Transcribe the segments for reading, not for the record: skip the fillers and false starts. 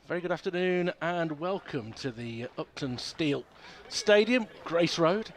Very good afternoon and welcome to the Uptonsteel Stadium, Grace Road,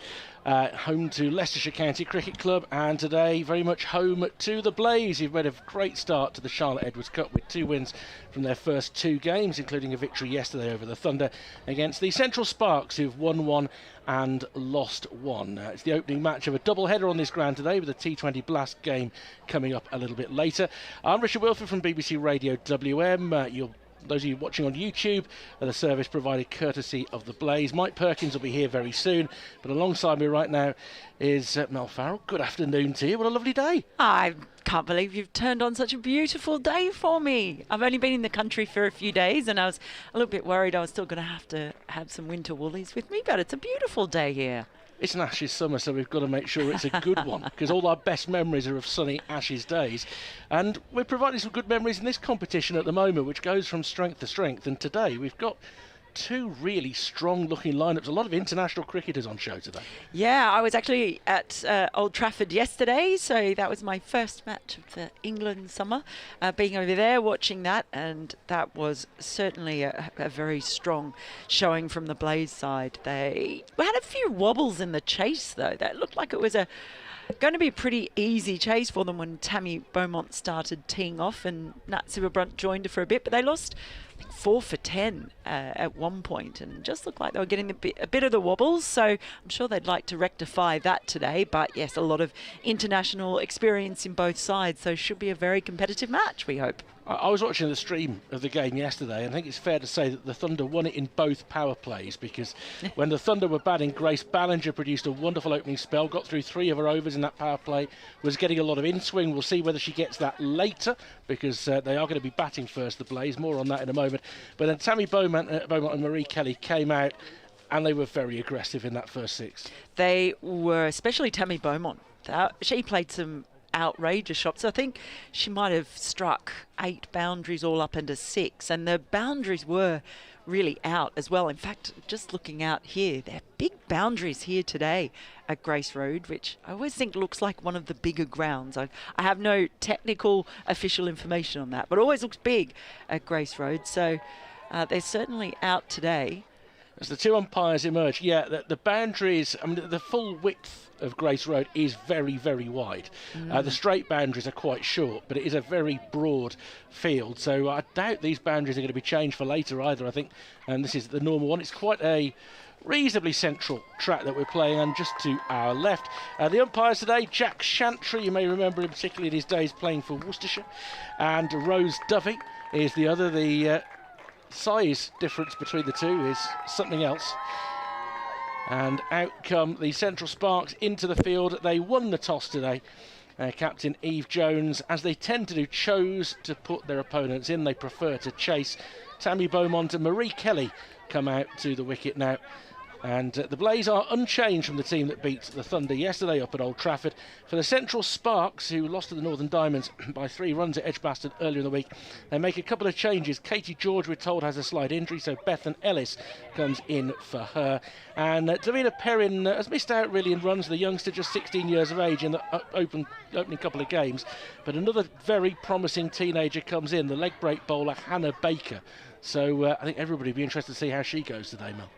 home to Leicestershire County Cricket Club, and today very much home to the Blaze, who've made a great start to the Charlotte Edwards Cup with 2 wins from their first 2 games, including a victory yesterday over the Thunder against the Central Sparks, who've won 1 and lost 1. It's the opening match of a double-header on this ground today with a T20 Blast game coming up a little bit later. I'm Richard Wilford from BBC Radio WM. Those of you watching on YouTube, the service provided courtesy of the Blaze. Mike Perkins will be here very soon, but alongside me right now is Mel Farrell. Good afternoon to you. What a lovely day. I can't believe you've turned on such a beautiful day for me. I've only been in the country for a few days and I was a little bit worried I was still going to have some winter woolies with me, but it's a beautiful day here. It's an Ashes summer, so we've got to make sure it's a good one, because all our best memories are of sunny Ashes days. And we're providing some good memories in this competition at the moment, which goes from strength to strength. And today we've got 2 really strong-looking lineups. A lot of international cricketers on show today. Yeah, I was actually at Old Trafford yesterday, so that was my first match of the England summer, being over there watching that, and that was certainly a very strong showing from the Blaze side. They had a few wobbles in the chase, though. That looked like it was going to be a pretty easy chase for them when Tammy Beaumont started teeing off and Nat Silverbrunt joined her for a bit, but they lost 4 for 10 at one point and just looked like they were getting a bit of the wobbles, so I'm sure they'd like to rectify that today. But yes, a lot of international experience in both sides, so it should be a very competitive match, we hope. I was watching the stream of the game yesterday, and I think it's fair to say that the Thunder won it in both power plays, because when the Thunder were batting, Grace Ballinger produced a wonderful opening spell, got through 3 of her overs in that power play, was getting a lot of in-swing. We'll see whether she gets that later, because they are going to be batting first, the Blaze. More on that in a moment. But then Tammy Beaumont and Marie Kelly came out, and they were very aggressive in that first 6. They were, especially Tammy Beaumont. She played some outrageous shots. I think she might have struck 8 boundaries all up into 6, and the boundaries were really out as well. In fact, just looking out here, they're big boundaries here today at Grace Road, which I always think looks like one of the bigger grounds. I have no technical official information on that, but it always looks big at Grace Road, so they're certainly out today. As the 2 umpires emerge, the boundaries, I mean, the full width of Grace Road is very, very wide. The straight boundaries are quite short, but it is a very broad field, so I doubt these boundaries are going to be changed for later either, I think, and this is the normal one. It's quite a reasonably central track that we're playing, and just to our left, the umpires today, Jack Shantry, you may remember him particularly in his days playing for Worcestershire, and Rose Duffy is the other. The size difference between the 2 is something else. And out come the Central Sparks into the field. They won the toss today. Captain Eve Jones, as they tend to do, chose to put their opponents in. They prefer to chase. Tammy Beaumont and Marie Kelly come out to the wicket now. And the Blaze are unchanged from the team that beat the Thunder yesterday up at Old Trafford. For the Central Sparks, who lost to the Northern Diamonds by 3 runs at Edgbaston earlier in the week, they make a couple of changes. Katie George, we're told, has a slight injury, so Bethan Ellis comes in for her. And Davina Perrin has missed out really in runs. The youngster, just 16 years of age in the opening couple of games. But another very promising teenager comes in, the leg break bowler Hannah Baker. So I think everybody will be interested to see how she goes today, Mel.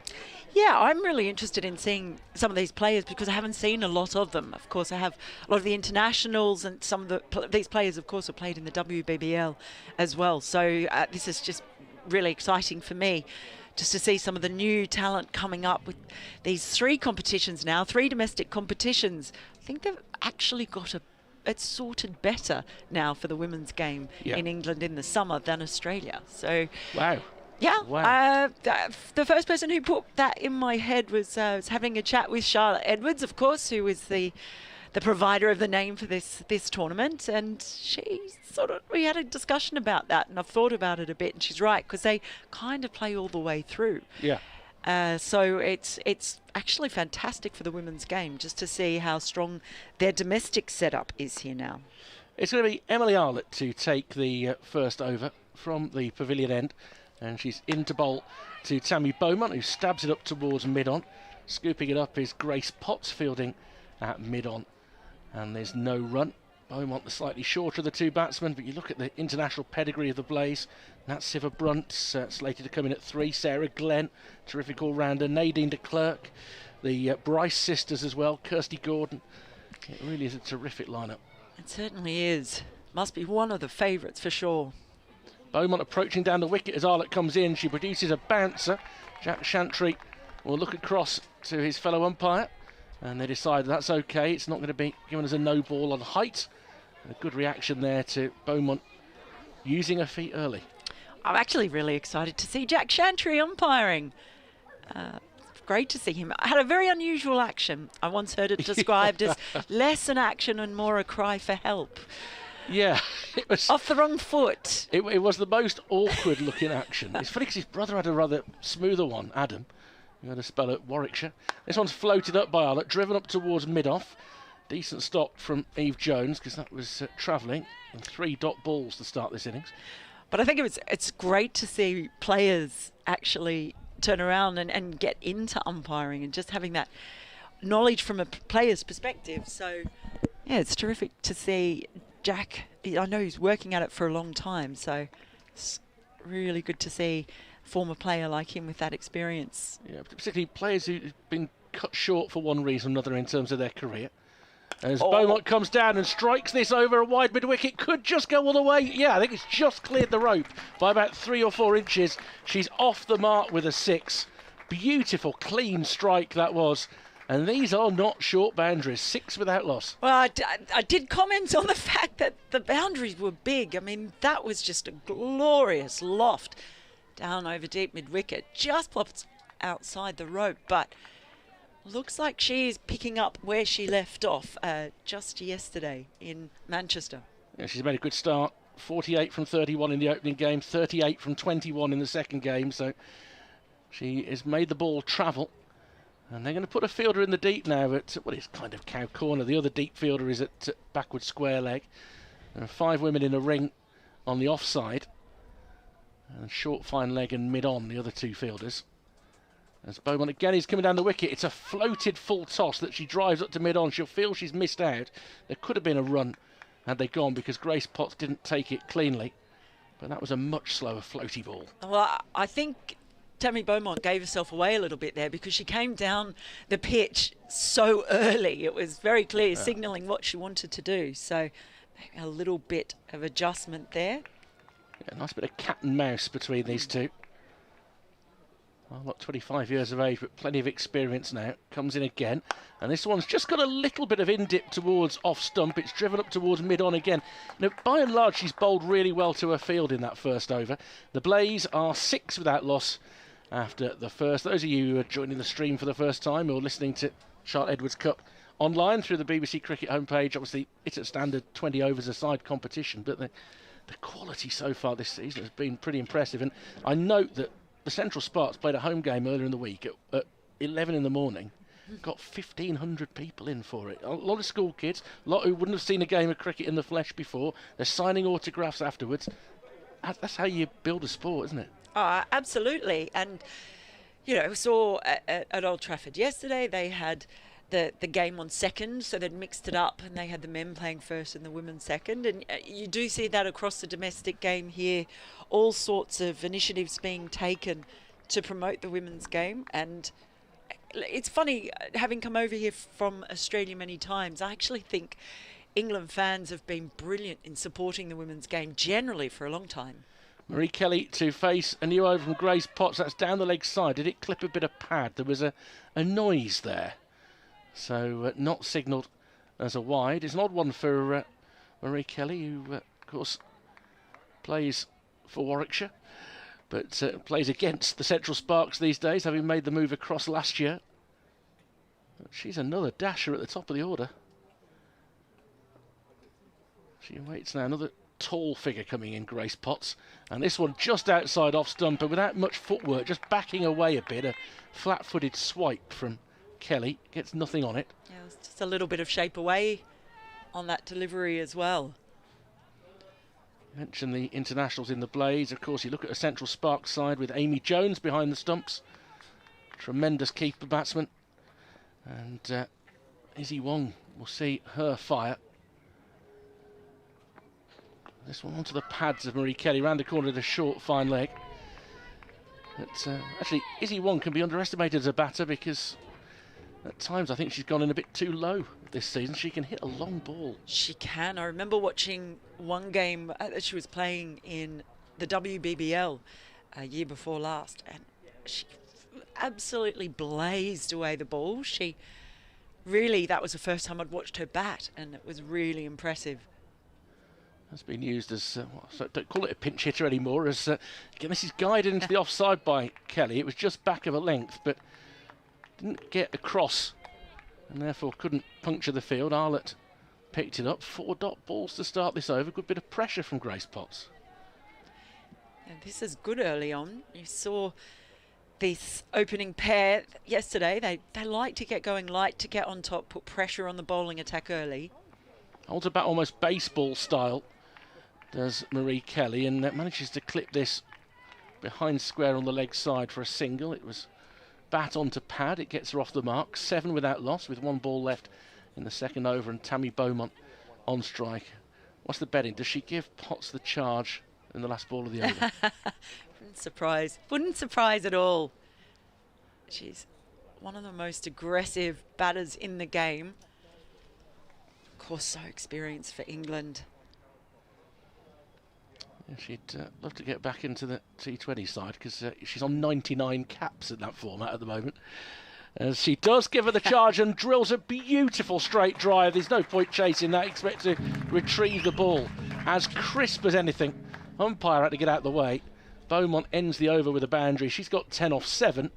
Yeah, I'm really interested in seeing some of these players because I haven't seen a lot of them. Of course, I have a lot of the internationals, and some of these players, of course, have played in the WBBL as well. So this is just really exciting for me, just to see some of the new talent coming up with these 3 competitions now, 3 domestic competitions. I think they've actually got it's sorted better now for the women's game in England in the summer than Australia. So wow. Yeah, wow. The first person who put that in my head was having a chat with Charlotte Edwards, of course, who is the provider of the name for this tournament, and we had a discussion about that, and I've thought about it a bit, and she's right, because they kind of play all the way through. Yeah. So it's actually fantastic for the women's game just to see how strong their domestic setup is here now. It's going to be Emily Arlett to take the first over from the pavilion end. And she's in to bowl to Tammy Beaumont, who stabs it up towards mid-on. Scooping it up is Grace Potts, fielding at mid-on. And there's no run. Beaumont, the slightly shorter of the two batsmen, but you look at the international pedigree of the Blaze. Nat Siver-Brunt, slated to come in at 3. Sarah Glenn, terrific all-rounder. Nadine de Klerk, the Bryce sisters as well. Kirsty Gordon. It really is a terrific lineup. It certainly is. Must be one of the favourites for sure. Beaumont approaching down the wicket as Arlott comes in. She produces a bouncer. Jack Chantry will look across to his fellow umpire, and they decide that's okay. It's not going to be given as a no ball on height. A good reaction there to Beaumont using her feet early. I'm actually really excited to see Jack Chantry umpiring. Great to see him. I had a very unusual action. I once heard it described as less an action and more a cry for help. Yeah, it was off the wrong foot. It was the most awkward looking action. It's funny because his brother had a rather smoother one, Adam, who had a spell at Warwickshire. This one's floated up by Arlott, driven up towards mid-off. Decent stop from Eve Jones because that was travelling, and 3 dot balls to start this innings. But I think it's great to see players actually turn around and get into umpiring and just having that knowledge from a player's perspective. So, yeah, it's terrific to see Jack. I know he's working at it for a long time, so it's really good to see a former player like him with that experience. Yeah, particularly players who've been cut short for one reason or another in terms of their career. As Beaumont comes down and strikes this over a wide mid-wicket, could just go all the way. Yeah, I think it's just cleared the rope by about 3 or 4 inches. She's off the mark with a 6. Beautiful, clean strike that was. And these are not short boundaries, 6 without loss. Well, I did comment on the fact that the boundaries were big. I mean, that was just a glorious loft down over deep mid-wicket. Just popped outside the rope, but looks like she's picking up where she left off just yesterday in Manchester. Yeah, she's made a good start. 48 from 31 in the opening game, 38 from 21 in the second game. So she has made the ball travel. And they're going to put a fielder in the deep now at what is kind of cow corner. The other deep fielder is at backward square leg. There are 5 women in a ring on the offside. And short fine leg and mid-on, the other 2 fielders. As Beaumont again is coming down the wicket, it's a floated full toss that she drives up to mid-on. She'll feel she's missed out. There could have been a run had they gone because Grace Potts didn't take it cleanly. But that was a much slower floaty ball. Well, I think Tammy Beaumont gave herself away a little bit there because she came down the pitch so early. It was very clear, signalling what she wanted to do. So a little bit of adjustment there. Yeah, nice bit of cat and mouse between these two. Well, not 25 years of age, but plenty of experience now. Comes in again. And this one's just got a little bit of in-dip towards off-stump. It's driven up towards mid-on again. Now, by and large, she's bowled really well to her field in that first over. The Blaze are 6 without loss after the first. Those of you who are joining the stream for the first time or listening to Charlotte Edwards Cup online through the BBC Cricket homepage, obviously it's a standard 20 overs a side competition, but the quality so far this season has been pretty impressive. And I note that the Central Sparks played a home game earlier in the week at 11 in the morning. Got 1,500 people in for it. A lot of school kids, a lot who wouldn't have seen a game of cricket in the flesh before. They're signing autographs afterwards. That's how you build a sport, isn't it? Absolutely. And, you know, saw at Old Trafford yesterday, they had the game on second, so they'd mixed it up and they had the men playing first and the women second. And you do see that across the domestic game here, all sorts of initiatives being taken to promote the women's game. And it's funny, having come over here from Australia many times, I actually think England fans have been brilliant in supporting the women's game generally for a long time. Marie Kelly to face a new over from Grace Potts. That's down the leg side. Did it clip a bit of pad? There was a noise there. So not signalled as a wide. It's an odd one for Marie Kelly, who, of course, plays for Warwickshire, but plays against the Central Sparks these days, having made the move across last year. But she's another dasher at the top of the order. She waits now. Another tall figure coming in, Grace Potts. And this one just outside off stump, but without much footwork, just backing away a bit. A flat-footed swipe from Kelly. Gets nothing on it. Yeah, it was just a little bit of shape away on that delivery as well. You mentioned the internationals in the Blaze. Of course, you look at a Central Sparks side with Amy Jones behind the stumps. Tremendous keeper batsman. And Izzy Wong will see her fire. This one onto the pads of Marie Kelly, round the corner of the short, fine leg. But actually, Izzy Wong can be underestimated as a batter because at times I think she's gone in a bit too low this season. She can hit a long ball. She can. I remember watching one game that she was playing in the WBBL a year before last, and she absolutely blazed away the ball. She really, that was the first time I'd watched her bat, and it was really impressive. Has been used as, so don't call it a pinch hitter anymore, as again, this is guided into the offside by Kelly. It was just back of a length, but didn't get across, and therefore couldn't puncture the field. Arlott picked it up. 4 dot balls to start this over. Good bit of pressure from Grace Potts. And this is good early on. You saw this opening pair yesterday. They like to get going, like to get on top, put pressure on the bowling attack early. Holds about almost baseball style, does Marie Kelly, and manages to clip this behind square on the leg side for a single. It was bat onto pad. It gets her off the mark. 7 without loss, with 1 ball left in the second over, and Tammy Beaumont on strike. What's the betting? Does she give Potts the charge in the last ball of the over? Wouldn't surprise at all. She's one of the most aggressive batters in the game. Of course, so experienced for England. Yeah, she'd love to get back into the T20 side because she's on 99 caps in that format at the moment. As she does give her the charge and drills a beautiful straight drive. There's no point chasing that. Expect to retrieve the ball as crisp as anything. Umpire had to get out of the way. Beaumont ends the over with a boundary. She's got 10 off 7,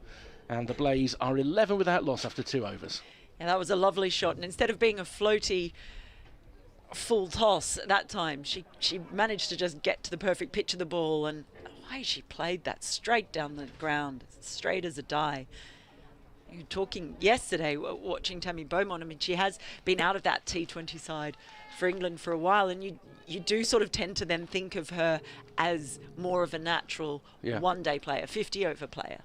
and the Blaze are 11 without loss after 2 overs. Yeah, that was a lovely shot, and instead of being a floaty full toss at that time, she managed to just get to the perfect pitch of the ball, and the way she played that straight down the ground, straight as a die. You were talking yesterday, watching Tammy Beaumont. I mean, she has been out of that T20 side for England for a while, and you do sort of tend to then think of her as more of a natural one-day player, 50-over player.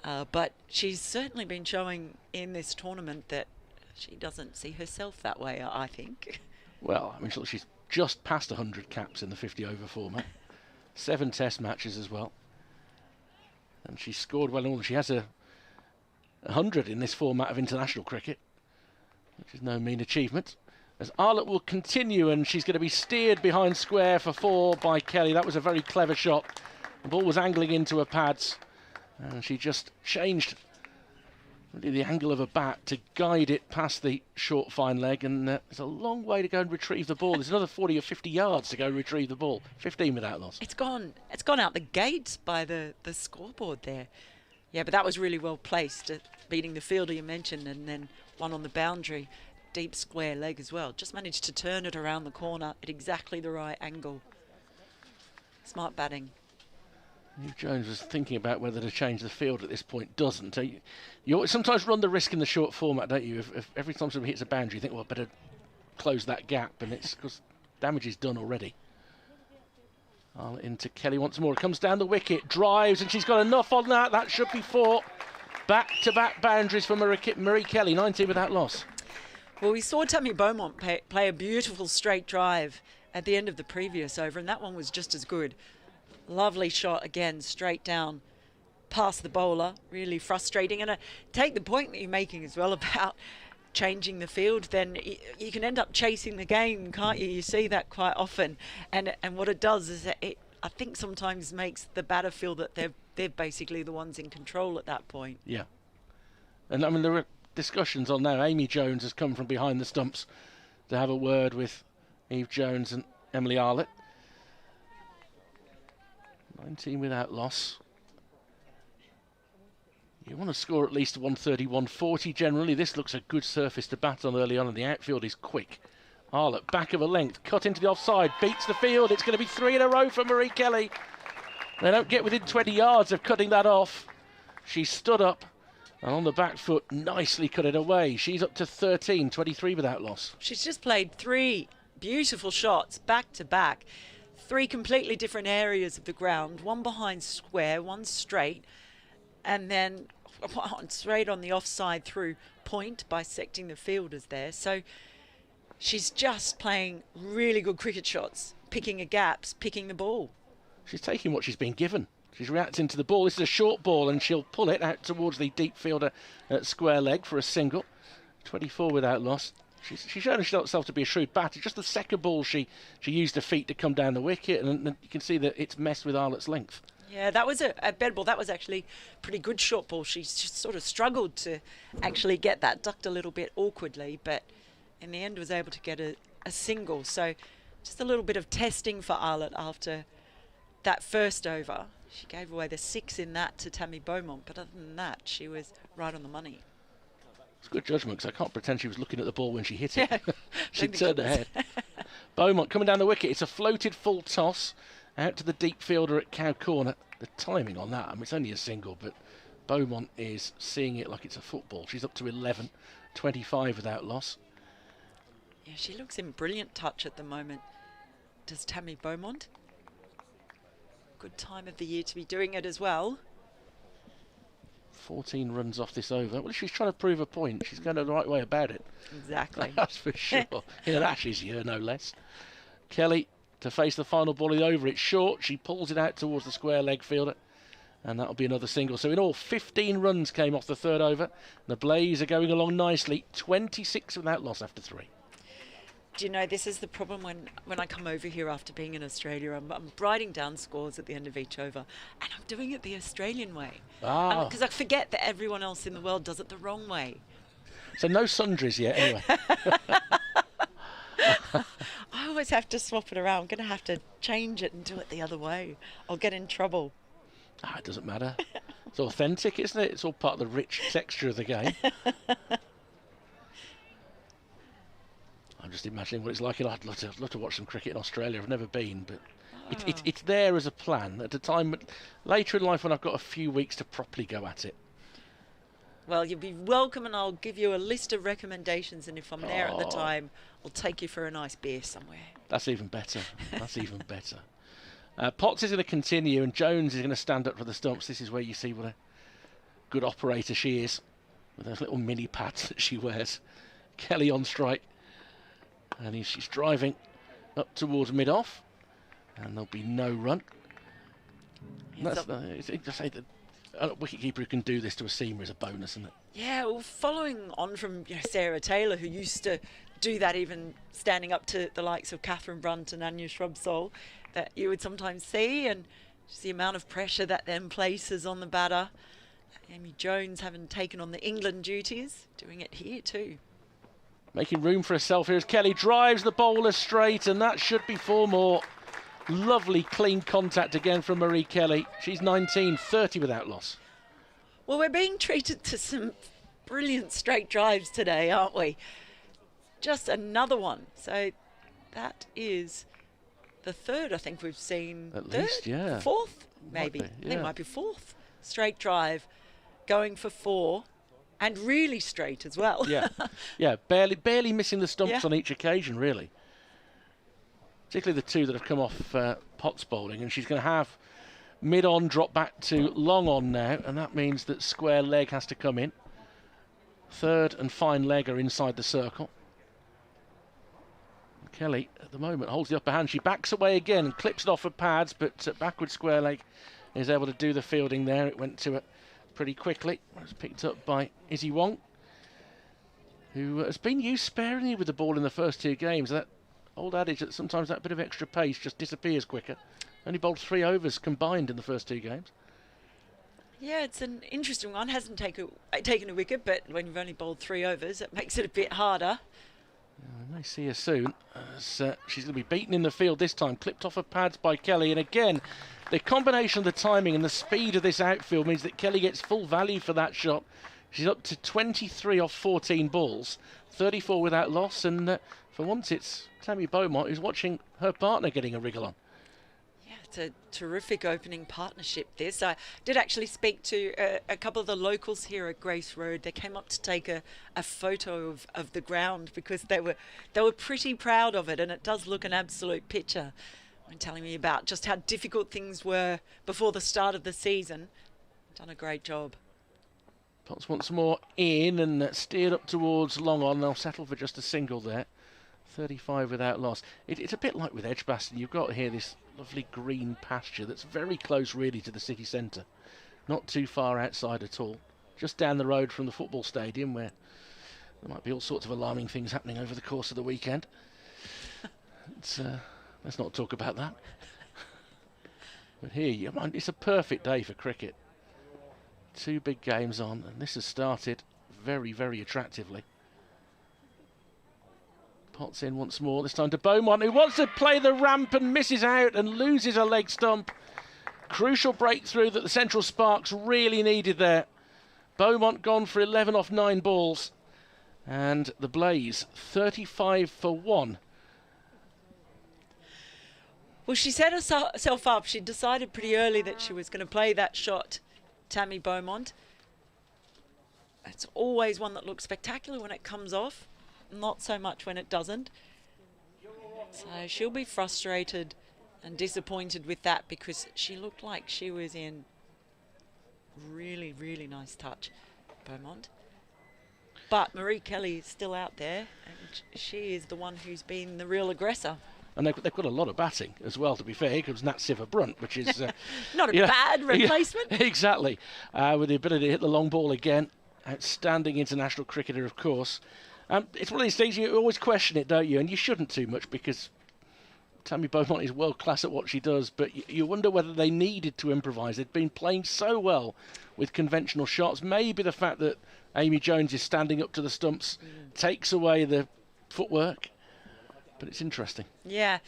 But she's certainly been showing in this tournament that she doesn't see herself that way, I think. Well, I mean, she's just past 100 caps in the 50-over format. 7 test matches as well. And she scored well in all. She has a 100 in this format of international cricket, which is no mean achievement. As Arlott will continue, and she's going to be steered behind square for 4 by Kelly. That was a very clever shot. The ball was angling into her pads, and she just changed really the angle of her bat to guide it past the short fine leg, and there's a long way to go and retrieve the ball. There's another 40 or 50 yards to go and retrieve the ball. 15 without loss. It's gone out the gate by the scoreboard there. Yeah, but that was really well placed, beating the fielder you mentioned, and then one on the boundary, deep square leg as well. Just managed to turn it around the corner at exactly the right angle. Smart batting. Eve Jones was thinking about whether to change the field at this point. Doesn't. You sometimes run the risk in the short format, don't you? If every time somebody hits a boundary, you think, well, I better close that gap, and it's because damage is done already. Into Kelly once more. It comes down the wicket, drives, and she's got enough on that. That should be 4. Back-to-back boundaries for Marie Kelly, 19 without loss. Well, we saw Tammy Beaumont play a beautiful straight drive at the end of the previous over, and that one was just as good. Lovely shot again, straight down past the bowler. Really frustrating. And take the point that you're making as well about changing the field, then you can end up chasing the game, can't you? You see that quite often, and what it does is that I think sometimes makes the batter feel that they're basically the ones in control at that point. Yeah, and I mean there are discussions on now. Amy Jones has come from behind the stumps to have a word with Eve Jones and Emily Arlott. 19 without loss. You want to score at least 130, 140 generally. This looks a good surface to bat on early on, and the outfield is quick. Arlott, back of a length, cut into the offside, beats the field. It's going to be 3 in a row for Marie Kelly. They don't get within 20 yards of cutting that off. She stood up, and on the back foot, nicely cut it away. She's up to 13, 23 without loss. She's just played 3 beautiful shots back to back. 3 completely different areas of the ground. One behind square, one straight, and then straight on the offside through point, bisecting the fielders there. So she's just playing really good cricket shots picking her gaps, picking the ball. She's taking what she's been given. She's reacting to the ball. This is a short ball, and she'll pull it out towards the deep fielder at square leg for a single. 24 without loss. She's shown herself to be a shrewd batter. Just the second ball, she used her feet to come down the wicket, and you can see that it's messed with Arlett's length. Yeah, that was a bed ball. That was actually pretty good short ball. She just sort of struggled to actually get that, ducked a little bit awkwardly, but in the end was able to get a single. So just a little bit of testing for Arlett after that first over. She gave away the 6 in that to Tammy Beaumont, but other than that, she was right on the money. It's good judgment, because I can't pretend she was looking at the ball when she hit it. Yeah, She turned her head. Beaumont coming down the wicket. It's a floated full toss out to the deep fielder at cow corner. The timing on that, I mean, it's only a single, but Beaumont is seeing it like it's a football. She's up to 11, 25 without loss. Yeah, she looks in brilliant touch at the moment. Does Tammy Beaumont? Good time of the year to be doing it as well. 14 runs off this over. Well, she's trying to prove a point. She's going the right way about it. Exactly. That's for sure. In an Ashes year, no less. Kelly to face the final ball in the over. It's short. She pulls it out towards the square leg fielder, and that'll be another single. So in all, 15 runs came off the third over. The Blaze are going along nicely. 26 without loss after 3. Do you know, this is the problem when I come over here after being in Australia. I'm writing down scores at the end of each over, and I'm doing it the Australian way. Because I forget that everyone else in the world does it the wrong way. So no sundries yet, anyway. I always have to swap it around. I'm going to have to change it and do it the other way. I'll get in trouble. It doesn't matter. It's authentic, isn't it? It's all part of the rich texture of the game. I'm just imagining what it's like. I'd love to watch some cricket in Australia. I've never been, but it's there as a plan at a time later in life when I've got a few weeks to properly go at it. Well, you'll be welcome, and I'll give you a list of recommendations, and if I'm there at the time, I'll take you for a nice beer somewhere. That's even better. That's even better. Potts is going to continue, and Jones is going to stand up for the stumps. This is where you see what a good operator she is, with those little mini pads that she wears. Kelly on strike. And she's driving up towards mid-off, and there'll be no run. That's to say that a wicketkeeper who can do this to a seamer is a bonus, isn't it? Yeah, well, following on from Sarah Taylor, who used to do that even standing up to the likes of Catherine Brunt and Anya Shrubsole, that you would sometimes see, and just the amount of pressure that then places on the batter. Amy Jones having taken on the England duties, doing it here too. Making room for herself here as Kelly drives the bowler straight, and that should be 4 more. Lovely clean contact again from Marie Kelly. She's 19, 30 without loss. Well, we're being treated to some brilliant straight drives today, aren't we? Just another one. So that is the third I think we've seen. At least, yeah. Fourth, maybe. Might be, yeah. I think it might be fourth straight drive, going for 4. And really straight as well. Yeah, barely missing the stumps on each occasion, really. Particularly the 2 that have come off Potts bowling, and she's going to have mid-on drop back to long-on now, and that means that square leg has to come in. Third and fine leg are inside the circle. Kelly, at the moment, holds the upper hand. She backs away again and clips it off her pads, but backward square leg is able to do the fielding there. It went to it pretty quickly. It was picked up by Izzy Wong, who has been used sparingly with the ball in the first 2 games. That old adage that sometimes that bit of extra pace just disappears quicker. Only bowled 3 overs combined in the first 2 games. Yeah, it's an interesting one. Hasn't taken a wicket, but when you've only bowled 3 overs, it makes it a bit harder. We may see her soon, as she's going to be beaten in the field this time. Clipped off her pads by Kelly, and again, the combination of the timing and the speed of this outfield means that Kelly gets full value for that shot. She's up to 23 off 14 balls, 34 without loss, and for once it's Tammy Beaumont who's watching her partner getting a wriggle on. Yeah, it's a terrific opening partnership this. I did actually speak to a couple of the locals here at Grace Road. They came up to take a photo of the ground because they were pretty proud of it, and it does look an absolute picture. And telling me about just how difficult things were before the start of the season. Done a great job. Potts once more in and steered up towards long on. They'll settle for just a single there. 35 without loss. It's a bit like with Edgbaston. You've got here this lovely green pasture that's very close really to the city centre. Not too far outside at all. Just down the road from the football stadium, where there might be all sorts of alarming things happening over the course of the weekend. Let's not talk about that. But here, it's a perfect day for cricket. 2 big games on, and this has started very, very attractively. Potts in once more, this time to Beaumont, who wants to play the ramp and misses out and loses a leg stump. Crucial breakthrough that the Central Sparks really needed there. Beaumont gone for 11 off 9 balls. And the Blaze, 35 for 1. Well, she set herself up. She decided pretty early that she was going to play that shot, Tammy Beaumont. It's always one that looks spectacular when it comes off, not so much when it doesn't. So she'll be frustrated and disappointed with that, because she looked like she was in really, really nice touch, Beaumont. But Marie Kelly is still out there, and she is the one who's been the real aggressor. And they've got a lot of batting as well, to be fair, because Nat Siver-Brunt, which is... Not a bad replacement. Yeah, exactly. With the ability to hit the long ball again. Outstanding international cricketer, of course. It's one of these things, you always question it, don't you? And you shouldn't too much, because Tammy Beaumont is world class at what she does, but you wonder whether they needed to improvise. They'd been playing so well with conventional shots. Maybe the fact that Amy Jones is standing up to the stumps takes away the footwork. But it's interesting. Yeah.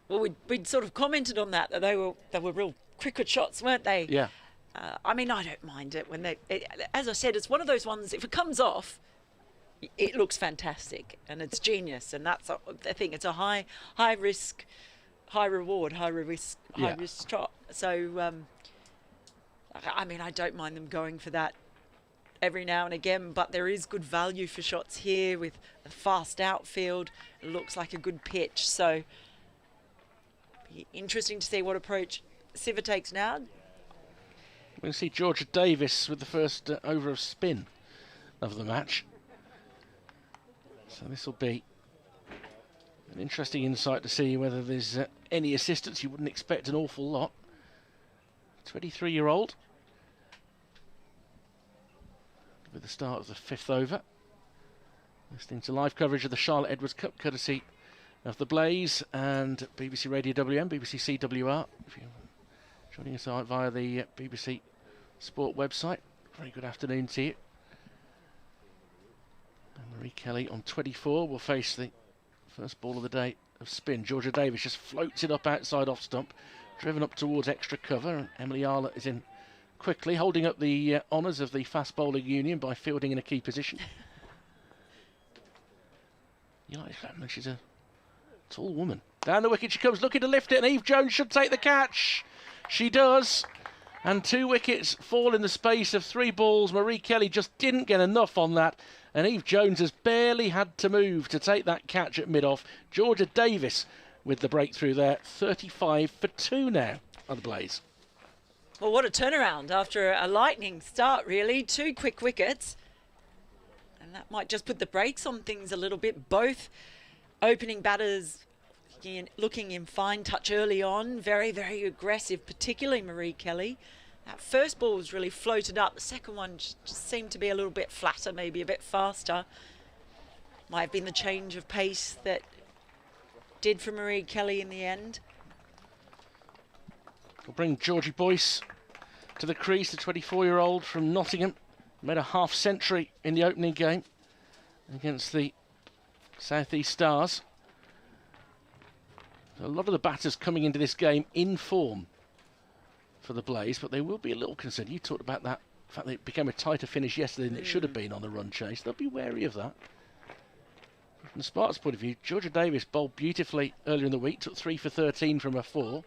Well, we'd sort of commented on that they were real cricket shots, weren't they? Yeah. I mean, I don't mind it when as I said, it's one of those ones, if it comes off, it looks fantastic and it's genius. And that's the thing. It's a high risk, high reward, high risk shot. So, I mean, I don't mind them going for that every now and again, but there is good value for shots here with a fast outfield. It looks like a good pitch, so be interesting to see what approach Siver takes now. We're going to see Georgia Davis with the first over of spin of the match. So this will be an interesting insight to see whether there's any assistance. You wouldn't expect an awful lot. 23-year-old. With the start of the 5th over. Listening to live coverage of the Charlotte Edwards Cup, courtesy of the Blaze and BBC Radio WM, BBC CWR. If you're joining us via the BBC Sport website, very good afternoon to you. And Marie Kelly on 24 will face the first ball of the day of spin. Georgia Davis just floats it up outside off stump, driven up towards extra cover, and Emily Arlott is in quickly, holding up the honours of the fast bowling union by fielding in a key position. You like that? She's a tall woman. Down the wicket she comes, looking to lift it, and Eve Jones should take the catch. She does. And 2 wickets fall in the space of 3 balls. Marie Kelly just didn't get enough on that, and Eve Jones has barely had to move to take that catch at mid-off. Georgia Davis with the breakthrough there. 35 for 2 now on the Blaze. Well, what a turnaround after a lightning start, really. 2 quick wickets. And that might just put the brakes on things a little bit. Both opening batters looking in fine touch early on. Very, very aggressive, particularly Marie Kelly. That first ball was really floated up. The second one just seemed to be a little bit flatter, maybe a bit faster. Might have been the change of pace that did for Marie Kelly in the end. We'll bring Georgie Boyce to the crease, the 24-year-old from Nottingham. Made a half-century in the opening game against the South East Stars. A lot of the batters coming into this game in form for the Blaze, but they will be a little concerned. You talked about that fact that it became a tighter finish yesterday than it should have been on the run chase. They'll be wary of that. From the Sparks' point of view, Georgia Davis bowled beautifully earlier in the week, took 3 for 13 from her 4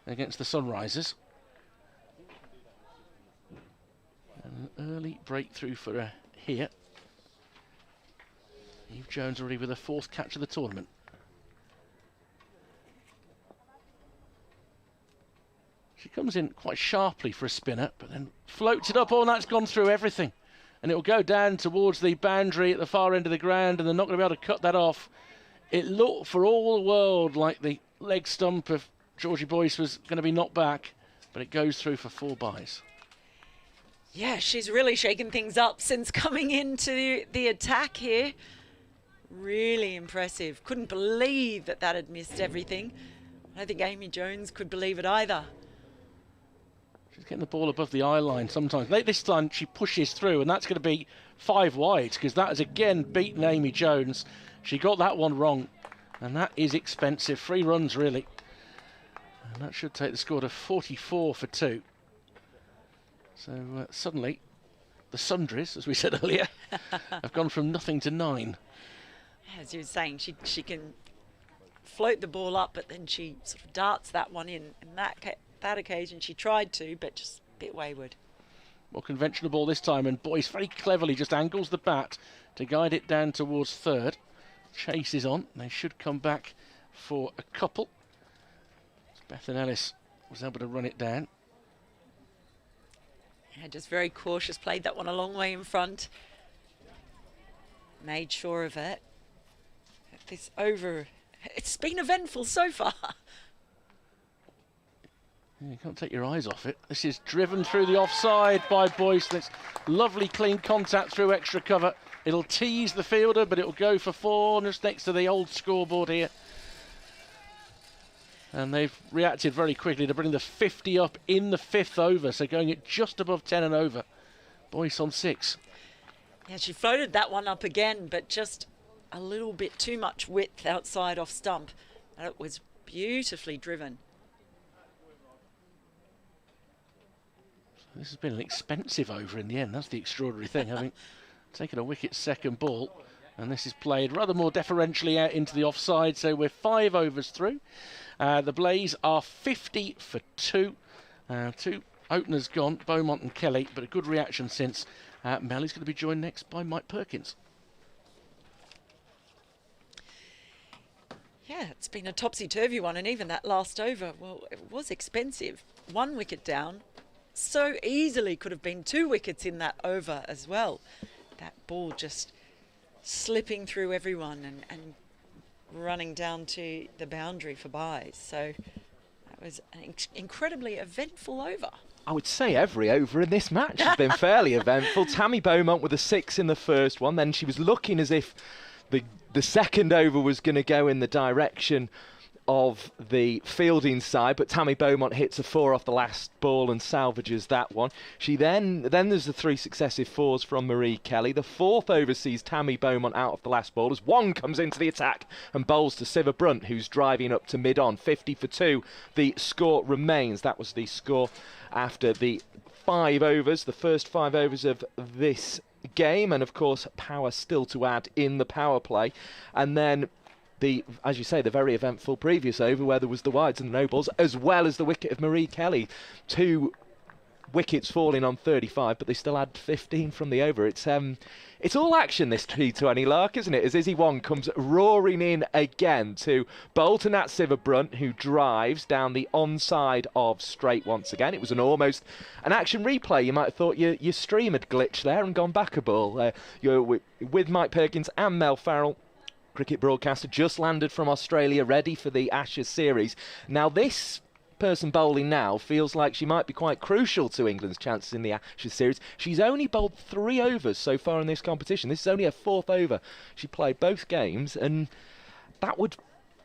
against the Sunrisers. An early breakthrough for her here. Eve Jones already with her 4th catch of the tournament. She comes in quite sharply for a spinner, but then floats it up. Oh, and that's gone through everything. And it will go down towards the boundary at the far end of the ground, and they're not going to be able to cut that off It looked for all the world like the leg stump of Georgie Boyce was going to be knocked back, but it goes through for 4 byes. Yeah, she's really shaken things up since coming into the attack here. Really impressive. Couldn't believe that had missed everything. I don't think Amy Jones could believe it either. She's getting the ball above the eye line sometimes. This time she pushes through, and that's going to be 5 wide, because that has again beaten Amy Jones. She got that one wrong, and that is expensive. 3 runs, really. And that should take the score to 44 for 2. So suddenly, the Sundries, as we said earlier, have gone from nothing to 9. As you were saying, she can float the ball up, but then she sort of darts that one in. And that occasion she tried to, but just a bit wayward. More conventional ball this time, and Boyce very cleverly just angles the bat to guide it down towards third. Chase is on. They should come back for a couple. Bethan Ellis was able to run it down. Yeah, just very cautious, played that one a long way in front. Made sure of it. This over, it's been eventful so far. You can't take your eyes off it. This is driven through the offside by Boyce. That's lovely clean contact through extra cover. It'll tease the fielder, but it'll go for 4 just next to the old scoreboard here. And they've reacted very quickly to bring the 50 up in the 5th over, so going at just above 10 and over. Boyce on 6. Yeah, she floated that one up again, but just a little bit too much width outside off stump. And it was beautifully driven. This has been an expensive over in the end. That's the extraordinary thing, having taken a wicket second ball. And this is played rather more deferentially out into the offside, so we're 5 overs through. The Blaze are 50 for 2. 2 openers gone, Beaumont and Kelly, but a good reaction since. Melly's going to be joined next by Mike Perkins. Yeah, it's been a topsy-turvy one, and even that last over, well, it was expensive. 1 wicket down. So easily could have been 2 wickets in that over as well. That ball just slipping through everyone and running down to the boundary for byes. So that was an incredibly eventful over. I would say every over in this match has been fairly eventful. Tammy Beaumont with a 6 in the first one. Then she was looking as if the second over was going to go in the direction of the fielding side, but Tammy Beaumont hits a 4 off the last ball and salvages that one. She then there's the 3 successive 4s from Marie Kelly. The 4th over sees Tammy Beaumont out of the last ball as Wong comes into the attack and bowls to Siva Brunt, who's driving up to mid-on. 50 for 2. The score remains. That was the score after the 5 overs, the first 5 overs of this game, and of course power still to add in the power play. And then as you say, the very eventful previous over where there was the wides and the no balls, as well as the wicket of Marie Kelly. 2 wickets falling on 35, but they still had 15 from the over. It's all action, this T20 lark, isn't it? As Izzy Wong comes roaring in again to bowl to Nat Siva Brunt, who drives down the onside of straight once again. It was almost an action replay. You might have thought your stream had glitched there and gone back a ball. You're with Mike Perkins and Mel Farrell, cricket broadcaster, just landed from Australia, ready for the Ashes series. Now this person bowling now feels like she might be quite crucial to England's chances in the Ashes series. She's only bowled 3 overs so far in this competition. This is only her 4th over. She played both games, and that would,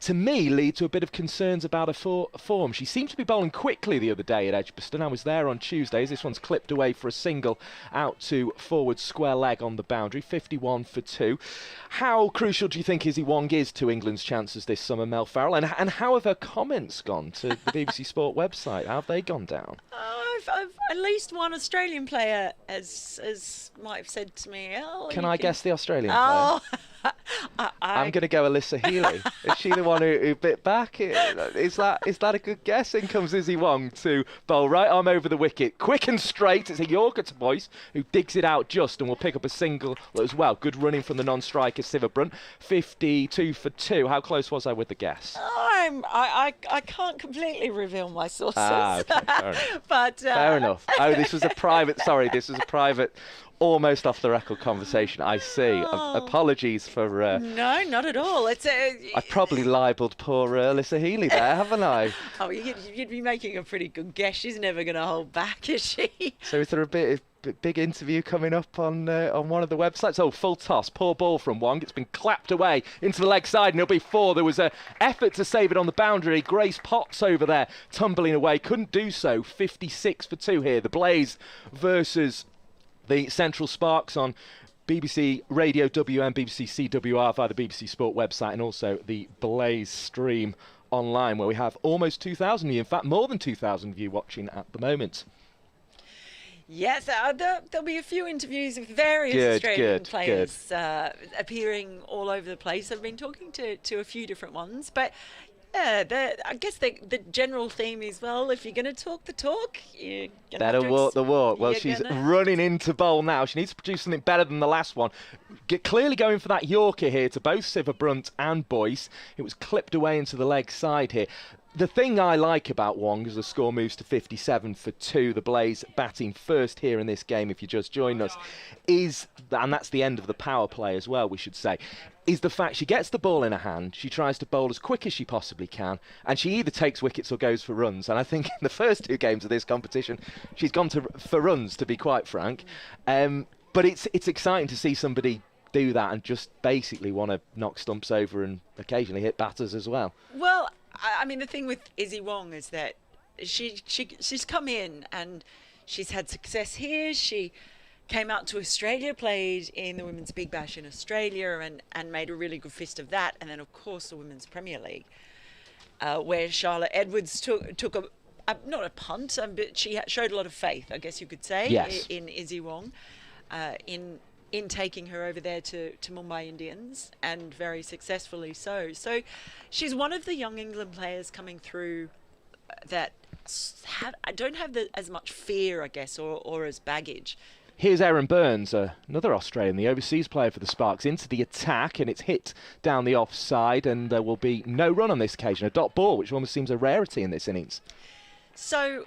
to me, lead to a bit of concerns about her form. She seemed to be bowling quickly the other day at Edgbaston. I was there on Tuesdays. This one's clipped away for a single out to forward square leg on the boundary. 51 for 2. How crucial do you think Izzy Wong is to England's chances this summer, Mel Farrell? And how have her comments gone to the BBC Sport website? How have they gone down? I've at least one Australian player has might have said to me, Can I guess the Australian player? I'm going to go Alyssa Healy. Is she the one who bit back? Is that a good guess? In comes Izzy Wong to bowl right arm over the wicket. Quick and straight. It's a Yorker to Boyce, who digs it out just and will pick up a single as well. Good running from the non-striker Siva Brunt. 52 for 2. How close was I with the guess? I can't completely reveal my sources. Okay, fair enough. But fair enough. Oh, this was a private, almost off the record conversation. I see. Apologies for No, not at all. It's I've probably libelled poor Alyssa Healy there, haven't I? Oh, you'd be making a pretty good guess. She's never going to hold back, is she? So is there a big interview coming up on one of the websites? Oh, full toss, poor ball from Wong. It's been clapped away into the leg side, and it'll be 4. There was an effort to save it on the boundary. Grace Potts over there tumbling away, couldn't do so. 56 for 2 here. The Blaze versus the Central Sparks on BBC Radio WM, BBC CWR via the BBC Sport website, and also the Blaze stream online, where we have almost 2,000 of you, in fact more than 2,000 of you watching at the moment. Yes, there'll be a few interviews with various Australian players appearing all over the place. I've been talking to a few different ones, but I guess the general theme is, well, if you're going to talk the talk, you're going better walk the walk. Well, she's running into bowl now. She needs to produce something better than the last one. Clearly going for that Yorker here to both Siva Brunt and Boyce. It was clipped away into the leg side here. The thing I like about Wong as the score moves to 57 for 2, the Blaze batting first here in this game, if you just joined us, is, and that's the end of the power play as well, we should say, is the fact she gets the ball in her hand, she tries to bowl as quick as she possibly can, and she either takes wickets or goes for runs. And I think in the first 2 games of this competition, she's gone for runs, to be quite frank. But it's exciting to see somebody do that and just basically want to knock stumps over and occasionally hit batters as well. Well, I mean, the thing with Izzy Wong is that she's come in and she's had success here. She came out to Australia, played in the Women's Big Bash in Australia and made a really good fist of that. And then, of course, the Women's Premier League, where Charlotte Edwards took a not a punt, but she showed a lot of faith, I guess you could say, yes, in Izzy Wong, in taking her over there to Mumbai Indians, and very successfully so. So she's one of the young England players coming through that don't have as much fear, I guess, or as baggage. Here's Erin Burns, another Australian, the overseas player for the Sparks, into the attack, and it's hit down the offside, and there will be no run on this occasion. A dot ball, which almost seems a rarity in this innings. So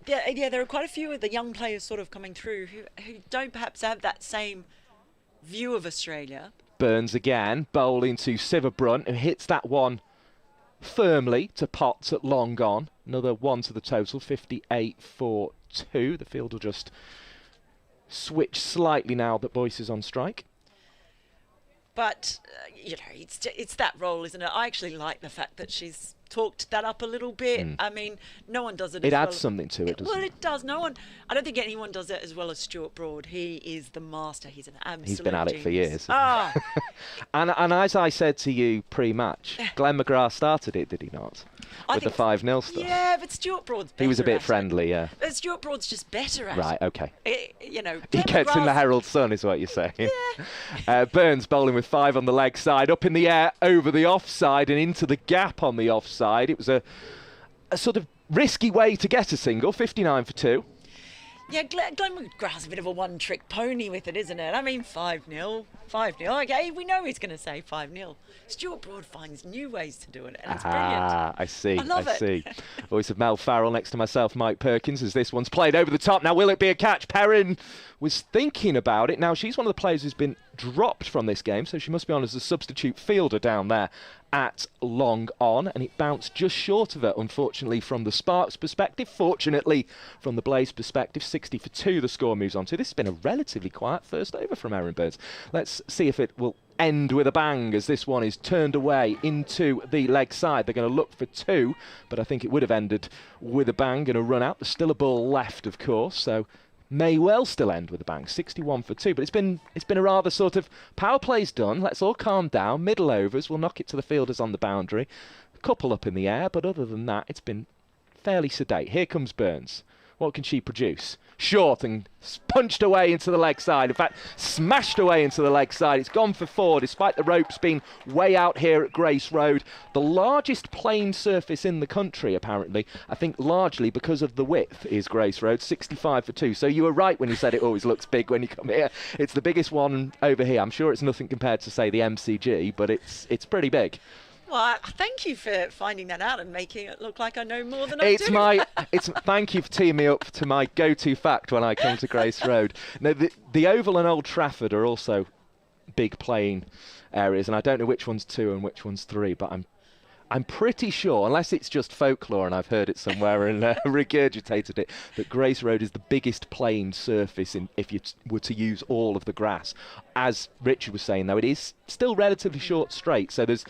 yeah, there are quite a few of the young players sort of coming through who don't perhaps have that same view of Australia. Burns again, bowling to Siva Brunt, who hits that one firmly to Potts at long on. Another 1 to the total, 58 for 2. The field will just switch slightly now that Boyce is on strike. But, it's that role, isn't it? I actually like the fact that she's talked that up a little bit. I mean, no one does it as well. It adds something to it, doesn't it? Well, it does. I don't think anyone does it as well as Stuart Broad. He is the master. He's an absolute He's been at genius. it for years. Ah. and as I said to you pre-match, Glenn McGrath started it, did he not? With the 5-0 stuff. Yeah, but Stuart Broad's better. He was a bit friendly, yeah. But Stuart Broad's just better at it. Right, okay. He gets in the Herald Sun, is what you're saying. Yeah. Burns bowling with 5 on the leg side, up in the air, over the offside and into the gap on the offside. It was a sort of risky way to get a single, 59 for 2. Yeah, Glenn McGrath's a bit of a one-trick pony with it, isn't it? I mean, 5-0. Okay, we know he's going to say 5-0. Stuart Broad finds new ways to do it, and it's brilliant. I see. I love it. See. Voice of Mel Farrell next to myself, Mike Perkins, as this one's played over the top. Now, will it be a catch? Perrin was thinking about it. Now, she's one of the players who's been dropped from this game, so she must be on as a substitute fielder down there at long on, and it bounced just short of it, unfortunately, from the Sparks perspective. Fortunately, from the Blaze perspective, 60 for 2 the score moves on to. This has been a relatively quiet first over from Erin Burns. Let's see if it will end with a bang, as this one is turned away into the leg side. They're going to look for 2, but I think it would have ended with a bang and a run out. There's still a ball left, of course, so may well still end with a bang. 61 for 2, but it's been a rather sort of power play's done, let's all calm down, middle overs, we'll knock it to the fielders on the boundary, a couple up in the air, but other than that it's been fairly sedate. Here comes Burns. What can she produce? Short and punched away into the leg side. In fact, smashed away into the leg side. It's gone for 4, despite the ropes being way out here at Grace Road. The largest playing surface in the country, apparently. I think largely because of the width is Grace Road, 65 for 2. So you were right when you said it always looks big when you come here. It's the biggest one over here. I'm sure it's nothing compared to, say, the MCG, but it's pretty big. Well, thank you for finding that out and making it look like I know more than I do. Thank you for teeing me up to my go-to fact when I come to Grace Road. Now, the Oval and Old Trafford are also big playing areas, and I don't know which one's 2 and which one's 3, but I'm pretty sure, unless it's just folklore and I've heard it somewhere and regurgitated it, that Grace Road is the biggest playing surface if you were to use all of the grass. As Richard was saying, though, it is still relatively short straight, so there's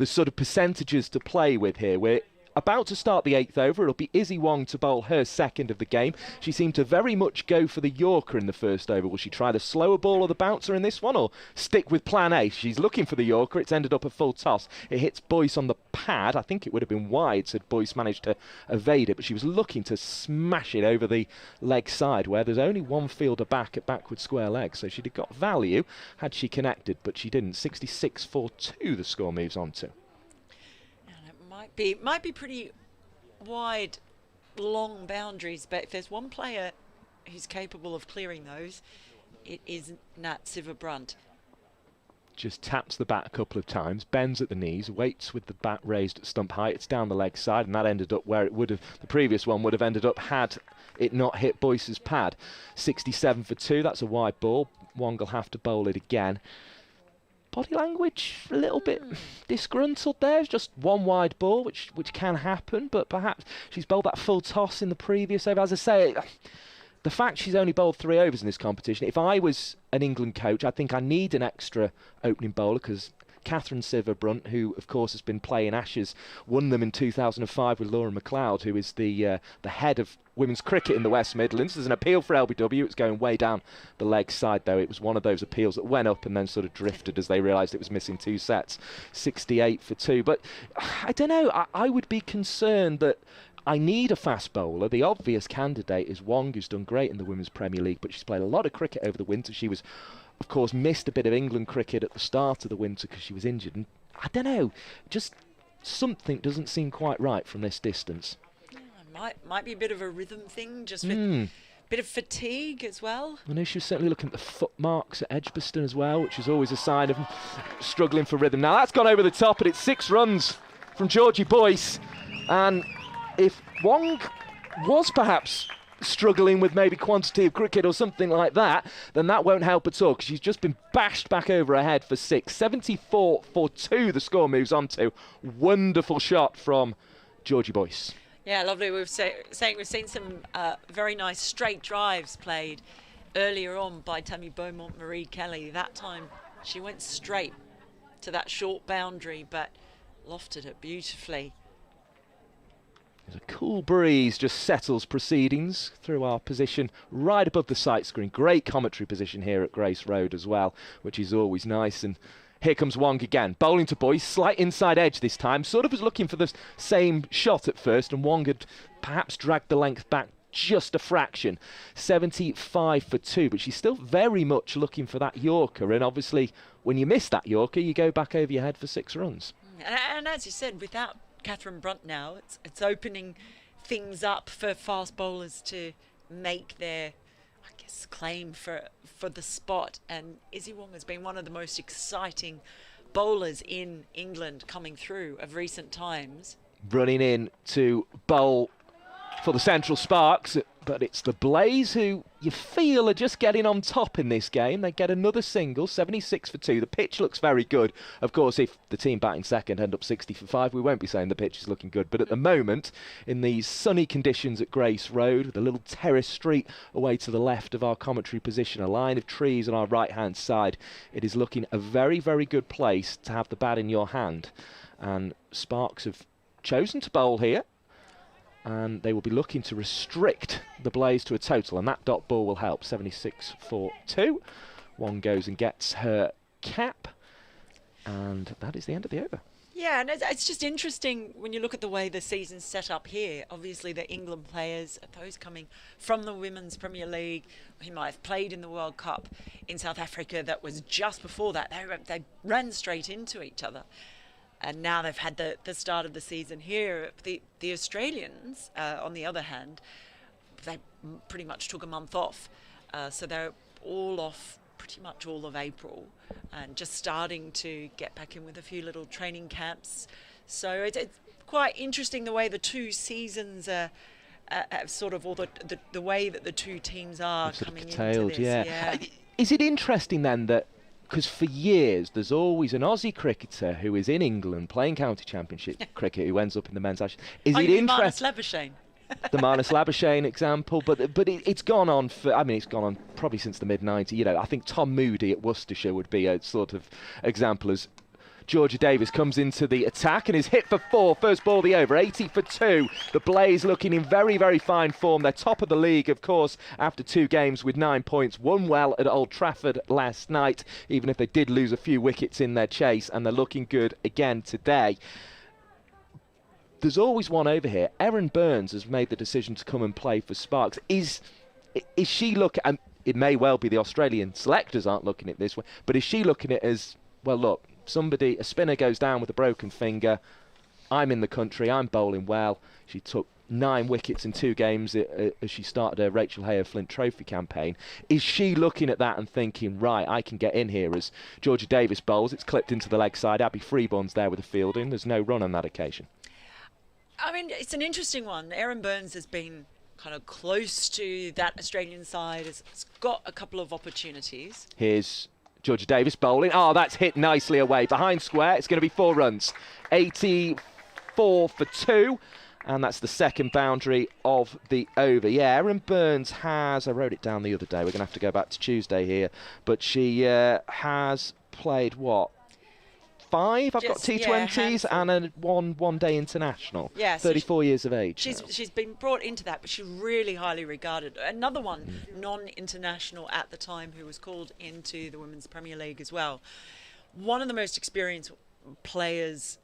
sort of percentages to play with here. We're about to start the 8th over. It'll be Izzy Wong to bowl her second of the game. She seemed to very much go for the Yorker in the first over. Will she try the slower ball or the bouncer in this one, or stick with plan A? She's looking for the Yorker. It's ended up a full toss. It hits Boyce on the pad. I think it would have been wide had Boyce managed to evade it, but she was looking to smash it over the leg side where there's only one fielder back at backward square leg, so she'd have got value had she connected, but she didn't. 66-4-2 the score moves on to. Might be pretty wide, long boundaries, but if there's one player who's capable of clearing those, it is Nat Sivabrunt. Just taps the bat a couple of times, bends at the knees, waits with the bat raised at stump height. It's down the leg side, and that ended up where it would have, the previous one would have ended up had it not hit Boyce's pad. 67-2, that's a wide ball. Wong will have to bowl it again. Body language a little bit disgruntled there. It's just one wide ball, which can happen, but perhaps she's bowled that full toss in the previous over. As I say, the fact she's only bowled 3 overs in this competition, if I was an England coach, I think I need an extra opening bowler, because Catherine Sivabrunt, who of course has been playing Ashes, won them in 2005 with Laura McLeod, who is the head of women's cricket in the West Midlands. There's an appeal for LBW. It's going way down the leg side, though. It was one of those appeals that went up and then sort of drifted as they realised it was missing 2 sets. 68-2. But I don't know. I would be concerned that I need a fast bowler. The obvious candidate is Wong, who's done great in the Women's Premier League, but she's played a lot of cricket over the winter. She was, of course, missed a bit of England cricket at the start of the winter because she was injured. And I don't know, just something doesn't seem quite right from this distance. Might be a bit of a rhythm thing, just with a bit of fatigue as well. I know she was certainly looking at the footmarks at Edgbaston as well, which is always a sign of struggling for rhythm. Now that's gone over the top, and it's 6 runs from Georgie Boyce. And if Wong was perhaps struggling with maybe quantity of cricket or something like that, then that won't help at all, because she's just been bashed back over her head for 6. 74-2 the score moves on to. Wonderful shot from Georgie Boyce. Yeah, lovely. We've seen some very nice straight drives played earlier on by Tammy Beaumont, Marie Kelly. That time she went straight to that short boundary, but lofted it beautifully. There's a cool breeze just settles proceedings through our position right above the sight screen. Great commentary position here at Grace Road as well, which is always nice. And here comes Wong again, bowling to Boyce, slight inside edge this time. Sort of was looking for the same shot at first, and Wong had perhaps dragged the length back just a fraction. 75-2, but she's still very much looking for that Yorker. And obviously, when you miss that Yorker, you go back over your head for 6 runs. And as you said, without Catherine Brunt now, it's opening things up for fast bowlers to make their, I guess, claim for the spot. And Izzy Wong has been one of the most exciting bowlers in England coming through of recent times. Running in to bowl for the Central Sparks, but it's the Blaze who you feel are just getting on top in this game. They get another single, 76-2. The pitch looks very good. Of course, if the team batting second end up 60-5, we won't be saying the pitch is looking good. But at the moment, in these sunny conditions at Grace Road, with a little terrace street away to the left of our commentary position, a line of trees on our right-hand side, it is looking a very, very good place to have the bat in your hand. And Sparks have chosen to bowl here, and they will be looking to restrict the Blaze to a total, and that dot ball will help. 76-2. One goes and gets her cap, and that is the end of the over. Yeah, and it's just interesting when you look at the way the season's set up here. Obviously, the England players, those coming from the Women's Premier League, who might have played in the World Cup in South Africa that was just before that, they ran straight into each other. And now they've had the start of the season here. The Australians, on the other hand, they pretty much took a month off. So they're all off pretty much all of April and just starting to get back in with a few little training camps. So it's quite interesting the way the two seasons are sort of, or the way that the two teams are coming into this. Yeah. Is it interesting then that because for years there's always an Aussie cricketer who is in England playing county championship cricket who ends up in the men's Ashes. Is it interesting? Labuschagne. The Marnus Labuschagne example, but it's gone on for, I mean, it's gone on probably since the mid-90s. You know, I think Tom Moody at Worcestershire would be a sort of example as Georgia Davis comes into the attack and is hit for 4. First ball of the over, 80 for 2. The Blaze looking in very, very fine form. They're top of the league, of course, after 2 games with 9 points. Won well at Old Trafford last night, even if they did lose a few wickets in their chase, and they're looking good again today. There's always one over here. Erin Burns has made the decision to come and play for Sparks. Is she looking, and it may well be the Australian selectors aren't looking at it this way, but is she looking at it as, well, look, a spinner goes down with a broken finger, I'm in the country, I'm bowling well. She took 9 wickets in 2 games as she started her Rachel Hayer Flint Trophy campaign. Is she looking at that and thinking, right, I can get in here as Georgia Davis bowls, it's clipped into the leg side, Abby Freeborn's there with the fielding, there's no run on that occasion? I mean, it's an interesting one. Erin Burns has been kind of close to that Australian side. It's got a couple of opportunities. Here's Georgia Davis bowling. Oh, that's hit nicely away. Behind square, it's going to be 4 runs. 84 for 2. And that's the second boundary of the over. Yeah, Erin Burns has, I wrote it down the other day, we're going to have to go back to Tuesday here, but she has played, what, 5? I've got T20s and a one-day international. Yeah, 34 years of age. She's been brought into that, but she's really highly regarded. Another one, non-international at the time, who was called into the Women's Premier League as well. One of the most experienced players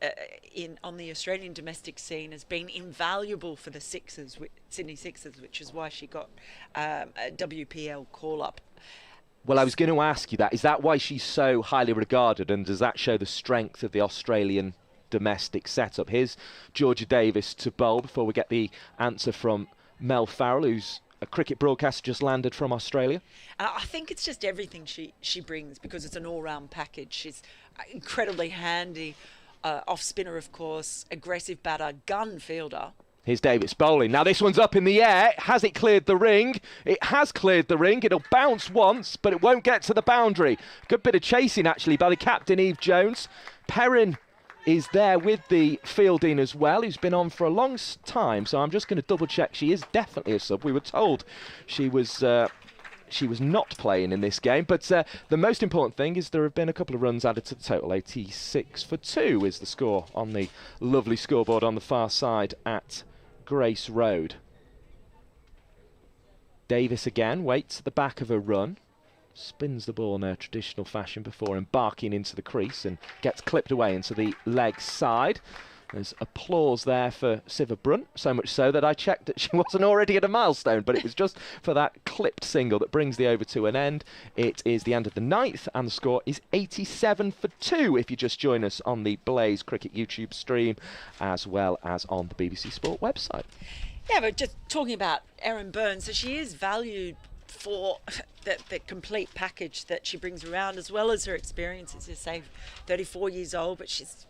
on the Australian domestic scene, has been invaluable for the Sydney Sixers, which is why she got a WPL call-up. Well, I was going to ask you that. Is that why she's so highly regarded, and does that show the strength of the Australian domestic setup? Here's Georgia Davis to bowl before we get the answer from Mel Farrell, who's a cricket broadcaster just landed from Australia. I think it's just everything she brings, because it's an all-round package. She's incredibly handy, off-spinner, of course, aggressive batter, gun fielder. Here's Davis bowling. Now this one's up in the air. Has it cleared the ring? It has cleared the ring. It'll bounce once, but it won't get to the boundary. Good bit of chasing, actually, by the captain, Eve Jones. Perrin is there with the fielding as well, who's been on for a long time, so I'm just going to double-check. She is definitely a sub. We were told she was not playing in this game, but the most important thing is there have been a couple of runs added to the total. 86 for 2 is the score on the lovely scoreboard on the far side at Grace Road. Davis again waits at the back of a run, spins the ball in a traditional fashion before embarking into the crease and gets clipped away into the leg side. There's applause there for Siva Brunt, so much so that I checked that she wasn't already at a milestone, but it was just for that clipped single that brings the over to an end. It is the end of the 9th, and the score is 87 for 2 if you just join us on the Blaze Cricket YouTube stream, as well as on the BBC Sport website. Yeah, but just talking about Erin Burns, so she is valued for the complete package that she brings around, as well as her experience. As you say, 34 years old, but she's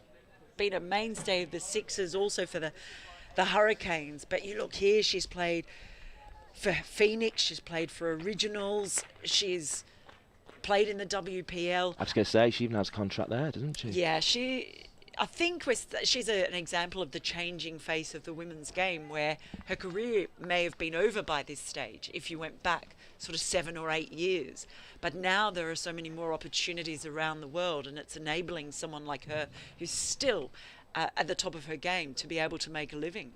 been a mainstay of the Sixers, also for the Hurricanes. But you look here, she's played for Phoenix, she's played for Originals, she's played in the WPL. I was going to say, she even has a contract there, doesn't she? Yeah, I think she's an example of the changing face of the women's game, where her career may have been over by this stage if you went back sort of 7 or 8 years. But now there are so many more opportunities around the world, and it's enabling someone like her, who's still at the top of her game, to be able to make a living.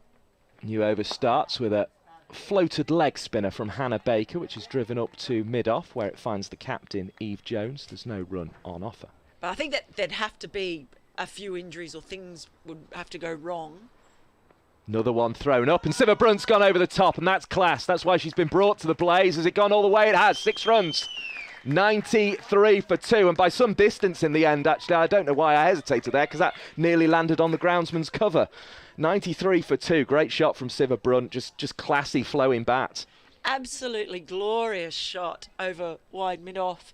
New over starts with a floated leg spinner from Hannah Baker, which is driven up to mid-off, where it finds the captain, Eve Jones. There's no run on offer. But I think that there'd have to be a few injuries, or things would have to go wrong. Another one thrown up, and Siva Brunt's gone over the top, and that's class. That's why she's been brought to the Blaze. Has it gone all the way? It has. 6 runs. 93 for 2, and by some distance in the end, actually. I don't know why I hesitated there, because that nearly landed on the groundsman's cover. 93 for 2. Great shot from Siva Brunt. Just classy flowing bat. Absolutely glorious shot over wide mid-off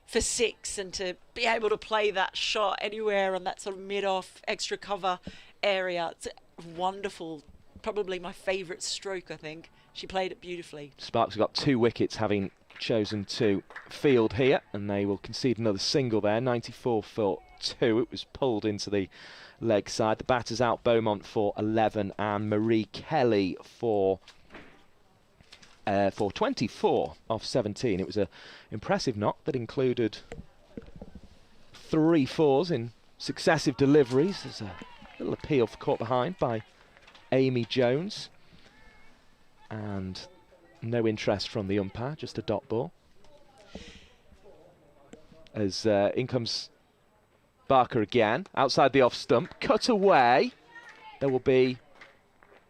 for 6, and to be able to play that shot anywhere on that sort of mid-off extra cover area. It's wonderful. Probably my favourite stroke, I think. She played it beautifully. Sparks got 2 wickets, having chosen to field here, and they will concede another single there. 94 for 2. It was pulled into the leg side. The batters out Beaumont for 11 and Marie Kelly for 24 off 17. It was a impressive knock that included 3 fours in successive deliveries. There's a little appeal for caught behind by Amy Jones, and no interest from the umpire, just a dot ball. As in comes Barker again, outside the off stump, cut away. There will be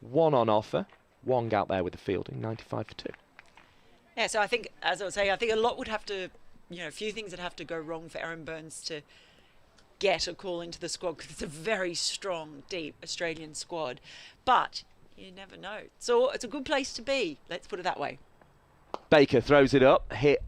1 on offer. Wong out there with the fielding, 95 for 2. Yeah, so I think, as I was saying, I think a lot would have to, a few things that have to go wrong for Erin Burns to get a call into the squad, because it's a very strong, deep Australian squad. But you never know. So it's a good place to be, let's put it that way. Baker throws it up, hit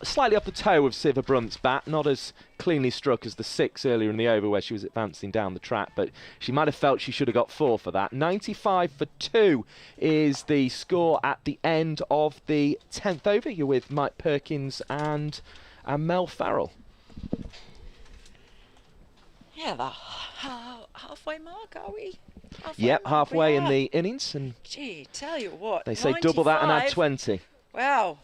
slightly off the toe of Siva Brunt's bat, not as cleanly struck as the 6 earlier in the over where she was advancing down the track, but she might have felt she should have got 4 for that. 95 for 2 is the score at the end of the 10th over. You're with Mike Perkins and Mel Farrell. Yeah, the halfway mark, are we? Halfway in the innings, and gee, tell you what, they say double that and add 20. Wow,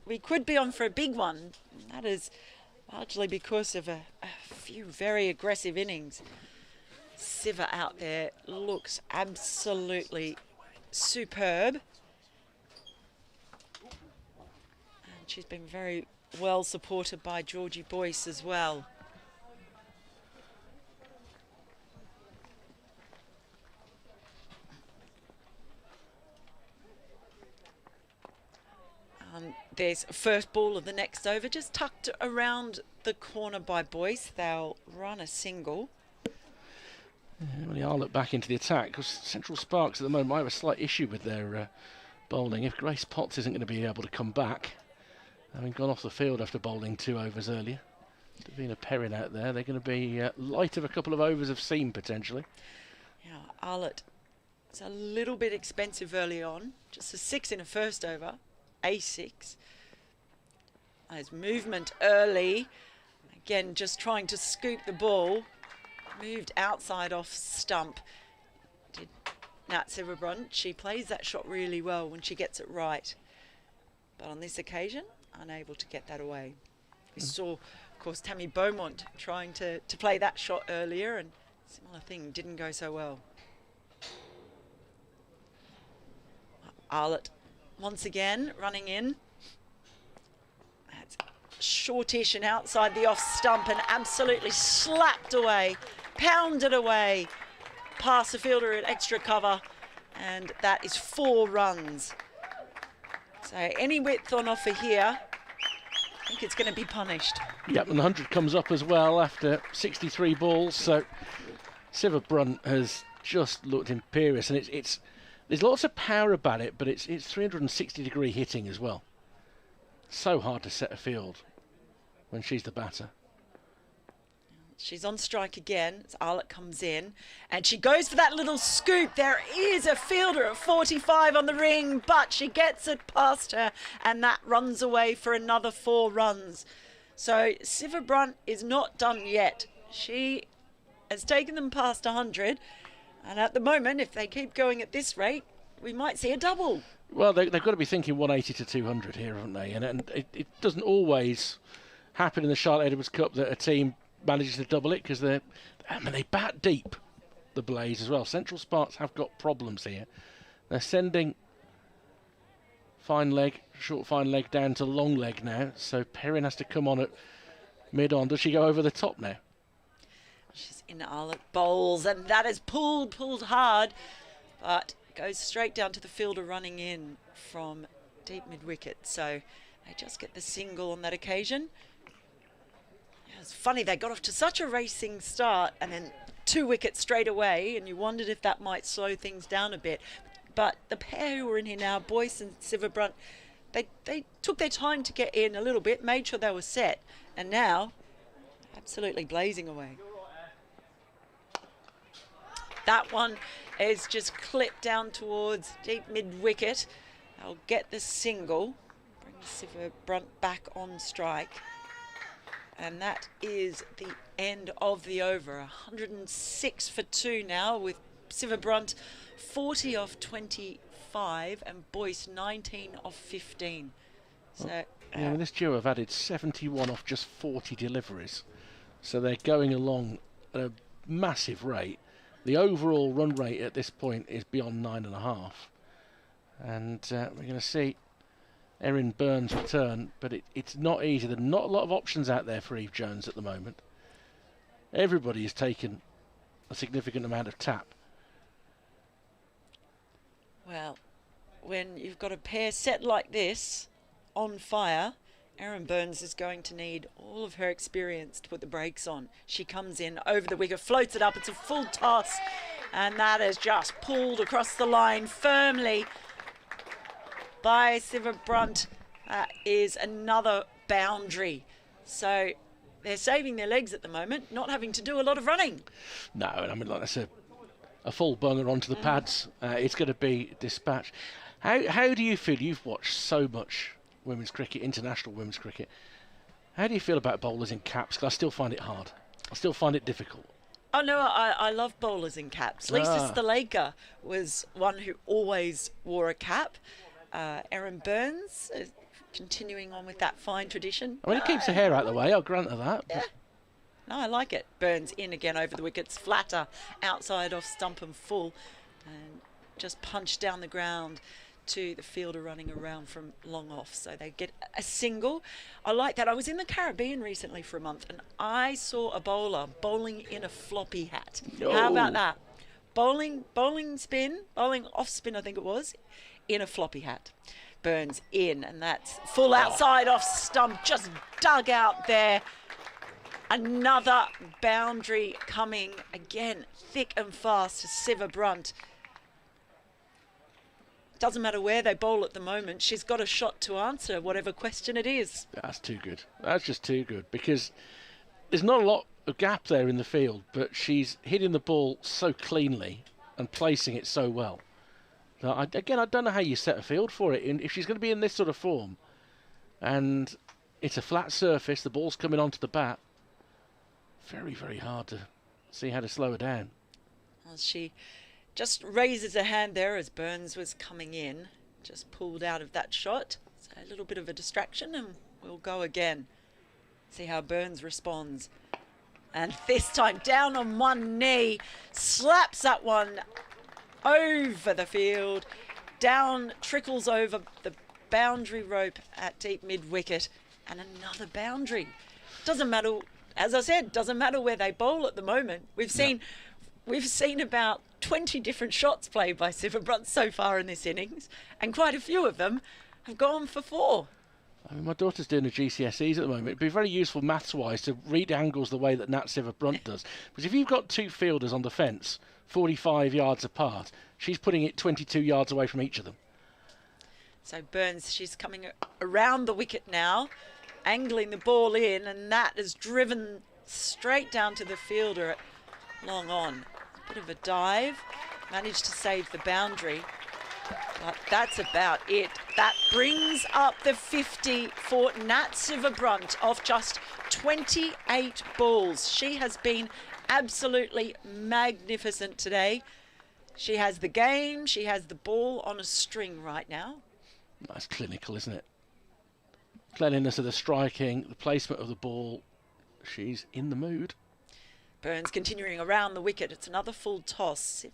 we could be on for a big one. That is largely because of a few very aggressive innings. Siva out there looks absolutely superb, and she's been very well supported by Georgie Boyce as well. There's first ball of the next over, just tucked around the corner by Boyce. They'll run a single. Well, I'll look back into the attack, because Central Sparks at the moment might have a slight issue with their bowling. If Grace Potts isn't going to be able to come back, having gone off the field after bowling 2 overs earlier, Davina Perrin out there, they're going to be light of a couple of overs of seam potentially. Yeah, Arlott, it's a little bit expensive early on, just a 6 in a first over. A6. There's movement early. Again, just trying to scoop the ball. Moved outside off stump. Did Nat Silverbrunt. She plays that shot really well when she gets it right. But on this occasion, unable to get that away. We saw, of course, Tammy Beaumont trying to play that shot earlier, and similar thing, didn't go so well. Arlott once again running in. That's shortish and outside the off stump, and absolutely slapped away, pounded away past the fielder at extra cover, and that is 4 runs. So any width on offer here, I think it's going to be punished. Yep, and the 100 comes up as well after 63 balls, so Siva Brunt has just looked imperious, and it's there's lots of power about it, but it's 360-degree hitting as well. So hard to set a field when she's the batter. She's on strike again as Arlott comes in, and she goes for that little scoop. There is a fielder at 45 on the ring, but she gets it past her, and that runs away for another 4 runs. So Siva Brunt is not done yet. She has taken them past 100. And at the moment, if they keep going at this rate, we might see a double. Well, they've got to be thinking 180 to 200 here, haven't they? And it doesn't always happen in the Charlotte Edwards Cup that a team manages to double it, because they bat deep, the Blaze, as well. Central Sparks have got problems here. They're sending short fine leg down to long leg now, so Perrin has to come on at mid-on. Does she go over the top now? She's in Arlott bowls, and that is pulled hard, but goes straight down to the fielder running in from deep mid-wicket. So they just get the single on that occasion. Yeah, it's funny, they got off to such a racing start, and then 2 wickets straight away, and you wondered if that might slow things down a bit. But the pair who are in here now, Boyce and Siva Brunt, they took their time to get in a little bit, made sure they were set, and now absolutely blazing away. That one is just clipped down towards deep mid-wicket. They'll get the single, bring Siva Brunt back on strike. And that is the end of the over. 106 for 2 now, with Siva Brunt 40 off 25 and Boyce 19 off 15. So yeah, this duo have added 71 off just 40 deliveries. So they're going along at a massive rate. The overall run rate at this point is beyond 9.5. And we're going to see Erin Burns return, but it's not easy. There are not a lot of options out there for Eve Jones at the moment. Everybody has taken a significant amount of tap. well, when you've got a pair set like this on fire, Erin Burns is going to need all of her experience to put the brakes on. She comes in over the wicket, floats it up. It's a full toss, and that is just pulled across the line firmly by Siva Brunt. Is another boundary. So they're saving their legs at the moment, not having to do a lot of running. No, I mean, like, that's a full bunger onto the pads. It's going to be dispatched. How do you feel? You've watched so much women's cricket, international women's cricket. How do you feel about bowlers in caps? Because I still find it hard. I still find it difficult. Oh, no, I love bowlers in caps. Lisa Sthalekar was one who always wore a cap. Erin Burns is continuing on with that fine tradition. I mean, it keeps the hair out of the way, I'll grant her that. Yeah. No, I like it. Burns in again over the wickets, flatter, outside off stump and full, and just punch down the ground to the fielder running around from long off. So they get a single. I like that. I was in the Caribbean recently for a month, and I saw a bowler bowling in a floppy hat. Oh. How about that? Bowling off spin, I think it was, in a floppy hat. Burns in, and that's full outside off stump, just dug out there. Another boundary coming again, thick and fast to Siva Brunt. Doesn't matter where they bowl at the moment, she's got a shot to answer whatever question it is. That's too good. That's just too good, because there's not a lot of gap there in the field, but she's hitting the ball so cleanly and placing it so well. I don't know how you set a field for it. If she's going to be in this sort of form, and it's a flat surface, the ball's coming onto the bat, very, very hard to see how to slow her down. Well, she just raises a hand there as Burns was coming in, just pulled out of that shot. So a little bit of a distraction, and we'll go again. See how Burns responds. And this time down on one knee, slaps that one over the field, down, trickles over the boundary rope at deep mid-wicket, and another boundary. Doesn't matter, as I said, doesn't matter where they bowl at the moment. We've seen about 20 different shots played by Siva Brunt so far in this innings, and quite a few of them have gone for 4. I mean, my daughter's doing the GCSEs at the moment. It'd be very useful maths-wise to read angles the way that Nat Siva Brunt does. Because if you've got 2 fielders on the fence, 45 yards apart, she's putting it 22 yards away from each of them. So Burns, she's coming around the wicket now, angling the ball in, and that is driven straight down to the fielder at long on. Bit of a dive, managed to save the boundary, but that's about it. That brings up the 50 for Nat Siva Brunt off just 28 balls. She has been absolutely magnificent today. She has the game, she has the ball on a string right now. That's clinical, isn't it? Cleanliness of the striking, the placement of the ball. She's in the mood. Burns continuing around the wicket. It's another full toss.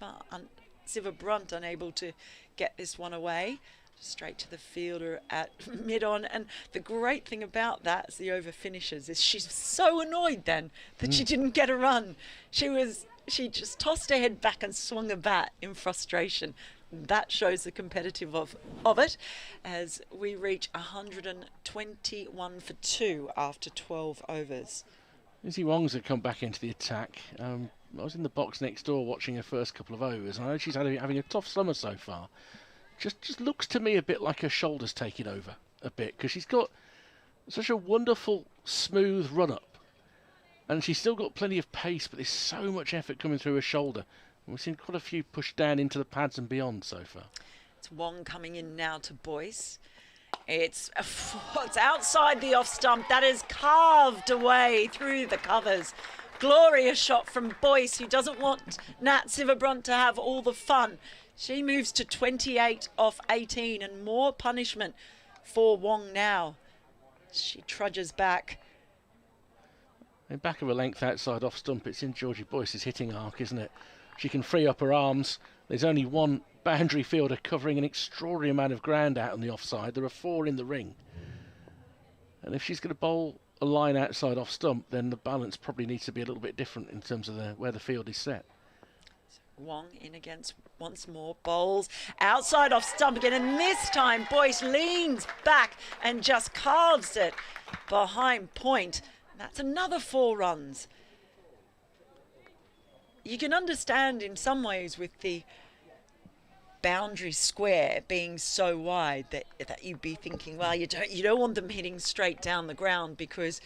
Siva Brunt unable to get this one away. Straight to the fielder at mid-on. And the great thing about that, as the over finishes, is she's so annoyed then that she didn't get a run. She just tossed her head back and swung a bat in frustration. That shows the competitive of it, as we reach 121 for 2 after 12 overs. Izzy Wong's had come back into the attack. I was in the box next door watching her first couple of overs, and I know she's having a tough summer so far. Just looks to me a bit like her shoulders taking over a bit, because she's got such a wonderful, smooth run-up. And she's still got plenty of pace, but there's so much effort coming through her shoulder. And we've seen quite a few pushed down into the pads and beyond so far. It's Wong coming in now to Boyce. It's outside the off stump. That is carved away through the covers. Glorious shot from Boyce, who doesn't want Nat Sciver-Brunt to have all the fun. She moves to 28 off 18 and more punishment for Wong now. She trudges back. In back of a length outside off stump, it's in Georgie Boyce's hitting arc, isn't it? She can free up her arms. There's only one boundary fielder covering an extraordinary amount of ground out on the offside. There are 4 in the ring. And if she's going to bowl a line outside off stump, then the balance probably needs to be a little bit different in terms of where the field is set. Wong in against once more, bowls outside off stump again, and this time Boyce leans back and just carves it behind point. That's another 4 runs. You can understand in some ways with the boundary square being so wide that you'd be thinking, well, you don't want them hitting straight down the ground because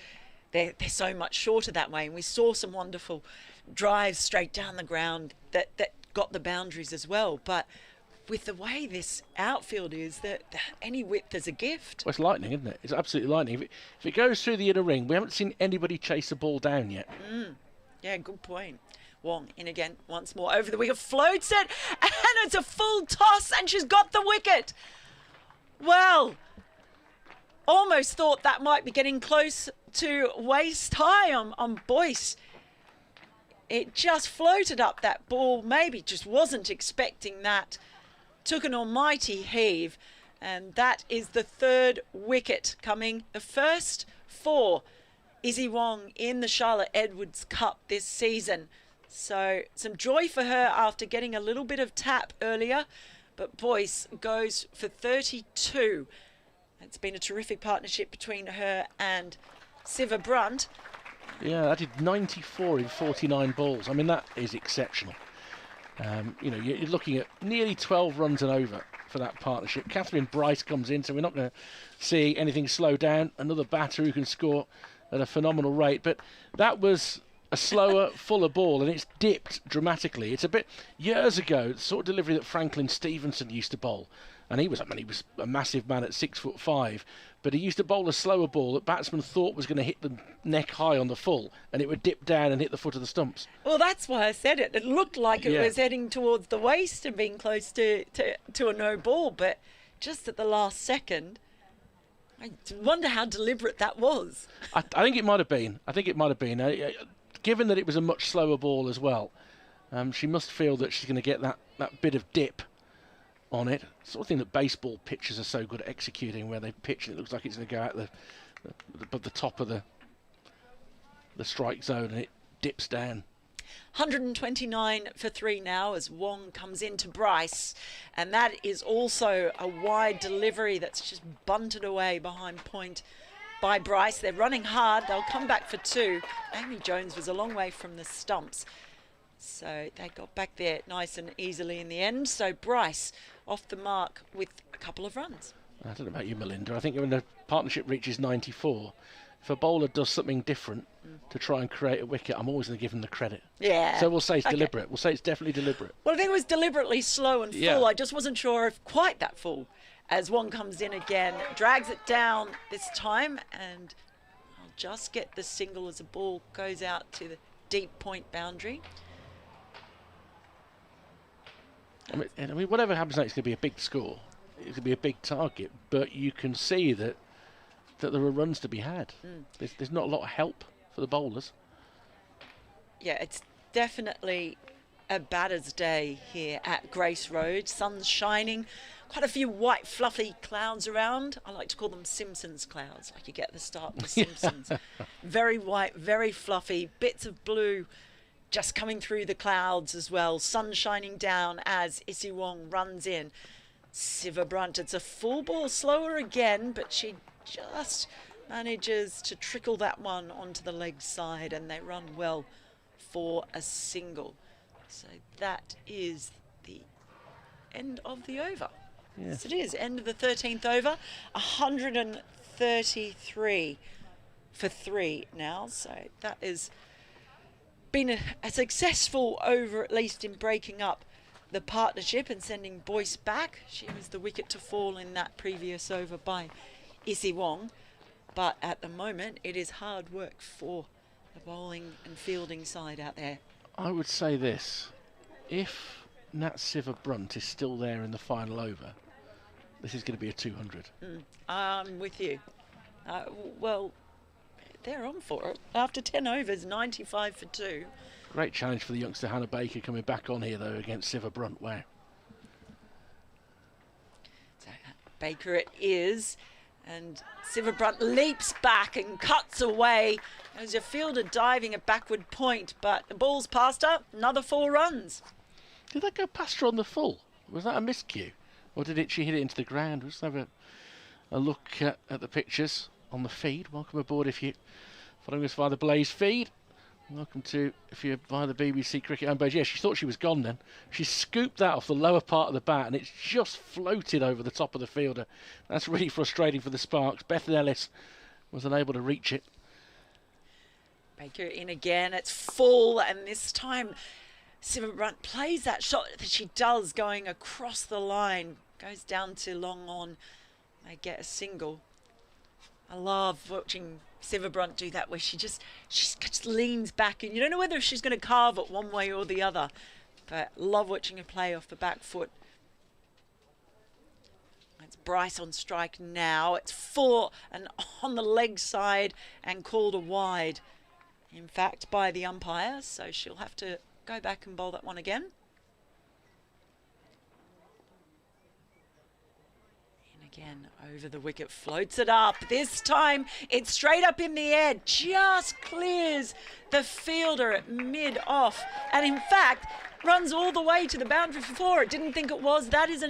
they're so much shorter that way. And we saw some wonderful drives straight down the ground that got the boundaries as well. But with the way this outfield is, that any width is a gift. Well, it's lightning, isn't it? It's absolutely lightning. If it goes through the inner ring, we haven't seen anybody chase the ball down yet. Yeah, good point. Wong in again once more over the wicket, floats it, and it's a full toss, and she's got the wicket. Well, almost thought that might be getting close to waist high on Boyce. It just floated up that ball, maybe just wasn't expecting that. Took an almighty heave, and that is the 3rd wicket coming. The first for Izzy Wong in the Charlotte Edwards Cup this season. So some joy for her after getting a little bit of tap earlier, but Boyce goes for 32. It's been a terrific partnership between her and Sciver-Brunt. Yeah, that did 94 in 49 balls. I mean, that is exceptional. You're looking at nearly 12 runs and over for that partnership. Catherine Bryce comes in, so we're not going to see anything slow down. Another batter who can score at a phenomenal rate. But that was a slower, fuller ball, and it's dipped dramatically. It's a bit years ago, the sort of delivery that Franklin Stevenson used to bowl. And he was a massive man at 6'5", but he used to bowl a slower ball that batsmen thought was going to hit the neck high on the full, and it would dip down and hit the foot of the stumps. Well, that's why I said it. It looked like it was heading towards the waist and being close to a no ball, but just at the last second, I wonder how deliberate that was. I think it might have been. Given that it was a much slower ball as well, she must feel that she's going to get that bit of dip on it. Sort of thing that baseball pitchers are so good at executing, where they pitch and it looks like it's going to go out above the top of the strike zone and it dips down. 129 for 3 now as Wong comes into Bryce, and that is also a wide delivery that's just bunted away behind point by Bryce. They're running hard. They'll come back for 2. Amy Jones was a long way from the stumps, so they got back there nice and easily in the end. So Bryce off the mark with a couple of runs. I don't know about you, Melinda. I think when the partnership reaches 94, if a bowler does something different to try and create a wicket, I'm always going to give them the credit. Yeah. So we'll say it's deliberate. We'll say it's definitely deliberate. Well, I think it was deliberately slow and full. Yeah. I just wasn't sure if quite that full. As Wong comes in again, drags it down this time, and I'll just get the single as the ball goes out to the deep point boundary. I mean, whatever happens next, it's going to be a big score. It's going to be a big target, but you can see that there are runs to be had. There's not a lot of help for the bowlers. Yeah, it's definitely a batter's day here at Grace Road. Sun's shining, quite a few white fluffy clouds around. I like to call them Simpsons clouds, like you get at the start of The Simpsons. Very white, very fluffy, bits of blue just coming through the clouds as well. Sun shining down as Izzy Wong runs in. Sciver-Brunt, it's a full ball, slower again, but she just manages to trickle that one onto the leg side, and they run well for a single. So that is the end of the over. Yes, it is. End of the 13th over. 133 for 3 now. So that has been a successful over, at least in breaking up the partnership and sending Boyce back. She was the wicket to fall in that previous over by Issy Wong. But at the moment, it is hard work for the bowling and fielding side out there. I would say this. If Nat Siver-Brunt is still there in the final over, this is going to be a 200. I'm with you. Well, they're on for it. After 10 overs, 95 for 2. Great challenge for the youngster Hannah Baker coming back on here, though, against Siver-Brunt. Wow. So Baker it is. And Siver-Brunt leaps back and cuts away. There's a fielder diving a backward point, but the ball's past her. Another 4 runs. Did that go past her on the full? Was that a miscue? Or did she hit it into the ground? Let's have a look at the pictures on the feed. Welcome aboard if you're following us via the Blaze feed. Welcome to if you're via the BBC Cricket home page. Yeah, she thought she was gone then. She scooped that off the lower part of the bat and it's just floated over the top of the fielder. That's really frustrating for the Sparks. Beth Ellis was unable to reach it. Baker in again. It's full, and this time Siver-Brunt plays that shot that she does going across the line. Goes down to long on. They get a single. I love watching Siver-Brunt do that where she just leans back and you don't know whether she's going to carve it one way or the other. But love watching her play off the back foot. It's Bryce on strike now. It's 4 and on the leg side and called a wide. In fact, by the umpire, so she'll have to go back and bowl that one again. And again, over the wicket, floats it up. This time, it's straight up in the air, just clears the fielder at mid-off. And in fact, runs all the way to the boundary for 4. Didn't think it was. That is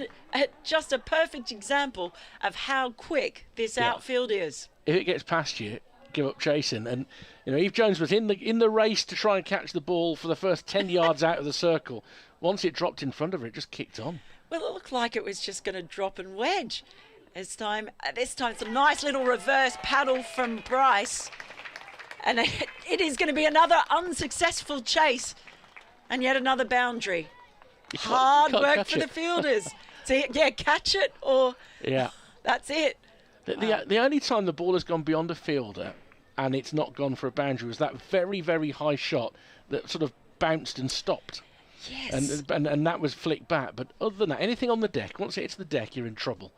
just a perfect example of how quick this outfield is. If it gets past you, give up chasing. And you know, Eve Jones was in the race to try and catch the ball for the first 10 yards out of the circle. Once it dropped in front of her, it just kicked on. Well, it looked like it was just going to drop and wedge. This time it's a nice little reverse paddle from Bryce. And it is going to be another unsuccessful chase. And yet another boundary. Hard work for the fielders. So, yeah, catch it or... Yeah. That's it. The only time the ball has gone beyond a fielder and it's not gone for a boundary was that very, very high shot that sort of bounced and stopped. Yes. And that was flicked back. But other than that, anything on the deck, once it hits the deck, you're in trouble.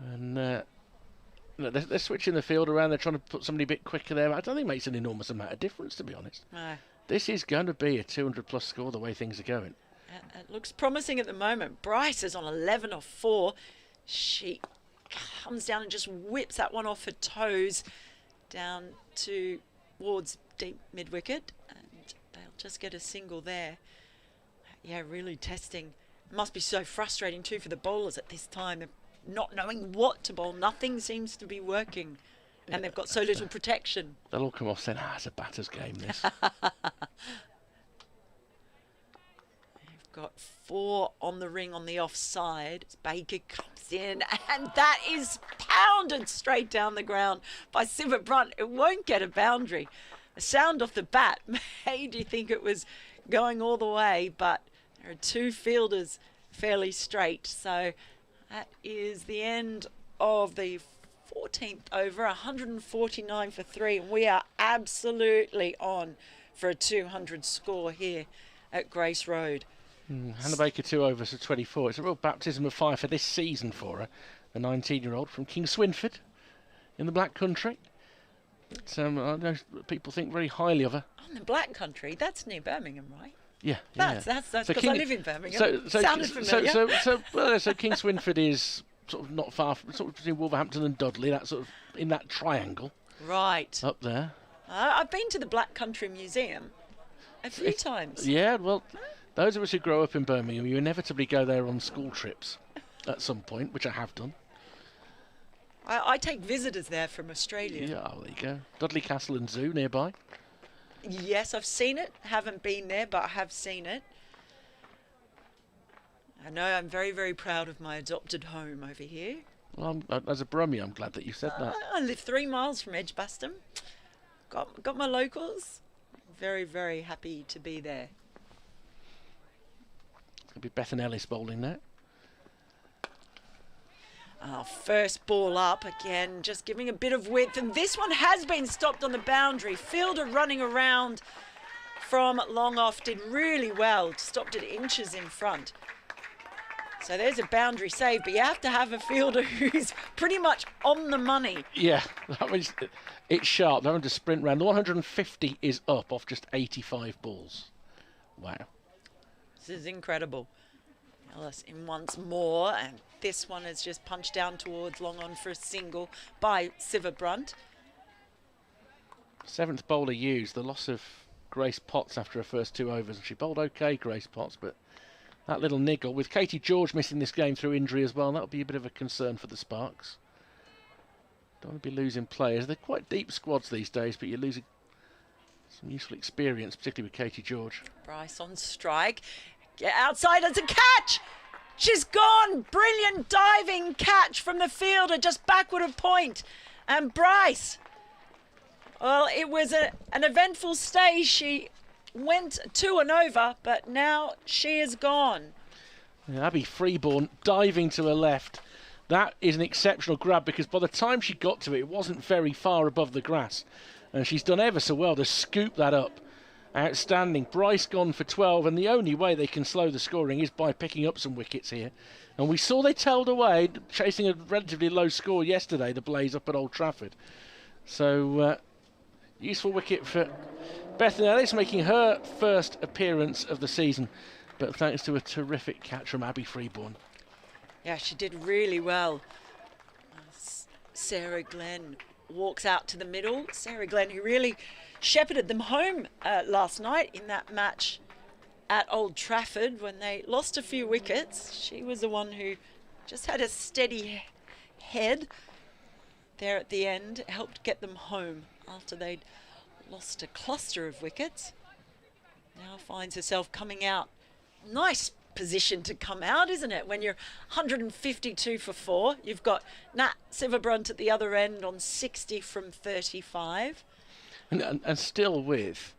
And they're switching the field around. They're trying to put somebody a bit quicker there. I don't think it makes an enormous amount of difference, to be honest. No. This is going to be a 200-plus score the way things are going. It looks promising at the moment. Bryce is on 11 off 4. She comes down and just whips that one off her toes down towards deep mid-wicket. And they'll just get a single there. Yeah, really testing. It must be so frustrating too for the bowlers at this time. They're not knowing what to bowl. Nothing seems to be working. And they've got so little protection. They'll all come off saying, it's a batter's game, this. They've got 4 on the ring on the offside. Baker comes in, and that is pounded straight down the ground by Siver-Brunt. It won't get a boundary. The sound off the bat made you think it was going all the way, but there are 2 fielders fairly straight. So that is the end of the 14th over, 149 for 3, and we are absolutely on for a 200 score here at Grace Road. Hannah Baker 2 overs for 24. It's a real baptism of fire for this season for her. The 19-year-old from King Swinford in the Black Country. But, I know people think very highly of her. On the Black Country, that's near Birmingham, right? Yeah, That's because I live in Birmingham. Sounded familiar. So King Swinford is sort of not far from, sort of between Wolverhampton and Dudley, that sort of in that triangle. Right. Up there. I've been to the Black Country Museum a few times. Yeah, well, those of us who grow up in Birmingham, you inevitably go there on school trips at some point, which I have done. I take visitors there from Australia. Yeah, well, there you go. Dudley Castle and Zoo nearby. Yes, I've seen it. Haven't been there, but I have seen it. I know I'm very, very proud of my adopted home over here. Well, as a Brummie, I'm glad that you said that. I live 3 miles from Edgbaston. Got my locals. Very, very happy to be there. It'll be Bethan Ellis bowling now. First ball up again, just giving a bit of width, and this one has been stopped on the boundary. Fielder running around from long off did really well, stopped it inches in front. So there's a boundary save, but you have to have a fielder who's pretty much on the money. Yeah, that was, it's sharp. They're having to sprint round. The 150 is up off just 85 balls. Wow. This is incredible. Ellis in once more, and this one is just punched down towards long on for a single by Siva Brunt. 7th bowler used. The loss of Grace Potts after her first 2 overs. And she bowled okay, Grace Potts, but that little niggle with Katie George missing this game through injury as well, that'll be a bit of a concern for the Sparks. Don't want to be losing players. They're quite deep squads these days, but you're losing some useful experience, particularly with Katie George. Bryce on strike. Get outside, it's a catch! She's gone! Brilliant diving catch from the fielder, just backward of point. And Bryce, well, it was an eventful stay. She went 2 and over, but now she is gone. Yeah, Abby Freeborn diving to her left. That is an exceptional grab, because by the time she got to it, it wasn't very far above the grass. And she's done ever so well to scoop that up. Outstanding. Bryce gone for 12, and the only way they can slow the scoring is by picking up some wickets here. And we saw they tailed away, chasing a relatively low score yesterday, the Blaze up at Old Trafford. So, useful wicket for Bethan Ellis, making her first appearance of the season, but thanks to a terrific catch from Abby Freeborn. Yeah, she did really well. Sarah Glenn walks out to the middle. Sarah Glenn, who really shepherded them home last night in that match at Old Trafford when they lost a few wickets. She was the one who just had a steady head there at the end, helped get them home after they'd lost a cluster of wickets. Now finds herself coming out. Nice position to come out, isn't it? When you're 152 for 4, you've got Nat Siverbrunt at the other end on 60 from 35. And still with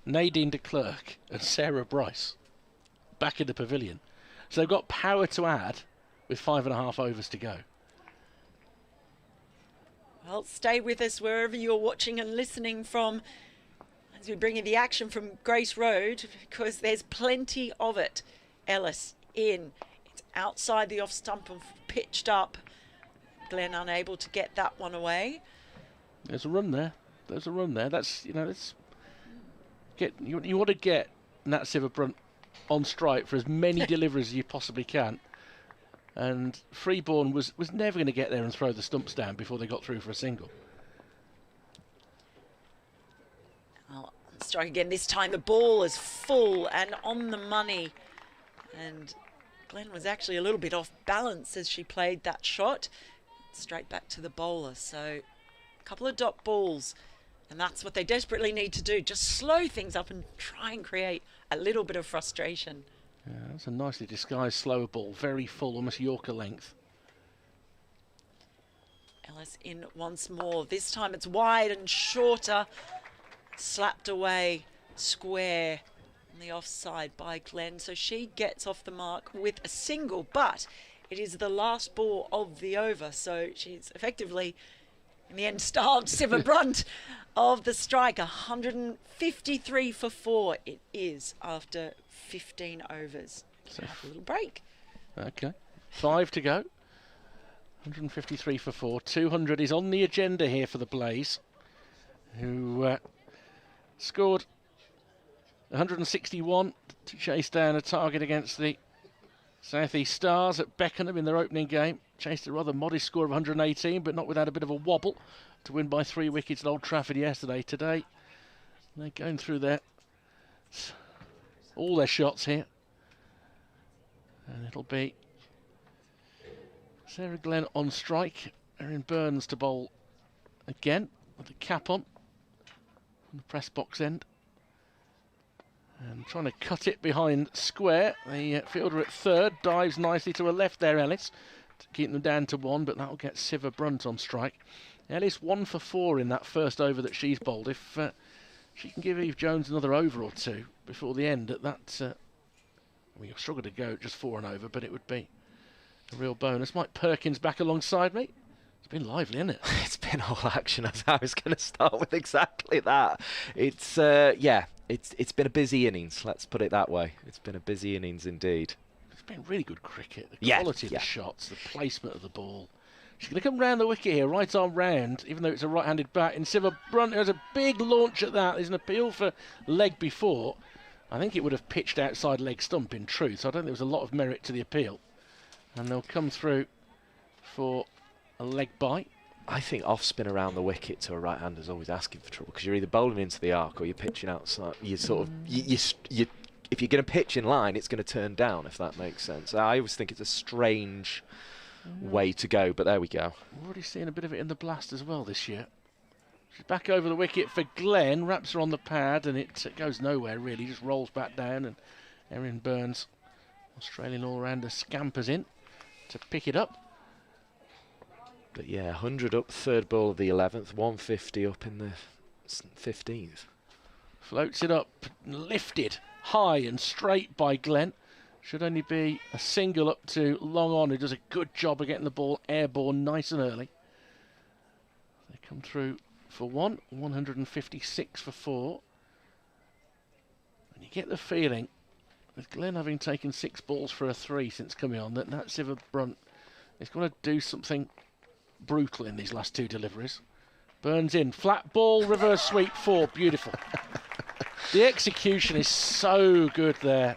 Nadine de Klerk and Sarah Bryce back in the pavilion. So they've got power to add with 5.5 overs to go. Well, stay with us wherever you're watching and listening from as we bring you the action from Grace Road, because there's plenty of it. Ellis in. It's outside the off stump and pitched up. Glenn unable to get that one away. There's a run there. There's a run there. That's, you know, let's get, you want to get Nat Siverbrunt on strike for as many deliveries as you possibly can. And Freeborn was never going to get there and throw the stumps down before they got through for a single. Well, strike again. This time the ball is full and on the money. And Glenn was actually a little bit off balance as she played that shot. Straight back to the bowler. So a couple of dot balls. And that's what they desperately need to do. Just slow things up and try and create a little bit of frustration. Yeah, that's a nicely disguised slower ball. Very full, almost Yorker length. Ellis in once more. This time it's wide and shorter. Slapped away square on the offside by Glenn. So she gets off the mark with a single, but it is the last ball of the over. So she's effectively, in the end, starved Siverbrunt of the strike. 153 for 4 it is after 15 overs. So have a little break. Okay. 5 to go. 153 for 4. 200 is on the agenda here for the Blaze, who scored 161 to chase down a target against the South East Stars at Beckenham in their opening game. Chased a rather modest score of 118, but not without a bit of a wobble to win by 3 wickets at Old Trafford yesterday. Today, they're going through all their shots here. And it'll be Sarah Glenn on strike. Erin Burns to bowl again with the cap on the press box end. And trying to cut it behind square. The fielder at third dives nicely to her left there, Ellis, to keep them down to 1, but that'll get Siverbrunt on strike. Ellis 1 for 4 in that first over that she's bowled. If she can give Eve Jones another over or two before the end at that We struggle to go just 4 and over, but it would be a real bonus. Mike Perkins back alongside me. It's been lively, isn't it? It's been all action, as I was going to start with exactly that. It's it's been a busy innings, let's put it that way. It's been a busy innings indeed. It's been really good cricket. The quality of the shots, the placement of the ball. She's going to come round the wicket here, right arm round, even though it's a right-handed bat. And Siva Brunt has a big launch at that. There's an appeal for leg before. I think it would have pitched outside leg stump in truth, so I don't think there was a lot of merit to the appeal. And they'll come through for a leg bite. I think off spin around the wicket to a right-hander is always asking for trouble, because you're either bowling into the arc or you're pitching outside. You sort of, you if you're going to pitch in line, it's going to turn down, if that makes sense. I always think it's a strange way to go, but there we go. We're already seeing a bit of it in the blast as well this year. She's back over the wicket for Glenn, wraps her on the pad, and it goes nowhere really, just rolls back down, and Erin Burns, Australian all-rounder, scampers in to pick it up. But yeah, 100 up, third ball of the 11th, 150 up in the 15th. Floats it up, lifted high and straight by Glenn. Should only be a single up to Long On, who does a good job of getting the ball airborne nice and early. They come through for 156 for 4. And you get the feeling, with Glenn having taken 6 balls for a 3 since coming on, that Siva Brunt is going to do something brutal in these last 2 deliveries. Burns in, flat ball, reverse sweep 4, beautiful. The execution is so good there.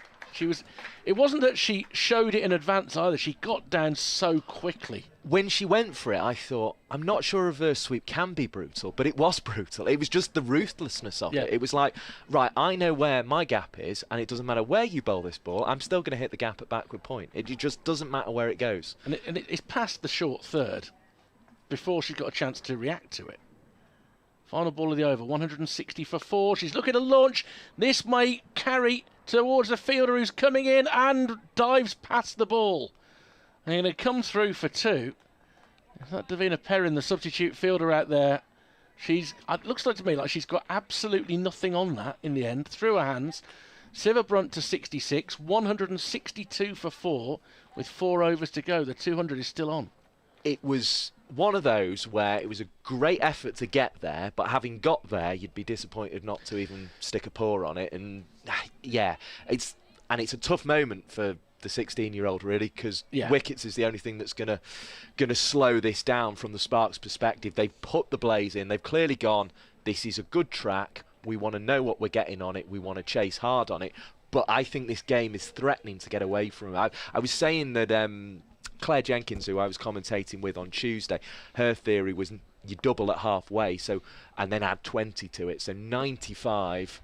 It wasn't that she showed it in advance either, she got down so quickly. When she went for it, I thought, I'm not sure a reverse sweep can be brutal, but it was brutal. It was just the ruthlessness of it. It was like, right, I know where my gap is, and it doesn't matter where you bowl this ball, I'm still going to hit the gap at backward point. It just doesn't matter where it goes. And it's past the short third before she's got a chance to react to it. Final ball of the over, 160 for 4. She's looking to launch. This may carry towards the fielder who's coming in and dives past the ball. And going to come through for 2. Is that Davina Perrin, the substitute fielder out there? It looks like to me like she's got absolutely nothing on that in the end. Through her hands. Siva Brunt to 66, 162 for 4 with 4 overs to go. The 200 is still on. It was one of those where it was a great effort to get there, but having got there, you'd be disappointed not to even stick a paw on it. And yeah, it's a tough moment for the 16-year-old really, because wickets is the only thing that's gonna slow this down from the Sparks perspective. They've put the blaze in. They've clearly gone, this is a good track. We want to know what we're getting on it. We want to chase hard on it. But I think this game is threatening to get away from it. I was saying that Claire Jenkins, who I was commentating with on Tuesday, her theory was you double at halfway, and then add 20 to it. So 95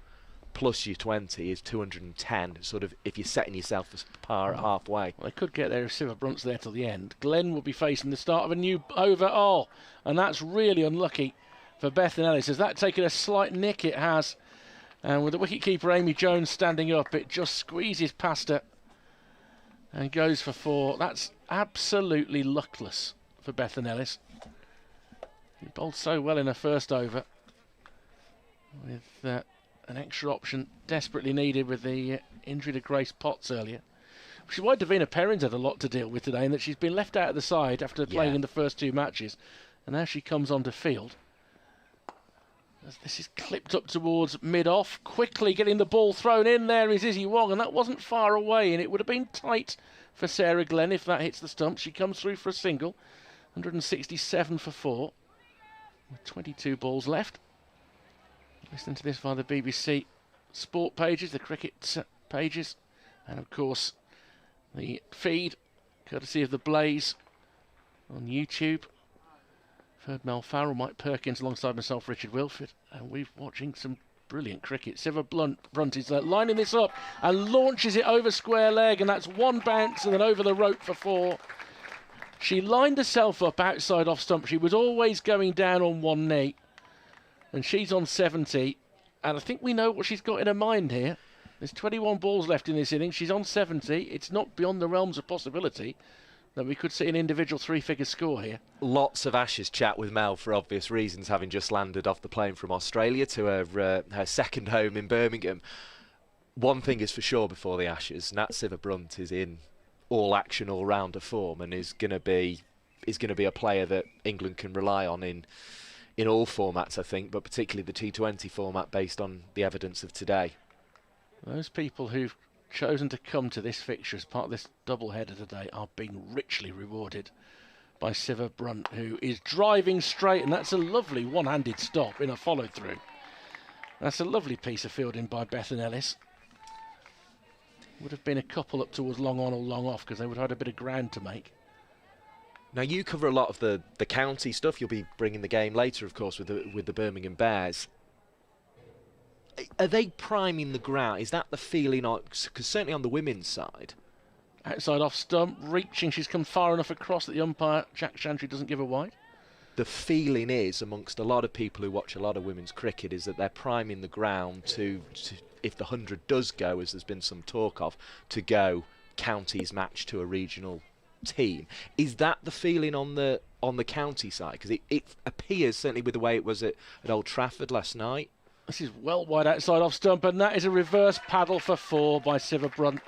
plus your 20 is 210, sort of, if you're setting yourself as par at halfway. Well, they could get there if Siva Brunt's there till the end. Glenn will be facing the start of a new over. Oh, and that's really unlucky for Bethan Ellis. Has that taken a slight nick? It has. And with the wicketkeeper Amy Jones standing up, it just squeezes past her and goes for 4. That's absolutely luckless for Bethan Ellis. He bowled so well in her first over with an extra option desperately needed with the injury to Grace Potts earlier. Which is why Davina Perrin's had a lot to deal with today, and that she's been left out of the side after playing in the first 2 matches. And now she comes onto field. As this is clipped up towards mid-off, quickly getting the ball thrown in there is Izzy Wong, and that wasn't far away, and it would have been tight for Sarah Glenn if that hits the stump. She comes through for a single, 167 for 4, with 22 balls left. Listen to this via the BBC Sport pages, the cricket pages, and of course the feed, courtesy of the Blaze on YouTube. I've heard Mel Farrell, Mike Perkins alongside myself, Richard Wilford, and we're watching some brilliant cricket. Siva Brunt is lining this up and launches it over square leg, and that's 1 bounce and then over the rope for 4. She lined herself up outside off stump. She was always going down on 1 knee, and she's on 70, and I think we know what she's got in her mind here. There's 21 balls left in this innings. She's on 70. It's not beyond the realms of possibility that we could see an individual 3-figure score here. Lots of Ashes chat with Mel for obvious reasons, having just landed off the plane from Australia to her second home in Birmingham. one thing is for sure before the Ashes, Nat Sciver-Brunt is in all action, all rounder form, and is going to be a player that England can rely on in all formats, I think, but particularly the T20 format based on the evidence of today. Those people who've chosen to come to this fixture as part of this double-header today are being richly rewarded by Sciver-Brunt, who is driving straight, and that's a lovely one-handed stop in a follow-through. That's a lovely piece of fielding by Bethan Ellis. Would have been a couple up towards long on or long off because they would have had a bit of ground to make. Now, you cover a lot of the county stuff. You'll be bringing the game later, of course, with the Birmingham Bears. Are they priming the ground? Is that the feeling? Because certainly on the women's side. Outside off stump, reaching. She's come far enough across that the umpire, Jack Chantry, doesn't give her wide. The feeling is, amongst a lot of people who watch a lot of women's cricket, is that they're priming the ground to if the 100 does go, as there's been some talk of, to go counties match to a regional team. Is that the feeling on the county side? Because it appears, certainly with the way it was at Old Trafford last night. This is well wide outside off stump, and that is a reverse paddle for 4 by Sciver-Brunt.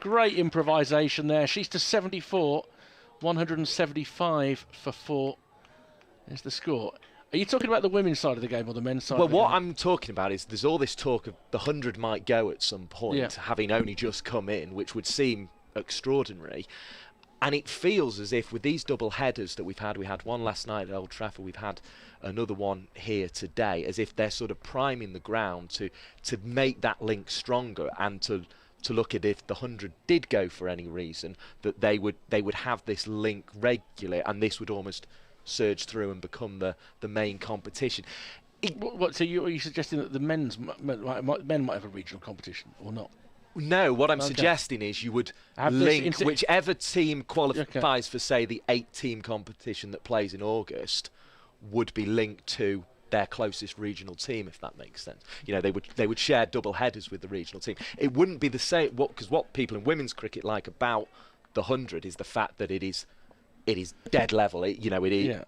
Great improvisation there. She's to 74, 175 for 4 is the score. Are you talking about the women's side of the game or the men's side? Well, of the what game? I'm talking about is there's all this talk of the 100 might go at some point, having only just come in, which would seem extraordinary. And it feels as if with these double headers that we had one last night at Old Trafford, we've had another one here today, as if they're sort of priming the ground to make that link stronger and to look at if the 100 did go for any reason, that they would have this link regularly, and this would almost surge through and become the main competition. So are you suggesting that the men might have a regional competition or not? No, what I'm suggesting is you would link whichever team qualifies for, say, the 8-team competition that plays in August would be linked to their closest regional team, if that makes sense. You know, they would share double headers with the regional team. It wouldn't be the same, because what people in women's cricket like about the 100 is the fact that it is dead level. It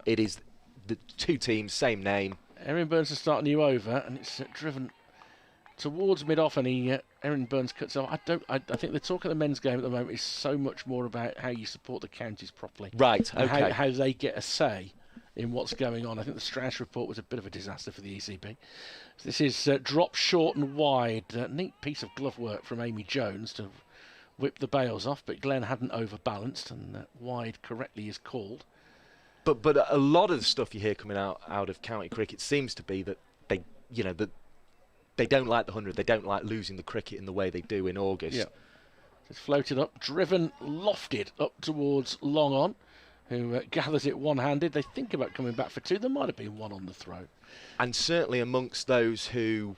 is the 2 teams, same name. Erin Burns is starting you over, and it's driven towards mid-off, and Erin Burns cuts off. I think the talk of the men's game at the moment is so much more about how you support the counties properly. Right, and okay. How they get a say in what's going on. I think the Strauss report was a bit of a disaster for the ECB. So this is dropped short and wide. Neat piece of glove work from Amy Jones to whip the bails off, but Glenn hadn't overbalanced, and wide correctly is called. But a lot of the stuff you hear coming out of county cricket seems to be that they don't like the 100. They don't like losing the cricket in the way they do in August. Yeah. It's floated up, driven, lofted up towards long on, who gathers it one-handed. They think about coming back for 2. There might have been 1 on the throw. And certainly amongst those who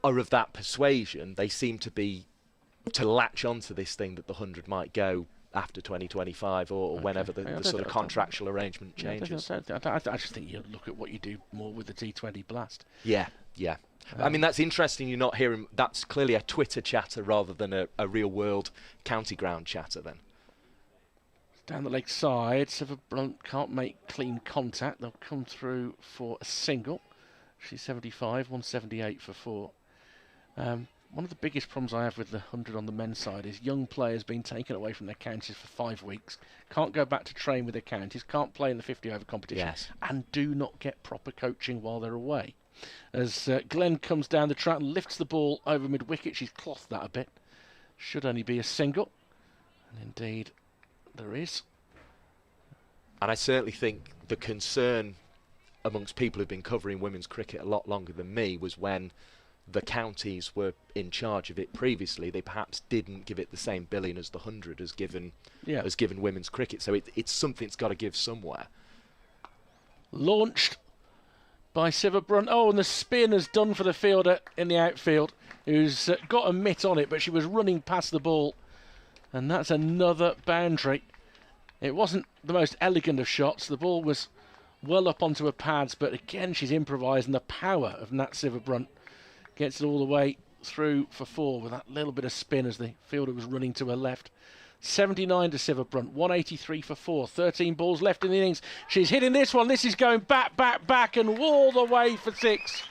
are of that persuasion, they seem to latch onto this thing that the 100 might go after 2025 or whenever the sort of contractual arrangement changes. I just think you look at what you do more with the T20 blast. Yeah. I mean, that's interesting. You're not hearing. That's clearly a Twitter chatter rather than a real-world county ground chatter then. Down the leg side, Sciver-Brunt can't make clean contact. They'll come through for a single. She's 75, 178 for 4. One of the biggest problems I have with the 100 on the men's side is young players being taken away from their counties for 5 weeks, can't go back to train with their counties, can't play in the 50-over competition, and do not get proper coaching while they're away. As Glenn comes down the track and lifts the ball over mid-wicket, she's clothed that a bit. Should only be a single. And indeed, there is. And I certainly think the concern amongst people who've been covering women's cricket a lot longer than me was when the counties were in charge of it previously, they perhaps didn't give it the same billing as the 100 has given women's cricket. So it's something that's got to give somewhere. Launched by Sciver-Brunt. Oh, and the spin has done for the fielder in the outfield, who's got a mitt on it, but she was running past the ball. And that's another boundary. It wasn't the most elegant of shots. The ball was well up onto her pads, but again, she's improvised, and the power of Nat Sciver-Brunt gets it all the way through for 4 with that little bit of spin as the fielder was running to her left. 79 to Sciver-Brunt, 183 for 4, 13 balls left in the innings. She's hitting this one. This is going back, and all the way for 6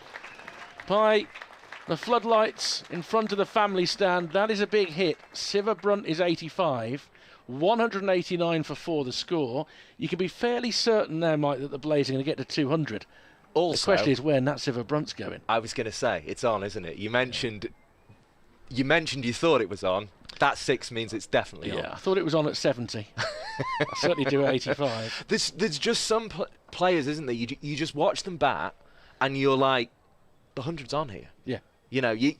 by The floodlights in front of the family stand. That is a big hit. Siva Brunt is 85. 189 for 4, the score. You can be fairly certain now, Mike, that the Blaze are going to get to 200. Also, the question is where Nat Siva Brunt's going. I was going to say, it's on, isn't it? You mentioned you thought it was on. That 6 means it's definitely on. Yeah, I thought it was on at 70. I certainly do at 85. There's just some players, isn't there? You just watch them bat, and you're like, the 100's on here. Yeah. You know, you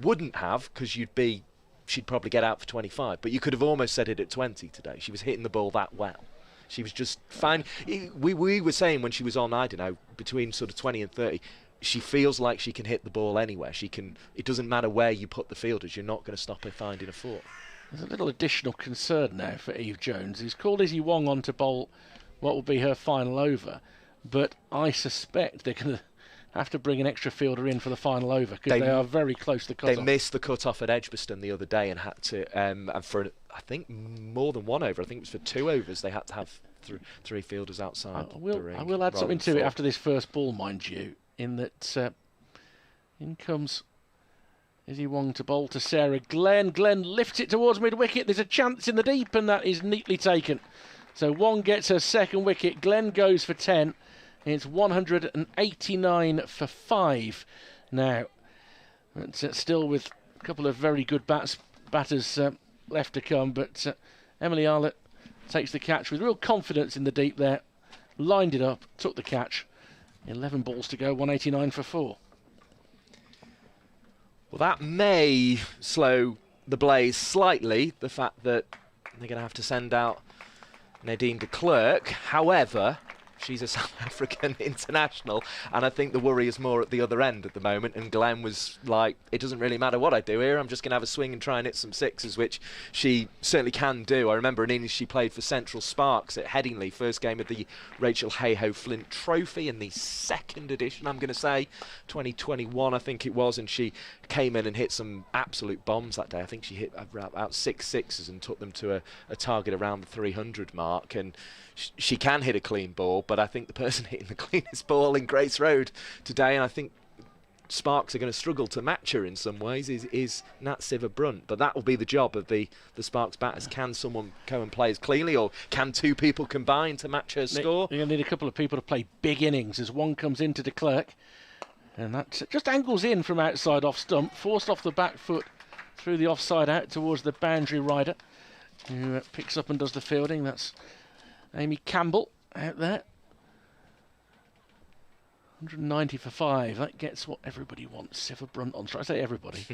wouldn't have, because she'd probably get out for 25, but you could have almost said it at 20 today. She was hitting the ball that well. She was just fine. We were saying when she was on, I don't know, between sort of 20 and 30, she feels like she can hit the ball anywhere. It doesn't matter where you put the fielders, you're not going to stop her finding a four. There's a little additional concern now for Eve Jones. He's called Izzy Wong on to bowl what will be her final over, but I suspect they're going to have to bring an extra fielder in for the final over because they are very close to cut-off. They missed the cut-off at Edgbaston the other day and had to, and for I think more than 1 over, I think it was for 2 overs, they had to have 3 fielders outside the ring. I will add something to it after this first ball, mind you, in that in comes Izzy Wong to bowl to Sarah Glenn. Glenn lifts it towards mid-wicket. There's a chance in the deep, and that is neatly taken. So Wong gets her second wicket. Glenn goes for 10. It's 189 for 5 now. It's still with a couple of very good batters left to come, but Emily Arlett takes the catch with real confidence in the deep there. Lined it up, took the catch. 11 balls to go, 189 for 4. Well, that may slow the Blaze slightly, the fact that they're going to have to send out Nadine de Klerk. However, she's a South African international, and I think the worry is more at the other end at the moment. And Glenn was like, it doesn't really matter what I do here, I'm just going to have a swing and try and hit some sixes, which she certainly can do. I remember an innings she played for Central Sparks at Headingley, first game of the Rachel Hayhoe Flint Trophy in the 2nd edition, I'm going to say, 2021 I think it was, and she came in and hit some absolute bombs that day. I think she hit about 6 sixes and took them to a target around the 300 mark, and she can hit a clean ball, but I think the person hitting the cleanest ball in Grace Road today, and I think Sparks are going to struggle to match her in some ways, is Nat Siva Brunt. But that will be the job of the Sparks batters. Can someone go and play as cleanly, or can 2 people combine to match her score? You're going to need a couple of people to play big innings as one comes into de Klerk, and that just angles in from outside off stump, forced off the back foot through the offside out towards the boundary rider, who picks up and does the fielding. That's Amy Campbell out there. 190 for 5. That gets what everybody wants. Siva Brunt on strike. I say everybody.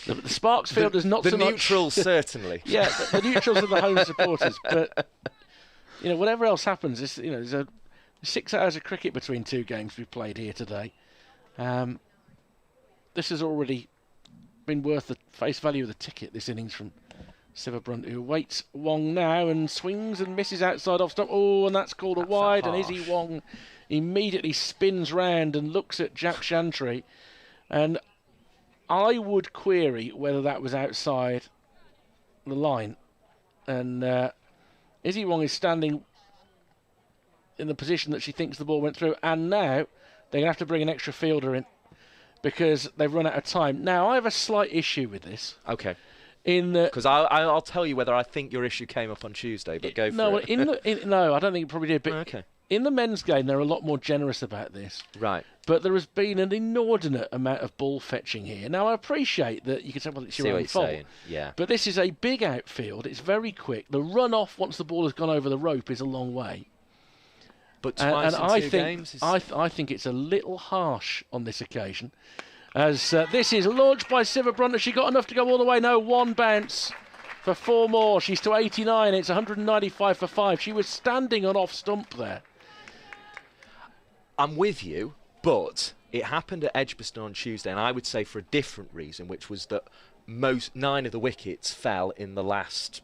the Sparks fielders not so much. The neutrals, certainly. Yeah, the neutrals are the home supporters. But, whatever else happens, there's 6 hours of cricket between 2 games we've played here today. This has already been worth the face value of the ticket, this innings from Siva Brunt, who waits Wong now and swings and misses outside off stump. Oh, and that's called a wide. And Izzy Wong immediately spins round and looks at Jack Chantry. And I would query whether that was outside the line. And Izzy Wong is standing in the position that she thinks the ball went through. And now they're going to have to bring an extra fielder in because they've run out of time. Now, I have a slight issue with this. Okay. Because I'll tell you whether I think your issue came up on Tuesday, but go for it. No, I don't think it probably did. But okay. In the men's game, they're a lot more generous about this. Right. But there has been an inordinate amount of ball fetching here. Now, I appreciate that you can say, well, it's your own fault. Yeah. But this is a big outfield. It's very quick. The run-off, once the ball has gone over the rope, is a long way. But twice in 2 games? I think it's a little harsh on this occasion. As this is launched by Siva Brunt. Has she got enough to go all the way? No, 1 bounce for 4 more. She's to 89. It's 195 for 5. She was standing on off stump there. I'm with you, but it happened at Edgbaston on Tuesday, and I would say for a different reason, which was that 9 of the wickets fell in the last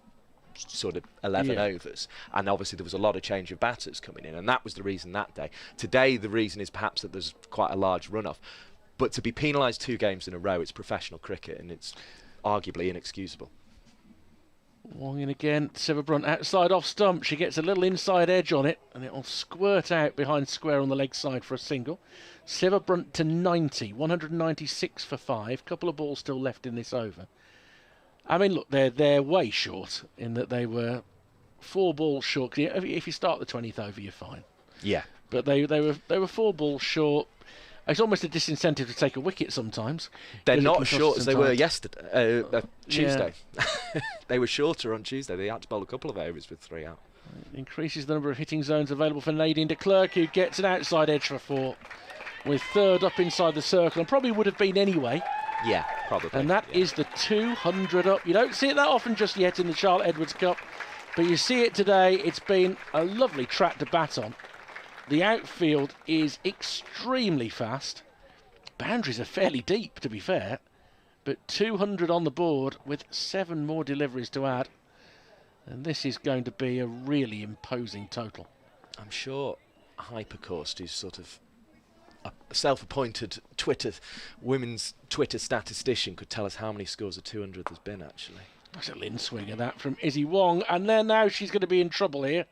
sort of 11 overs, and obviously there was a lot of change of batters coming in, and that was the reason that day. Today, the reason is perhaps that there's quite a large runoff. But to be penalised 2 games in a row, it's professional cricket, and it's arguably inexcusable. Wong in again. Siverbrunt outside off stump. She gets a little inside edge on it, and it'll squirt out behind square on the leg side for a single. Siverbrunt to 90. 196 for 5. Couple of balls still left in this over. I mean, look, they're way short in that they were 4 balls short. If you start the 20th over, you're fine. Yeah. But they were 4 balls short. It's almost a disincentive to take a wicket sometimes. They're not as short as they were yesterday, Tuesday. Yeah. They were shorter on Tuesday. They had to bowl a couple of overs with 3 out. Increases the number of hitting zones available for Nadine de Klerk, who gets an outside edge for 4, with 3rd up inside the circle, and probably would have been anyway. Yeah, probably. And that is the 200 up. You don't see it that often just yet in the Charlotte Edwards Cup, but you see it today. It's been a lovely track to bat on. The outfield is extremely fast. Boundaries are fairly deep, to be fair, but 200 on the board with 7 more deliveries to add. And this is going to be a really imposing total. I'm sure Hypercourse, who's sort of a self-appointed women's Twitter statistician, could tell us how many scores of 200 there's been, actually. That's a little swing of that from Izzy Wong. And then now she's going to be in trouble here,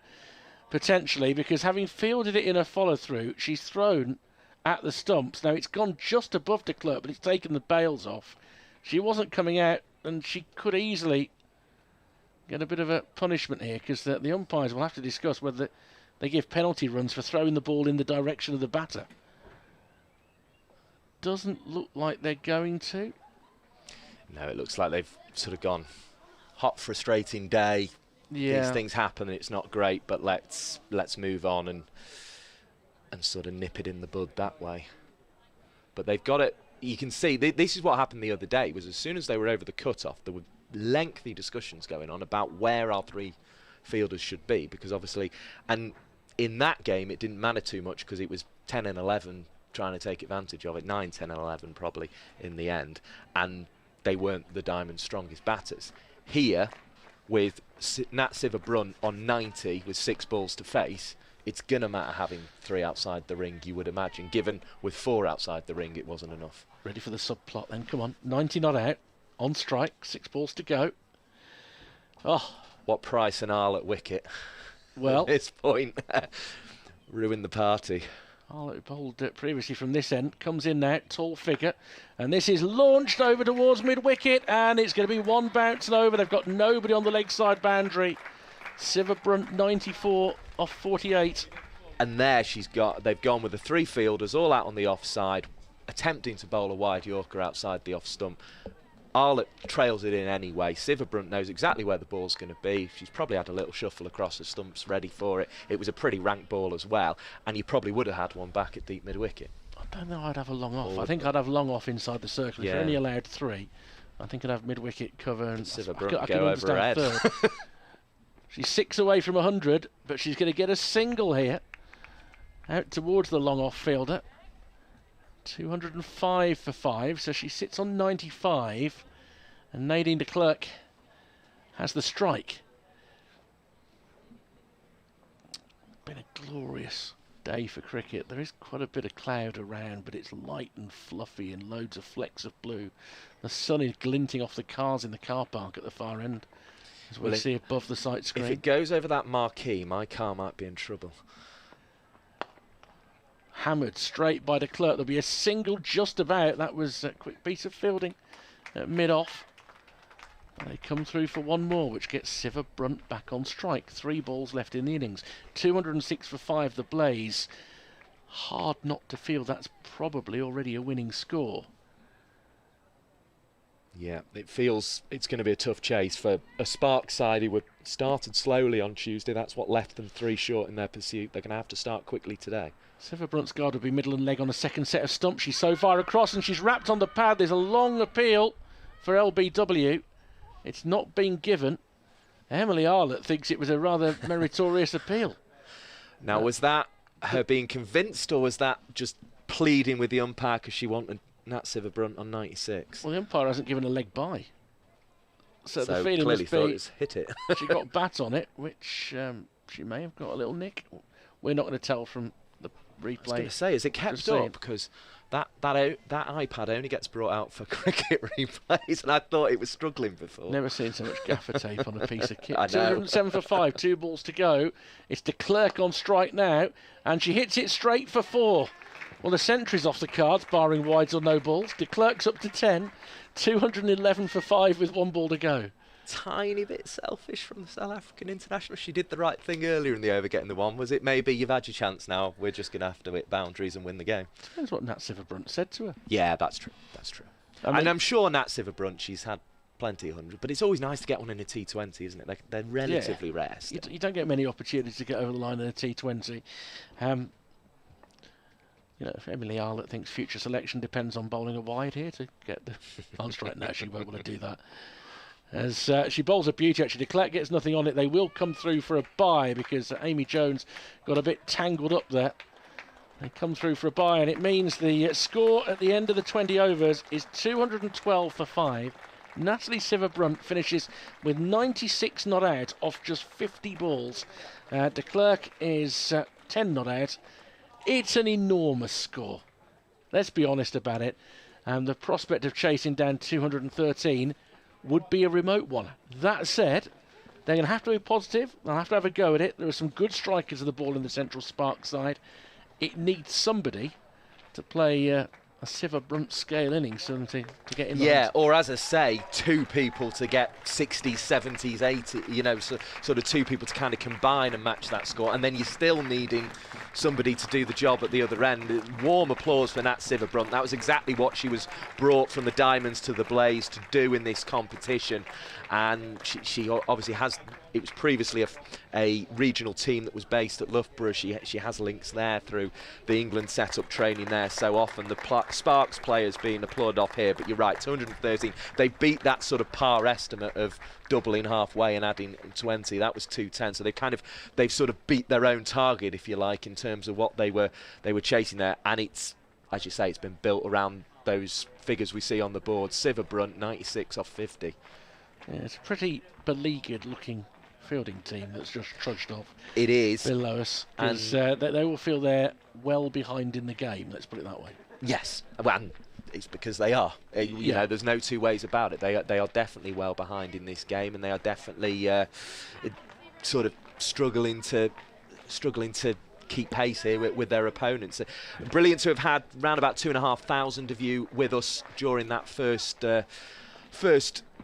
potentially, because having fielded it in a follow-through, she's thrown at the stumps. Now, it's gone just above de Klerk, but it's taken the bails off. She wasn't coming out, and she could easily get a bit of a punishment here, because the umpires will have to discuss whether they give penalty runs for throwing the ball in the direction of the batter. Doesn't look like they're going to. No, it looks like they've sort of gone hot, frustrating day. Yeah. These things happen and it's not great, but let's move on and sort of nip it in the bud that way. But they've got it. You can see this is what happened the other day. Was as soon as they were over the cut-off, there were lengthy discussions going on about where our 3 fielders should be, because obviously, and in that game it didn't matter too much because it was 10 and 11 trying to take advantage of it, 9, 10 and 11 probably in the end, and they weren't the Diamond's strongest batters. Here, with Nat Siverbrunt on 90 with 6 balls to face, it's going to matter having 3 outside the ring, you would imagine, given with 4 outside the ring it wasn't enough. Ready for the subplot then, come on. 90 not out, on strike, 6 balls to go. Oh. What Price and Arlott wicket? Well. At this point, ruined the party. Arlott bowled it previously from this end, comes in now, tall figure, and this is launched over towards mid-wicket, and it's going to be 1 bounce and over. They've got nobody on the leg side boundary. Siverbrunt 94 off 48. And there they've gone with the 3 fielders all out on the offside, attempting to bowl a wide Yorker outside the off stump. Arlott trails it in anyway. Siverbrunt knows exactly where the ball's going to be. She's probably had a little shuffle across the stumps ready for it. It was a pretty rank ball as well, and you probably would have had 1 back at deep mid-wicket. I don't know I'd have a long off. I think I'd have long off inside the circle. If you're only allowed 3, I think I'd have mid-wicket cover. And Siverbrunt go over her head. 3rd. She's 6 away from 100, but she's going to get a single here. Out towards the long off fielder. 205 for 5, so she sits on 95, and Nadine de Klerk has the strike. Been a glorious day for cricket. There is quite a bit of cloud around, but it's light and fluffy and loads of flecks of blue. The sun is glinting off the cars in the car park at the far end, as we see above the sight screen. If it goes over that marquee, my car might be in trouble. Hammered straight by de Klerk. There'll be a single just about. That was a quick piece of fielding at mid-off. They come through for 1 more, which gets Siverbrunt back on strike. 3 balls left in the innings. 206 for 5, the Blaze. Hard not to feel that's probably already a winning score. Yeah, it feels it's going to be a tough chase for a Spark side who were started slowly on Tuesday. That's what left them 3 short in their pursuit. They're going to have to start quickly today. Siverbrunt's guard will be middle and leg on a second set of stumps. She's so far across and she's wrapped on the pad. There's a long appeal for LBW. It's not been given. Emily Arlott thinks it was a rather meritorious appeal. Now, was that her being convinced, or was that just pleading with the umpire because she wanted Nat Siverbrunt on 96? Well, the umpire hasn't given a leg by. So the feeling clearly must thought be it's hit it. she got bat on it, which she may have got a little nick. We're not going to tell from replay. I was going to say, has it kept up? Because that iPad only gets brought out for cricket replays, and I thought it was struggling before. Never seen so much gaffer tape on a piece of kit. I know. 207 for 5, 2 balls to go. It's de Klerk on strike now, and she hits it straight for 4. Well, the century's off the cards, barring wides or no balls. De Klerk's up to 10, 211 for 5 with 1 ball to go. Tiny bit selfish from the South African international. She did the right thing earlier in the over, getting the 1. Was it maybe you've had your chance now, we're just going to have to hit boundaries and win the game? Depends what Nat Sitterbrunt said to her. Yeah, that's true. And I'm sure Nat Sitterbrunt, she's had plenty of 100, but it's always nice to get one in a T20, isn't it? They're relatively rare still. You don't get many opportunities to get over the line in a T20. If Emily Arlett thinks future selection depends on bowling a wide here to get the on strike, now she won't want to do that. As she bowls a beauty, actually. De Klerk gets nothing on it. They will come through for a bye because Amy Jones got a bit tangled up there. They come through for a bye, and it means the score at the end of the 20 overs is 212 for 5. Natalie Sitterbrunt finishes with 96 not out off just 50 balls. De Klerk is 10 not out. It's an enormous score. Let's be honest about it. The prospect of chasing down 213 would be a remote one. That said, they're going to have to be positive. They'll have to have a go at it. There are some good strikers of the ball in the Central Spark side. It needs somebody to play a Sitterbrunt scale innings to get in. Yeah, or as I say, 2 people to get 60s, 70s, 80s, sort of 2 people to kind of combine and match that score, and then you're still needing somebody to do the job at the other end. Warm applause for Nat Sitterbrunt. That was exactly what she was brought from the Diamonds to the Blaze to do in this competition, and she obviously has. It was previously a regional team that was based at Loughborough. She has links there through the England set-up training there so often. The Sparks players being applauded off here, but you're right, 213. They beat that sort of par estimate of doubling halfway and adding 20. That was 210. So they've sort of beat their own target, if you like, in terms of what they were chasing there. And it's, as you say, it's been built around those figures we see on the board. Sitterbrunt 96 off 50. Yeah, it's a pretty beleaguered looking fielding team that's just trudged off. It is below us, and they will feel they're well behind in the game. Let's put it that way. Yes, well, it's because they are. You know, there's no two ways about it. They are definitely well behind in this game, and they are definitely sort of struggling to keep pace here with their opponents. Brilliant to have had round about 2,500 of you with us during that first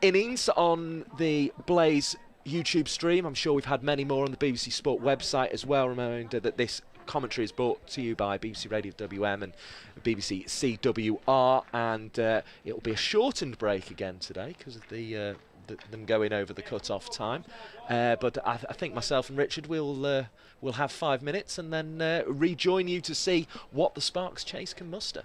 innings on the Blaze YouTube stream. I'm sure we've had many more on the BBC Sport website as well. Remember that this commentary is brought to you by BBC Radio WM and BBC CWR, and it'll be a shortened break again today because of them going over the cut-off time. But I think myself and Richard will have 5 minutes and then rejoin you to see what the Sparks chase can muster.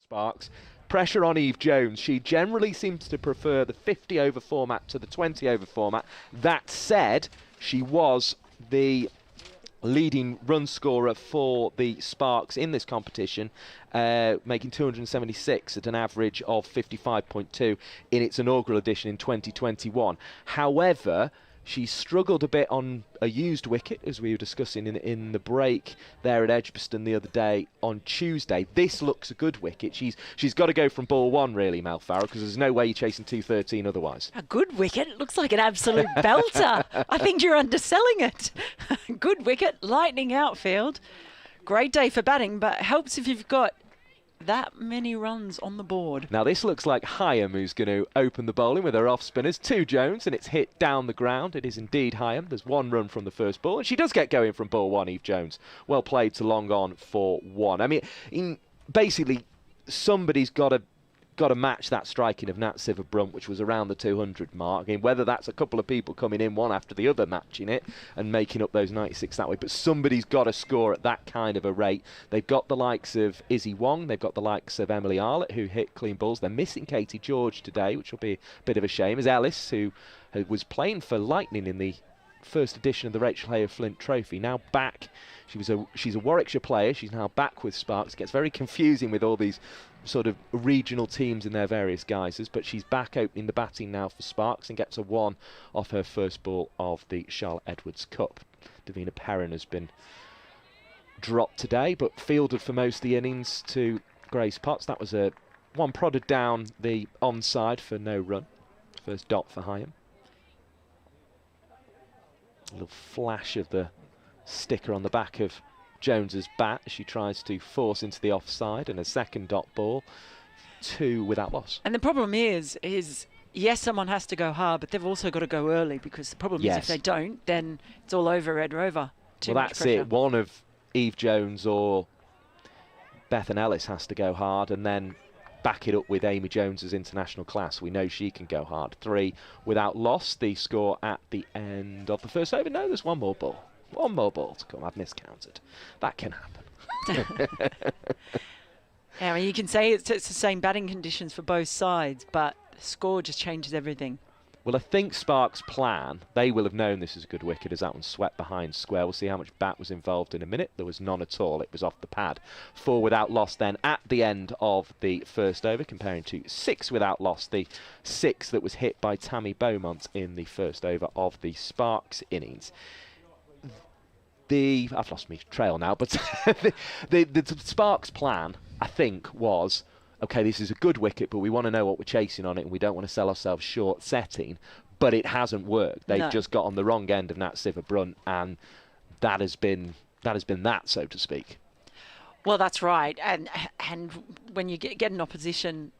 Sparks. Pressure on Eve Jones. She generally seems to prefer the 50-over format to the 20-over format. That said, she was the leading run scorer for the Sparks in this competition, making 276 at an average of 55.2 in its inaugural edition in 2021. However, she struggled a bit on a used wicket, as we were discussing in the break there at Edgbaston the other day on Tuesday. This looks a good wicket. She's got to go from ball one, really, Mel Farrell, because there's no way you're chasing 213 otherwise. A good wicket? It looks like an absolute belter. I think you're underselling it. Good wicket, lightning outfield. Great day for batting, but helps if you've got that many runs on the board. Now this looks like Hyam who's going to open the bowling with her off spinners. 2 Jones, and it's hit down the ground. It is indeed Hyam. There's 1 run from the first ball, and she does get going from ball 1, Eve Jones. Well played to long on for 1. I mean, basically somebody's got to match that striking of Nat Sciver-Brunt, which was around the 200 mark. And whether that's a couple of people coming in one after the other matching it and making up those 96 that way, but somebody's got to score at that kind of a rate. They've got the likes of Izzy Wong, they've got the likes of Emily Arlett, who hit clean balls. They're missing Katie George today, which will be a bit of a shame, as Ellis, who was playing for Lightning in the first edition of the Rachel Hayer Flint Trophy, now back. She's a Warwickshire player. She's now back with Sparks. It gets very confusing with all these sort of regional teams in their various guises, but she's back opening the batting now for Sparks and gets a 1 off her first ball of the Charlotte Edwards Cup. Davina Perrin has been dropped today, but fielded for most of the innings to Grace Potts. That was a 1 prodded down the onside for no run. First dot for Hyam. A little flash of the sticker on the back of Jones's bat as she tries to force into the offside, and a second dot ball, 2 without loss. And the problem is yes, someone has to go hard, but they've also got to go early, because the problem is if they don't, then it's all over Red Rover. Too much that's pressure. it. One of Eve Jones or Bethan Ellis has to go hard, and then back it up with Amy Jones's international class. We know she can go hard. 3 without loss. The score at the end of the first over. No, there's 1 more ball. 1 more ball to come. I've miscounted. That can happen. Yeah, I mean, you can say it's the same batting conditions for both sides, but the score just changes everything. Well, I think Sparks' plan, they will have known this is a good wicket as that one swept behind square. We'll see how much bat was involved in a minute. There was none at all. It was off the pad. 4 without loss then at the end of the first over, comparing to 6 without loss, the 6 that was hit by Tammy Beaumont in the first over of the Sparks innings. I've lost my trail now, but the Sparks' plan, I think, was, OK, this is a good wicket, but we want to know what we're chasing on it, and we don't want to sell ourselves short setting. But it hasn't worked. They've just got on the wrong end of Nat Sciver-Brunt, and that has been that, so to speak. Well, that's right. And when you get an opposition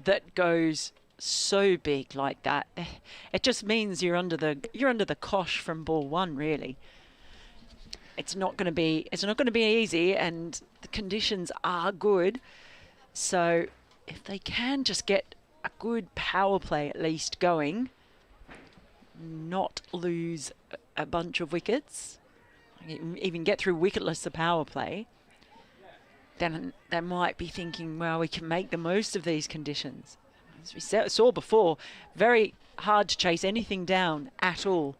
that goes so big like that, it just means you're under the cosh from ball 1, really. It's not going to be easy, and the conditions are good. So if they can just get a good power play at least going, not lose a bunch of wickets, even get through wicketless the power play, then they might be thinking, well, we can make the most of these conditions. As we saw before, very hard to chase anything down at all.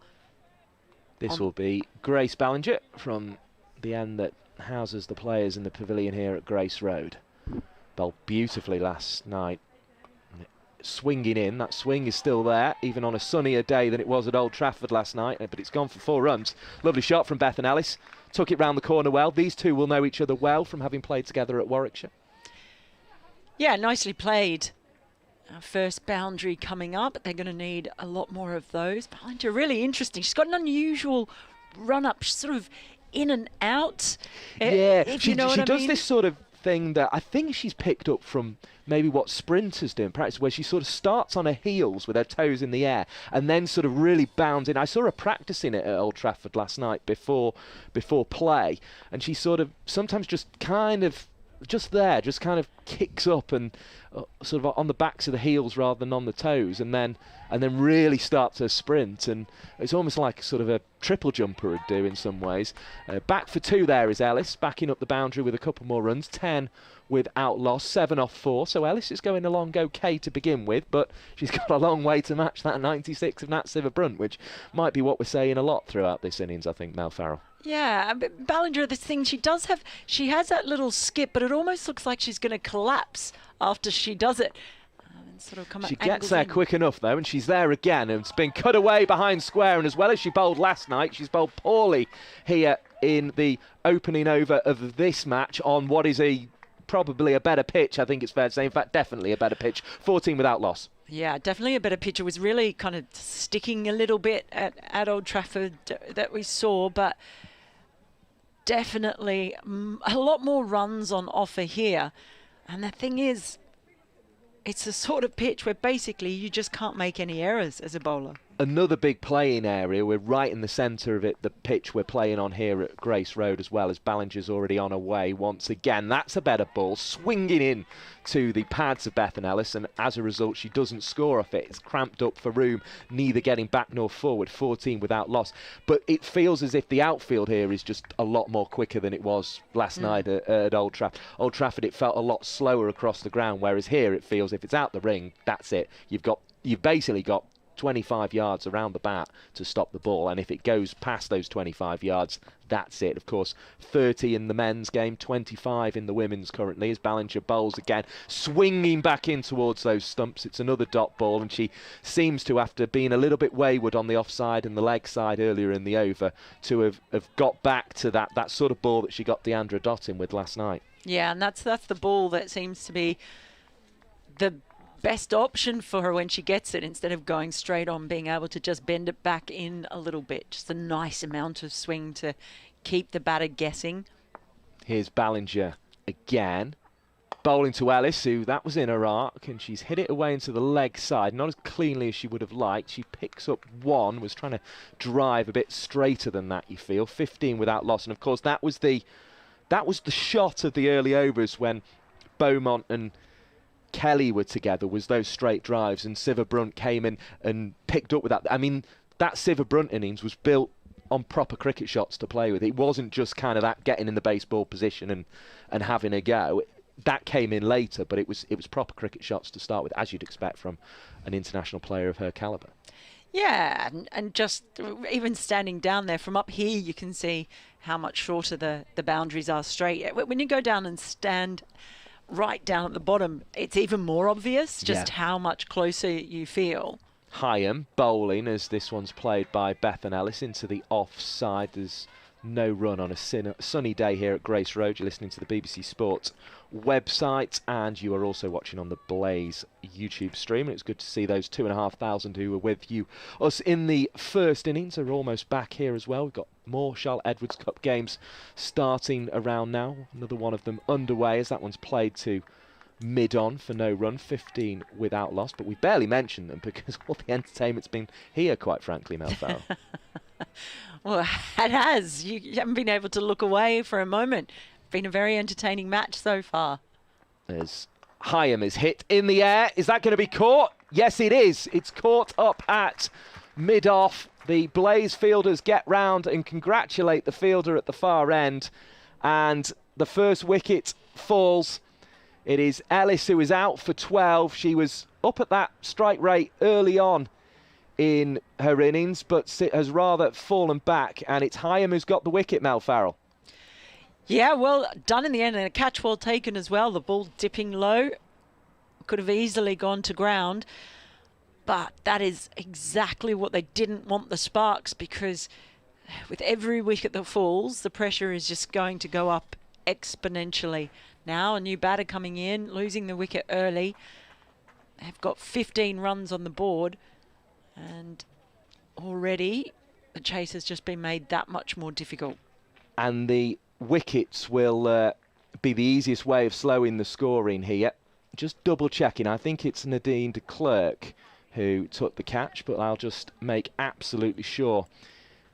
This will be Grace Ballinger from the end that houses the players in the pavilion here at Grace Road. Bowled beautifully last night. Swinging in, that swing is still there, even on a sunnier day than it was at Old Trafford last night, but it's gone for 4 runs. Lovely shot from Bethan Ellis. Took it round the corner well. These two will know each other well from having played together at Warwickshire. Yeah, nicely played. Our first boundary coming up. They're going to need a lot more of those. Ballinger, really interesting. She's got an unusual run-up, sort of in and out. Yeah, she does this sort of thing that I think she's picked up from maybe what sprinters do in practice, where she sort of starts on her heels with her toes in the air and then sort of really bounds in. I saw her practicing it at Old Trafford last night before play, and she sort of sometimes just kind of just there, just kind of kicks up and sort of on the backs of the heels rather than on the toes, and then really starts her sprint, and it's almost like sort of a triple jumper would do in some ways. Back for 2 there is Ellis, backing up the boundary with a couple more runs, 10 without loss, 7 off 4, so Ellis is going along okay to begin with, but she's got a long way to match that 96 of Nat Sciver-Brunt, which might be what we're saying a lot throughout this innings, I think, Mel Farrell. Yeah, but Ballinger, this thing, she has that little skip, but it almost looks like she's going to collapse after she does it. And sort of come she gets there quick enough, though, and she's there again, and it's been cut away behind square, and as well as she bowled last night, she's bowled poorly here in the opening over of this match on what is probably a better pitch, I think it's fair to say. In fact, definitely a better pitch. 14 without loss. Yeah, definitely a better pitch. It was really kind of sticking a little bit at Old Trafford that we saw, but definitely a lot more runs on offer here. And the thing is, it's a sort of pitch where basically you just can't make any errors as a bowler. Another big playing area. We're right in the centre of it, the pitch we're playing on here at Grace Road, as well as Ballinger's already on her way once again. That's a better ball, swinging in to the pads of Bethan Ellis, and as a result she doesn't score off it. It's cramped up for room, neither getting back nor forward. 14 without loss, but it feels as if the outfield here is just a lot more quicker than it was last night at Old Trafford. Old Trafford, it felt a lot slower across the ground, whereas here it feels if it's out the ring, that's it. You've basically got 25 yards around the bat to stop the ball, and if it goes past those 25 yards, that's it. Of course, 30 in the men's game, 25 in the women's currently, as Ballinger bowls again, swinging back in towards those stumps. It's another dot ball, and she seems to, after being a little bit wayward on the offside and the leg side earlier in the over, to have got back to that sort of ball that she got Deandra Dott in with last night. Yeah, and that's the ball that seems to be the best option for her when she gets it, instead of going straight on, being able to just bend it back in a little bit. Just a nice amount of swing to keep the batter guessing. Here's Ballinger again, bowling to Ellis, who that was in her arc, and she's hit it away into the leg side, not as cleanly as she would have liked. She picks up 1, was trying to drive a bit straighter than that, you feel. 15 without loss, and of course that was the shot of the early overs when Beaumont and Kelly were together, was those straight drives, and Sciver-Brunt came in and picked up with that. I mean, that Sciver-Brunt innings was built on proper cricket shots to play with. It wasn't just kind of that getting in the baseball position and having a go. That came in later, but it was proper cricket shots to start with, as you'd expect from an international player of her calibre. Yeah, and just even standing down there from up here, you can see how much shorter the boundaries are straight. When you go down and stand right down at the bottom, it's even more obvious just how much closer you feel. Hyam bowling as this one's played by Bethan Ellis into the offside. There's no run on a sunny day here at Grace Road. You're listening to the BBC Sports website, and you are also watching on the Blaze YouTube stream, and it's good to see those 2,500 who were with us in the first innings are almost back here as well. We've got more Charlotte Edwards Cup games starting around now, another one of them underway as that one's played to mid-on for no run, 15 without loss, but we barely mentioned them because all the entertainment's been here, quite frankly, Mel Farrell. Well, it has. You haven't been able to look away for a moment. Been a very entertaining match so far. As Hyam is hit in the air, is that going to be caught? Yes, it is. It's caught up at mid-off. The Blaze fielders get round and congratulate the fielder at the far end, and the first wicket falls. It is Ellis who is out for 12. She was up at that strike rate early on in her innings, but has rather fallen back, and it's Hyam who's got the wicket, Mel Farrell. Yeah, well done in the end, and a catch well taken as well. The ball dipping low, could have easily gone to ground, but that is exactly what they didn't want, the Sparks, because with every wicket that falls, the pressure is just going to go up exponentially. Now a new batter coming in, losing the wicket early. They've got 15 runs on the board, and already the chase has just been made that much more difficult. And the wickets will be the easiest way of slowing the scoring here. Just double checking, I think it's Nadine de Klerk who took the catch, but I'll just make absolutely sure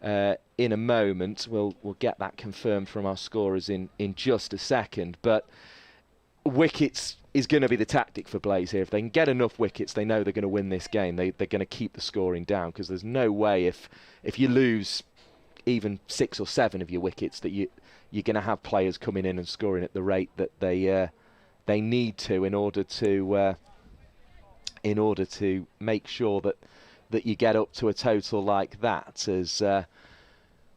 in a moment. We'll get that confirmed from our scorers in just a second. But wickets is going to be the tactic for Blaze here. If they can get enough wickets, they know they're going to win this game. They're going to keep the scoring down, because there's no way if you lose even 6 or 7 of your wickets that you're going to have players coming in and scoring at the rate that they need to in order to make sure that you get up to a total like that. As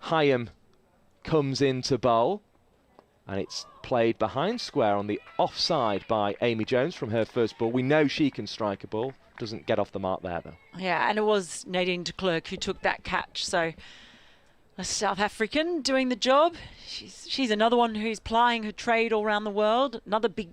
Hyam comes into bowl, and it's played behind square on the offside by Amy Jones from her first ball. We know she can strike a ball. Doesn't get off the mark there, though. Yeah, and it was Nadine de Klerk who took that catch. So a South African doing the job. She's another one who's plying her trade all around the world. Another big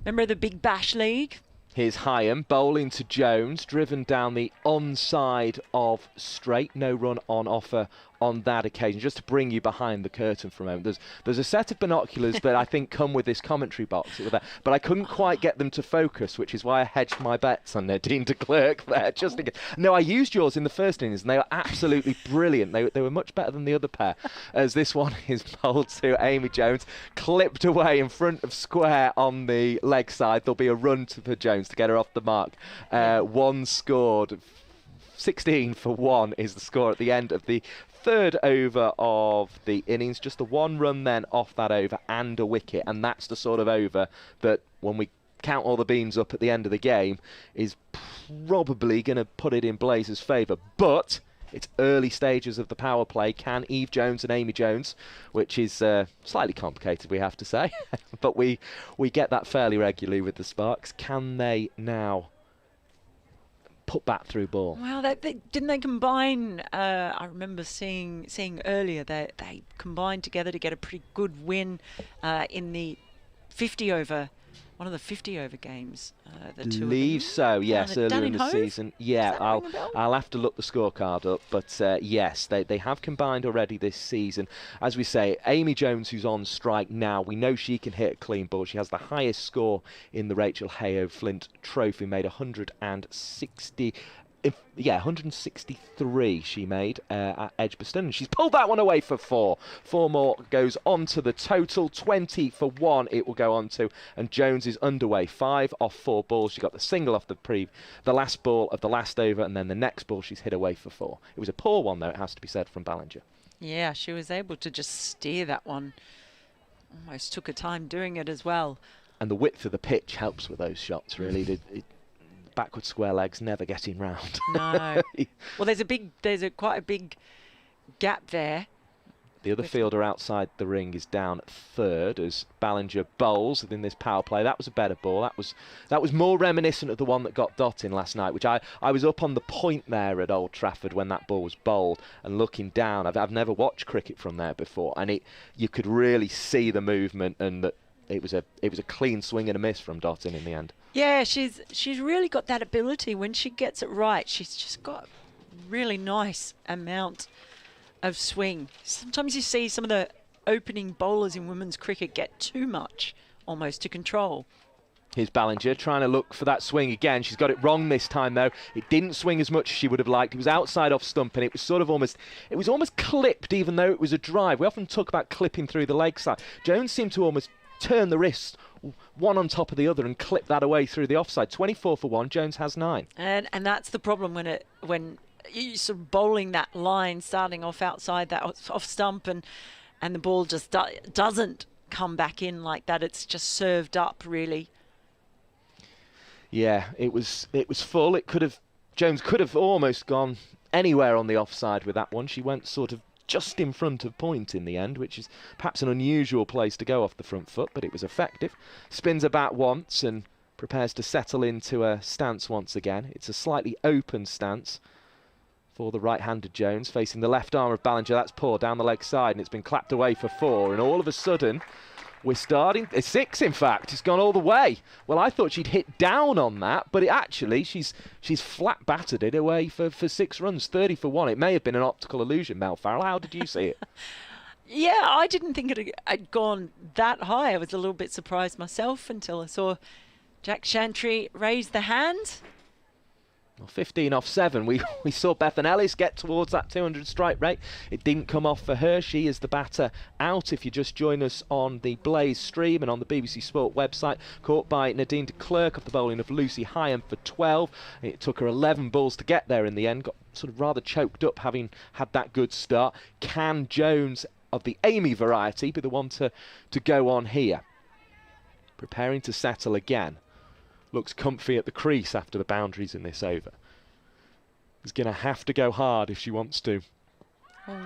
member of the Big Bash League. Here's Hyam bowling to Jones, driven down the onside of straight. No run on offer on that occasion. Just to bring you behind the curtain for a moment, there's a set of binoculars that I think come with this commentary box, but I couldn't quite get them to focus, which is why I hedged my bets on Nadine de Klerk there. Just again. No, I used yours in the first innings, and they were absolutely brilliant. They were much better than the other pair. As this one is bowled to Amy Jones, clipped away in front of square on the leg side. There'll be a run for Jones to get her off the mark. One scored. 16 for 1 is the score at the end of the third over of the innings. Just the 1 run then off that over and a wicket, and that's the sort of over that, when we count all the beans up at the end of the game, is probably going to put it in Blaze's favour. But it's early stages of the power play. Can Eve Jones and Amy Jones, which is slightly complicated, we have to say, but we get that fairly regularly with the Sparks, can they now put that through ball? Well, didn't they combine? I remember seeing earlier that they combined together to get a pretty good win in the 50 over. One of the 50 over games. The two believe so, yes, earlier in the season. Yeah, I'll have to look the scorecard up, but yes, they have combined already this season. As we say, Amy Jones, who's on strike now, we know she can hit a clean ball. She has the highest score in the Rachel Hayo Flint Trophy, made 160. 163 she made at Edgbaston, and she's pulled that one away for 4. 4 more goes on to the total. 20 for 1 it will go on to, and Jones is underway. 5 off 4 balls. She got the single off the last ball of the last over, and then the next ball she's hit away for 4. It was a poor one, though, it has to be said, from Ballinger. Yeah, she was able to just steer that one. Almost took her time doing it as well. And the width of the pitch helps with those shots, really. Backward square legs never getting round. No. Well, there's quite a big gap there. The other fielder outside the ring is down at third as Ballinger bowls within this power play. That was a better ball. That was more reminiscent of the one that got Dot in last night, which I was up on the point there at Old Trafford when that ball was bowled and looking down. I've never watched cricket from there before, and you could really see the movement, and that it was a clean swing and a miss from Dot in the end. Yeah, she's really got that ability. When she gets it right, she's just got really nice amount of swing. Sometimes you see some of the opening bowlers in women's cricket get too much almost to control. Here's Ballinger trying to look for that swing again. She's got it wrong this time, though. It didn't swing as much as she would have liked. It was outside off stump, and it was almost clipped, even though it was a drive. We often talk about clipping through the leg side. Jones seemed to almost turn the wrist one on top of the other and clip that away through the offside. 24 for 1. Jones has 9. And that's the problem when you're sort of bowling that line, starting off outside that off stump, and the ball just doesn't come back in like that. It's just served up, really. Yeah, it was full. Jones could have almost gone anywhere on the offside with that one. She went sort of just in front of point in the end, which is perhaps an unusual place to go off the front foot, but it was effective. Spins her back once and prepares to settle into a stance once again. It's a slightly open stance for the right-handed Jones, facing the left arm of Ballinger. That's poor down the leg side, and it's been clapped away for 4, and all of a sudden we're starting 6, in fact. It's gone all the way. Well, I thought she'd hit down on that, but she's flat battered it away for 6 runs. 30 for 1. It may have been an optical illusion, Mel Farrell. How did you see it? Yeah, I didn't think it had gone that high. I was a little bit surprised myself until I saw Jack Chantry raise the hand. Well, 15 off 7. We saw Bethan Ellis get towards that 200 strike rate. It didn't come off for her. She is the batter out. If you just join us on the Blaze stream and on the BBC Sport website, caught by Nadine de Klerk of the bowling of Lucy Hyam for 12. It took her 11 balls to get there in the end. Got sort of rather choked up having had that good start. Can Jones of the Amy variety be the one to go on here? Preparing to settle again. Looks comfy at the crease after the boundaries in this over. Is going to have to go hard if she wants to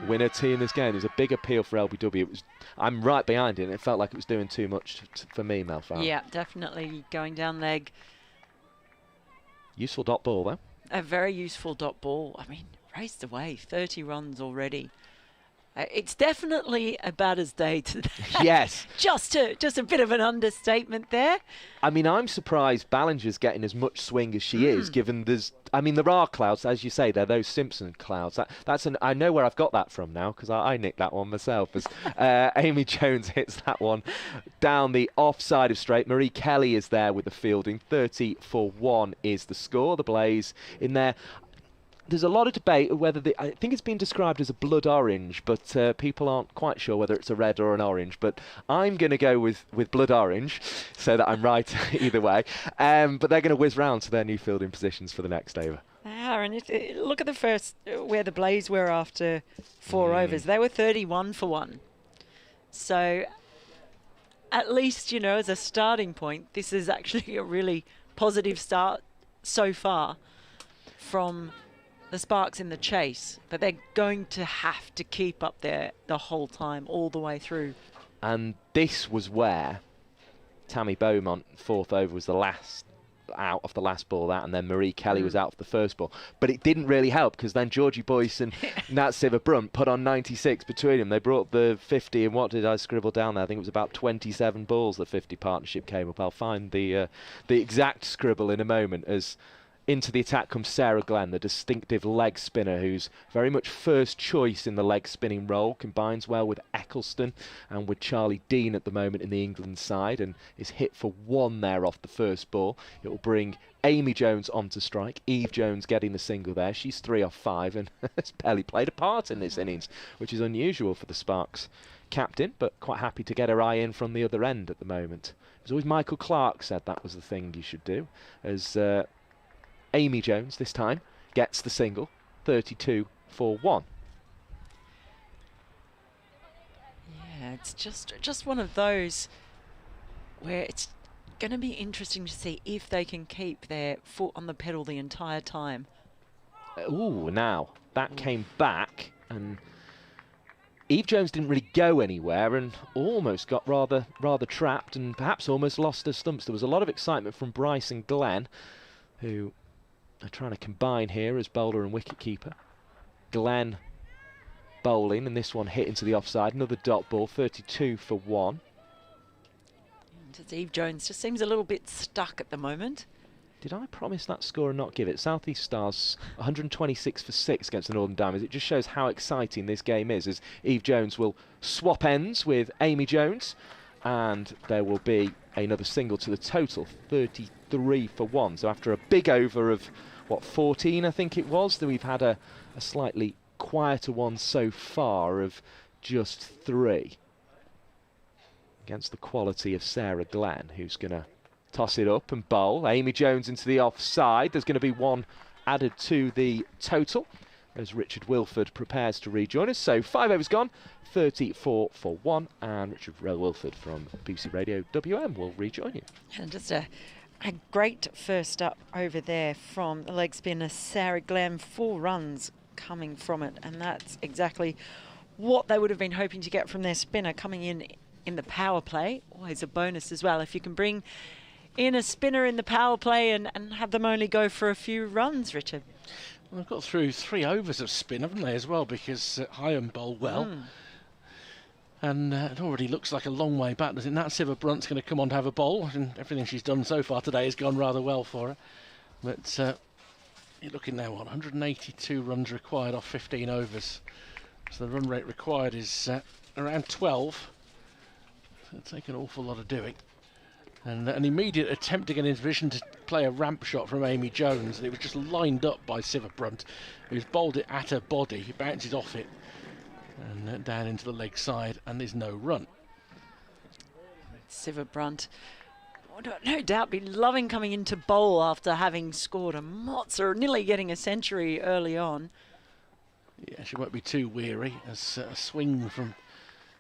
win her tee in this game. There's a big appeal for LBW. I'm right behind it, and it felt like it was doing too much for me, Mel Farrell. Yeah, definitely going down leg. Useful dot ball, though. A very useful dot ball. I mean, raced away, 30 runs already. It's definitely a batter's day today. Yes. just a bit of an understatement there. I mean, I'm surprised Ballinger's getting as much swing as she is, given there are clouds, as you say, they're those Simpson clouds. I know where I've got that from now, because I nicked that one myself, as Amy Jones hits that one down the offside of straight. Marie Kelly is there with the fielding. 30 for 1 is the score. The Blaze in there. There's a lot of debate whether I think it's been described as a blood orange, but people aren't quite sure whether it's a red or an orange. But I'm going to go with blood orange, so that I'm right either way. But they're going to whiz round to their new fielding positions for the next over. They are, and look at the first, where the Blaze were after 4 overs. They were 31 for 1. So at least, as a starting point, this is actually a really positive start so far from the Sparks in the chase, but they're going to have to keep up there the whole time, all the way through. And this was where Tammy Beaumont, 4th over, was the last out of the last ball, and then Marie Kelly was out for the first ball. But it didn't really help, because then Georgie Boyce and Nat Siva-Brunt put on 96 between them. They brought the 50, and what did I scribble down there? I think it was about 27 balls the 50 partnership came up. I'll find the exact scribble in a moment, as into the attack comes Sarah Glenn, the distinctive leg spinner, who's very much first choice in the leg spinning role, combines well with Eccleston and with Charlie Dean at the moment in the England side, and is hit for 1 there off the first ball. It will bring Amy Jones onto strike. Eve Jones getting the single there. She's 3 off 5 and has barely played a part in this innings, which is unusual for the Sparks captain, but quite happy to get her eye in from the other end at the moment. It was always Michael Clark said that was the thing you should do, as Amy Jones this time gets the single. 32 for 1. Yeah, it's just one of those where it's going to be interesting to see if they can keep their foot on the pedal the entire time. Ooh, now that came back, and Eve Jones didn't really go anywhere and almost got rather trapped and perhaps almost lost her stumps. There was a lot of excitement from Bryce and Glenn, who are trying to combine here as bowler and wicketkeeper. Glenn bowling, and this one hit into the offside. Another dot ball, 32 for 1. Eve Jones just seems a little bit stuck at the moment. Did I promise that score and not give it? South East Stars 126 for 6 against the Northern Diamonds. It just shows how exciting this game is, as Eve Jones will swap ends with Amy Jones, and there will be another single to the total, 33 for 1. So after a big over of 14 I think it was, that we've had a slightly quieter one so far of just 3 against the quality of Sarah Glenn, who's going to toss it up and bowl. Amy Jones into the offside. There's going to be 1 added to the total as Richard Wilford prepares to rejoin us. So 5 overs gone, 34 for 1, and Richard Wilford from BBC Radio WM will rejoin you. And just a great first up over there from the leg spinner Sarah Glenn. 4 runs coming from it, and that's exactly what they would have been hoping to get from their spinner coming in the power play. Always a bonus as well if you can bring in a spinner in the power play and have them only go for a few runs, Richard. Well, they've got through 3 overs of spin, haven't they, as well, because Hyam bowled well. And it already looks like a long way back, doesn't it? Nat Siva-Brunt's going to come on to have a bowl, and everything she's done so far today has gone rather well for her. But you're looking now, 182 runs required off 15 overs. So the run rate required is around 12. So it'll take an awful lot of doing. And an immediate attempt to get into position to play a ramp shot from Amy Jones, and it was just lined up by Sivabrunt, who's bowled it at her body. He bounces off it and down into the leg side, and there's no run. Sivabrunt, no doubt, be loving coming into bowl after having scored a mozza, nearly getting a century early on. Yeah, she won't be too weary as a swing from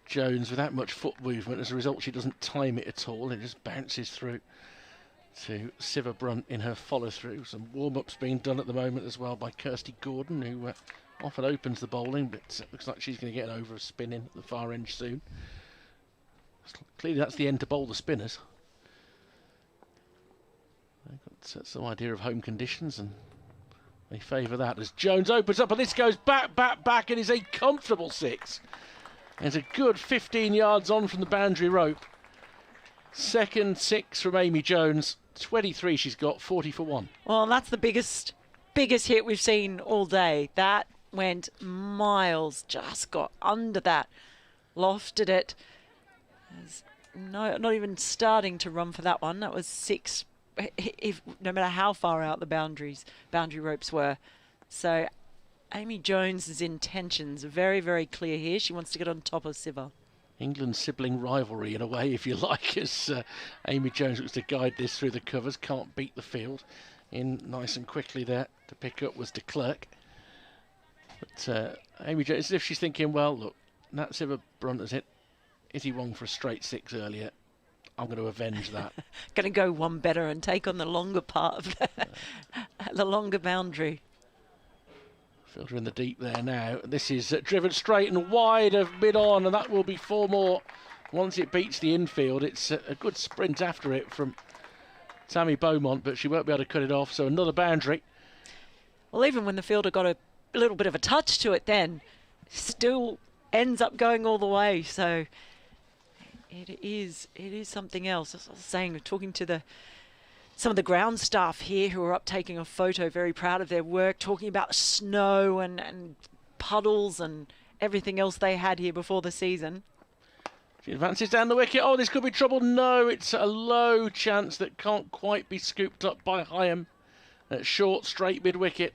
Jones without much foot movement. As a result, she doesn't time it at all. It just bounces through to Sivabrunt in her follow-through. Some warm-ups being done at the moment as well by Kirsty Gordon, who often opens the bowling, but looks like she's going to get an over of spinning at the far end soon. Clearly that's the end to bowl the spinners. They've got some idea of home conditions, and they favour that as Jones opens up, and this goes back, and is a comfortable 6. There's a good 15 yards on from the boundary rope. Second 6 from Amy Jones. 23 she's got, 40 for 1. Well, that's the biggest hit we've seen all day. That went miles, just got under that, lofted it. No, not even starting to run for that one. That was 6, no matter how far out the boundary ropes were. So Amy Jones's intentions are very, very clear here. She wants to get on top of Siva. England's sibling rivalry in a way, if you like, as Amy Jones looks to guide this through the covers. Can't beat the field. In nice and quickly there to pick up was de Klerk. But Amy Jones, as if she's thinking, well, look, Nat Sivabrunt has hit he wrong for a straight 6 earlier. I'm going to avenge that. Going to go one better and take on the longer part of the longer boundary. Fielder in the deep there now. This is driven straight and wide of mid-on, and that will be 4 more once it beats the infield. It's a good sprint after it from Tammy Beaumont, but she won't be able to cut it off, so another boundary. Well, even when the fielder got a little bit of a touch to it then, still ends up going all the way, so it is something else. As I was saying, talking to some of the ground staff here who are up taking a photo, very proud of their work, talking about snow and puddles and everything else they had here before the season. She advances down the wicket. Oh, this could be trouble. No, it's a low chance that can't quite be scooped up by Hyam at short, straight mid-wicket.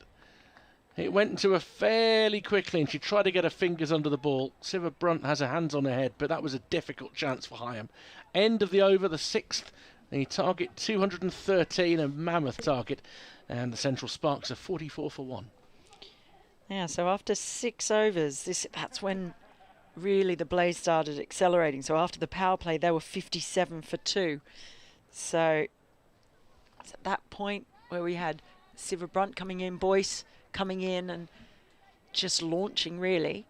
It went into her fairly quickly, and she tried to get her fingers under the ball. Sivabrunt has her hands on her head, but that was a difficult chance for Hyam. End of the over, the 6th. The target 213, a mammoth target, and the Central Sparks are 44 for 1. Yeah, so after 6 overs, that's when really the Blaze started accelerating. So after the power play, they were 57 for 2. So it's at that point where we had Sivabrunt coming in, Boyce coming in and just launching really.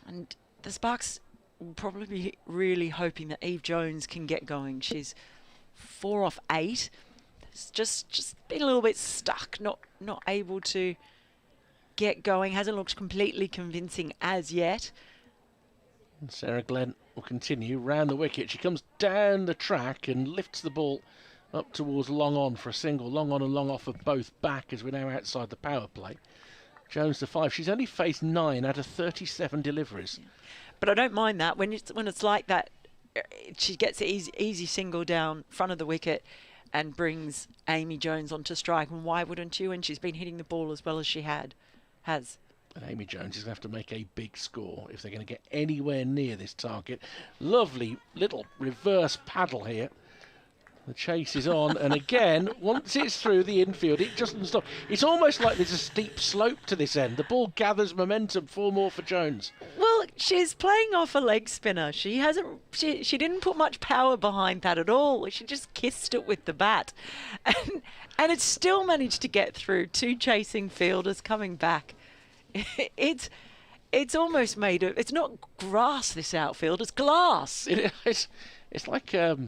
And the Sparks will probably be really hoping that Eve Jones can get going. She's 4 off 8. It's just been a little bit stuck, not able to get going. Hasn't looked completely convincing as yet. And Sarah Glenn will continue round the wicket. She comes down the track and lifts the ball up towards long on for a single. Long on and long off of both back as we're now outside the power play. Jones to 5. She's only faced 9 out of 37 deliveries. Yeah. But I don't mind that when it's like that. She gets an easy single down front of the wicket and brings Amy Jones onto strike. And why wouldn't you? And she's been hitting the ball as well as she has. And Amy Jones is going to have to make a big score if they're going to get anywhere near this target. Lovely little reverse paddle here. The chase is on, and again, once it's through the infield, it doesn't stop. It's almost like there's a steep slope to this end. The ball gathers momentum. 4 more for Jones. Well, she's playing off a leg spinner. She didn't put much power behind that at all. She just kissed it with the bat, and it's still managed to get through 2 chasing fielders coming back. It's almost made of. It's not grass. This outfield, it's glass. It's like a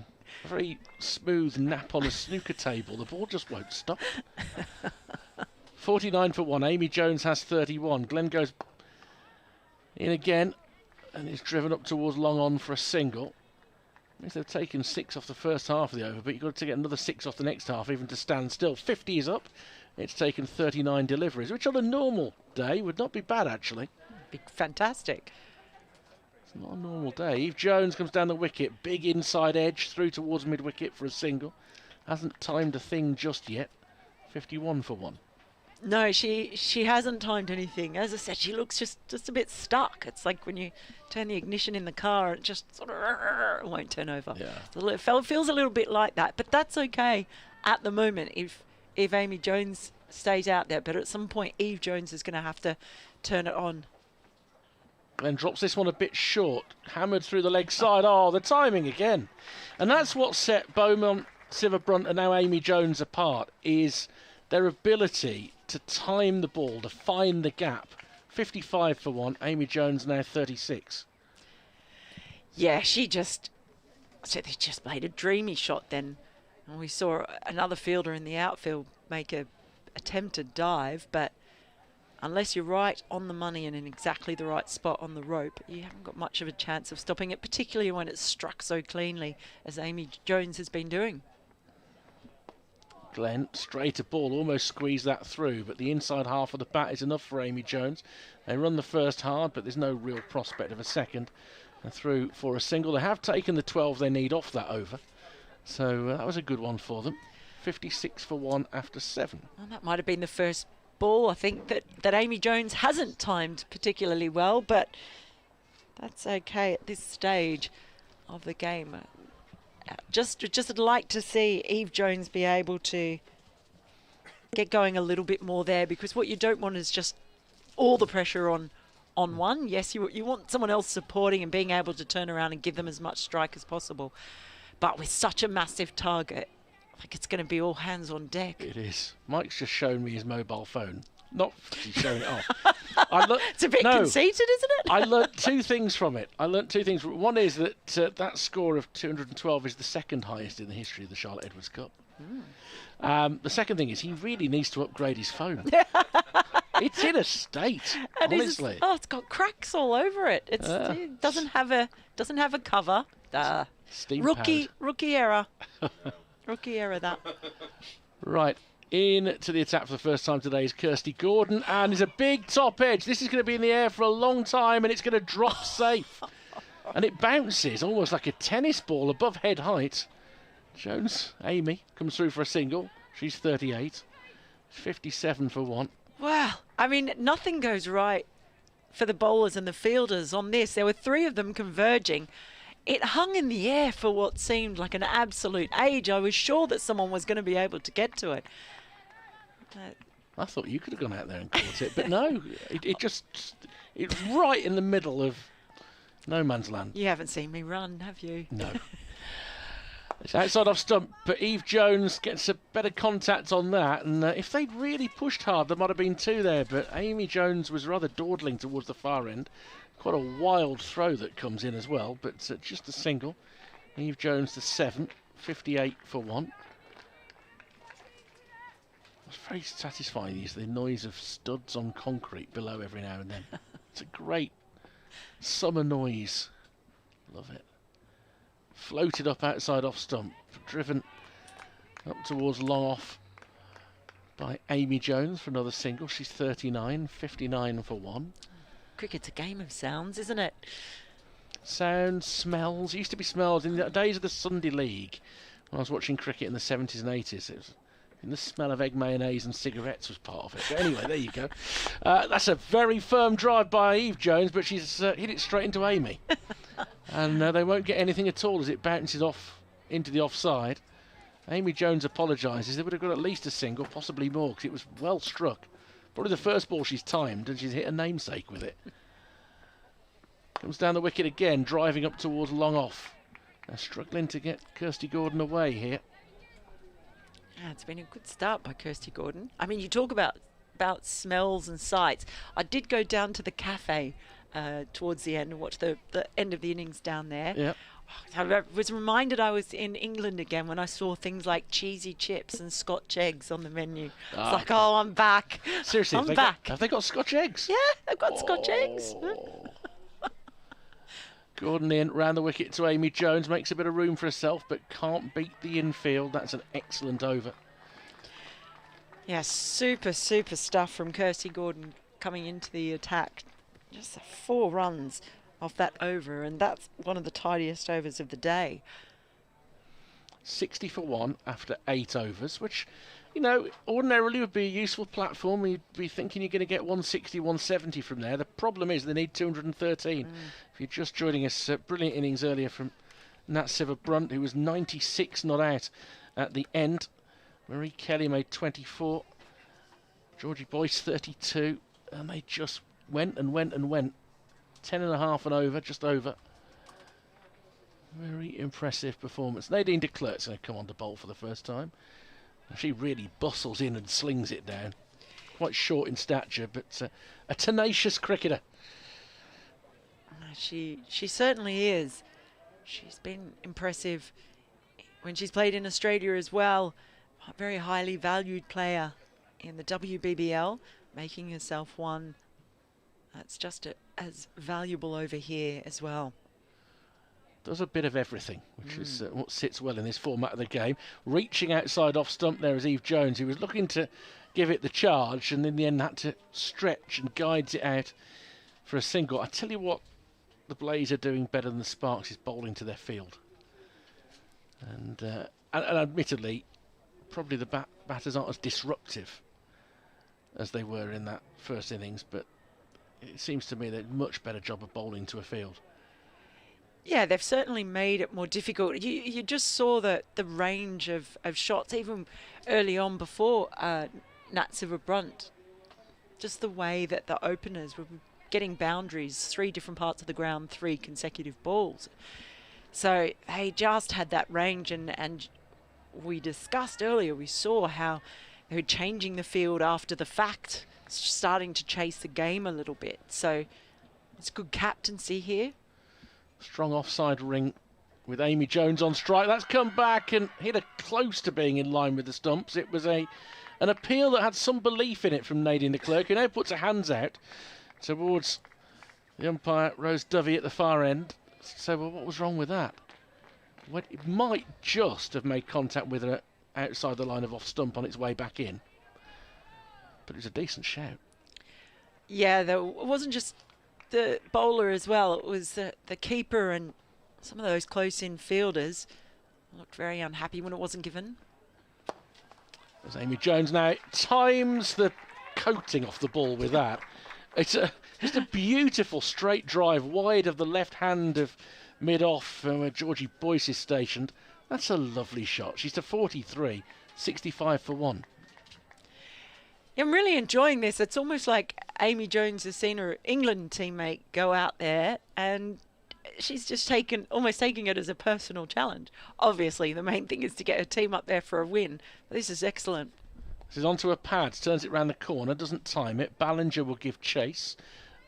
very smooth nap on a snooker table. The ball just won't stop. 49 for 1. Amy Jones has 31. Glenn goes in again and is driven up towards long on for a single. They've taken 6 off the first half of the over, but you've got to get another 6 off the next half even to stand still. 50 is up. It's taken 39 deliveries, which on a normal day would not be bad, actually. Be fantastic. It's not a normal day. Eve Jones comes down the wicket, big inside edge through towards mid-wicket for a single. Hasn't timed a thing just yet. 51 for 1. No, she hasn't timed anything. As I said, she looks just a bit stuck. It's like when you turn the ignition in the car, it just sort of won't turn over. Yeah. It feels a little bit like that, but that's okay at the moment if Amy Jones stays out there. But at some point, Eve Jones is going to have to turn it on. Then drops this one a bit short. Hammered through the leg side. Oh, the timing again. And that's what set Beaumont, Sciver-Brunt and now Amy Jones apart, is their ability to time the ball, to find the gap. 55 for 1. Amy Jones now 36. Yeah, they just made a dreamy shot then. And we saw another fielder in the outfield make a attempted dive, but unless you're right on the money and in exactly the right spot on the rope, you haven't got much of a chance of stopping it, particularly when it's struck so cleanly as Amy Jones has been doing. Glenn, straighter ball, almost squeezed that through, but the inside half of the bat is enough for Amy Jones. They run the first hard, but there's no real prospect of a second. And through for a single. They have taken the 12 they need off that over, so that was a good one for them. 56 for 1 after 7. Well, that might have been the first ball, I think, that Amy Jones hasn't timed particularly well, but that's okay at this stage of the game. Just would like to see Eve Jones be able to get going a little bit more there, because what you don't want is just all the pressure on one. Yes, you want someone else supporting and being able to turn around and give them as much strike as possible. But with such a massive target, I think it's going to be all hands on deck. It is. Mike's just shown me his mobile phone. Not he's showing it off. It's a bit conceited, isn't it? I learnt 2 things from it. One is that that score of 212 is the second highest in the history of the Charlotte Edwards Cup. The second thing is he really needs to upgrade his phone. It's in a state, And honestly. it's got cracks all over it. It doesn't have a cover. Steam Rookie error. Rookie error, that. Right. In to the attack for the first time today is Kirsty Gordon, and is a big top edge. This is going to be in the air for a long time, and it's going to drop safe. And it bounces almost like a tennis ball above head height. Jones, Amy, comes through for a single. She's 38. 57 for 1. Wow. I mean, nothing goes right for the bowlers and the fielders on this. There were 3 of them converging. It hung in the air for what seemed like an absolute age. I was sure that someone was going to be able to get to it. I thought you could have gone out there and caught it, but no. It was right in the middle of no man's land. You haven't seen me run, have you? No. It's outside off stump, but Eve Jones gets a better contact on that, and if they'd really pushed hard, there might have been 2 there, but Amy Jones was rather dawdling towards the far end. Quite a wild throw that comes in as well, but just a single. Eve Jones to 7, 58 for 1. It's very satisfying, the noise of studs on concrete below every now and then. It's a great summer noise. Love it. Floated up outside off stump, driven up towards long off by Amy Jones for another single. She's 39, 59 for 1. Cricket's a game of sounds, isn't it? Sounds, smells. It used to be smells in the days of the Sunday League. When I was watching cricket in the 70s and 80s, it was, and the smell of egg mayonnaise and cigarettes was part of it. But anyway, there you go. That's a very firm drive by Eve Jones, but she's hit it straight into Amy. And they won't get anything at all as it bounces off into the offside. Amy Jones apologises. They would have got at least a single, possibly more, because it was well struck. Probably the first ball she's timed, and she's hit a namesake with it. Comes down the wicket again, driving up towards long off. They're struggling to get Kirsty Gordon away here. Yeah, it's been a good start by Kirsty Gordon. I mean, you talk about smells and sights. I did go down to the cafe towards the end and watch the end of the innings down there. Yeah. I was reminded I was in England again when I saw things like cheesy chips and Scotch eggs on the menu. It's like, oh, I'm back. Seriously, I'm back. Have they got Scotch eggs? Yeah, they've got Scotch eggs. Gordon in, round the wicket to Amy Jones, makes a bit of room for herself, but can't beat the infield. That's an excellent over. Yeah, super stuff from Kirsty Gordon coming into the attack. Just 4 runs off that over, and that's one of the tidiest overs of the day. 60 for 1 after 8 overs, which, you know, ordinarily would be a useful platform. You'd be thinking you're going to get 160, 170 from there. The problem is they need 213. If you're just joining us, brilliant innings earlier from Nat Siver-Brunt, who was 96 not out at the end. Marie Kelly made 24. Georgie Boyce 32. And they just went and went and went. 10.5 and over, just over. Very impressive performance. Nadine de Klerk's going to come on to bowl for the first time. She really bustles in and slings it down. Quite short in stature, but a tenacious cricketer. She certainly is. She's been impressive when she's played in Australia as well. A very highly valued player in the WBBL, making herself one that's just as valuable over here as well. Does a bit of everything, which is what sits well in this format of the game. Reaching outside off stump there is Eve Jones, who was looking to give it the charge and in the end had to stretch and guides it out for a single. I tell you what, the Blaze are doing better than the Sparks is bowling to their field. And admittedly, probably the batters aren't as disruptive as they were in that first innings, but it seems to me they're a much better job of bowling to a field. Yeah, they've certainly made it more difficult. You just saw the range of shots, even early on before Nat Siver-Brunt. Just the way that the openers were getting boundaries, 3 different parts of the ground, 3 consecutive balls. So they just had that range, and we discussed earlier, we saw how they were changing the field after the fact, starting to chase the game a little bit. So it's good captaincy here. Strong offside ring with Amy Jones on strike. That's come back and hit her close to being in line with the stumps. It was an appeal that had some belief in it from Nadine de Klerk, who now puts her hands out towards the umpire, Rose Dovey, at the far end. So, well, what was wrong with that? Well, it might just have made contact with her outside the line of off stump on its way back in. But it was a decent shout. Yeah, it wasn't just the bowler as well. It was the keeper and some of those close-in fielders looked very unhappy when it wasn't given. There's Amy Jones now. Times the coating off the ball with that. It's just a beautiful straight drive wide of the left hand of mid-off where Georgie Boyce is stationed. That's a lovely shot. She's to 43, 65 for 1. I'm really enjoying this. It's almost like Amy Jones has seen her England teammate go out there and she's just almost taking it as a personal challenge. Obviously, the main thing is to get her team up there for a win. But this is excellent. This is onto a pad, turns it round the corner, doesn't time it. Ballinger will give chase.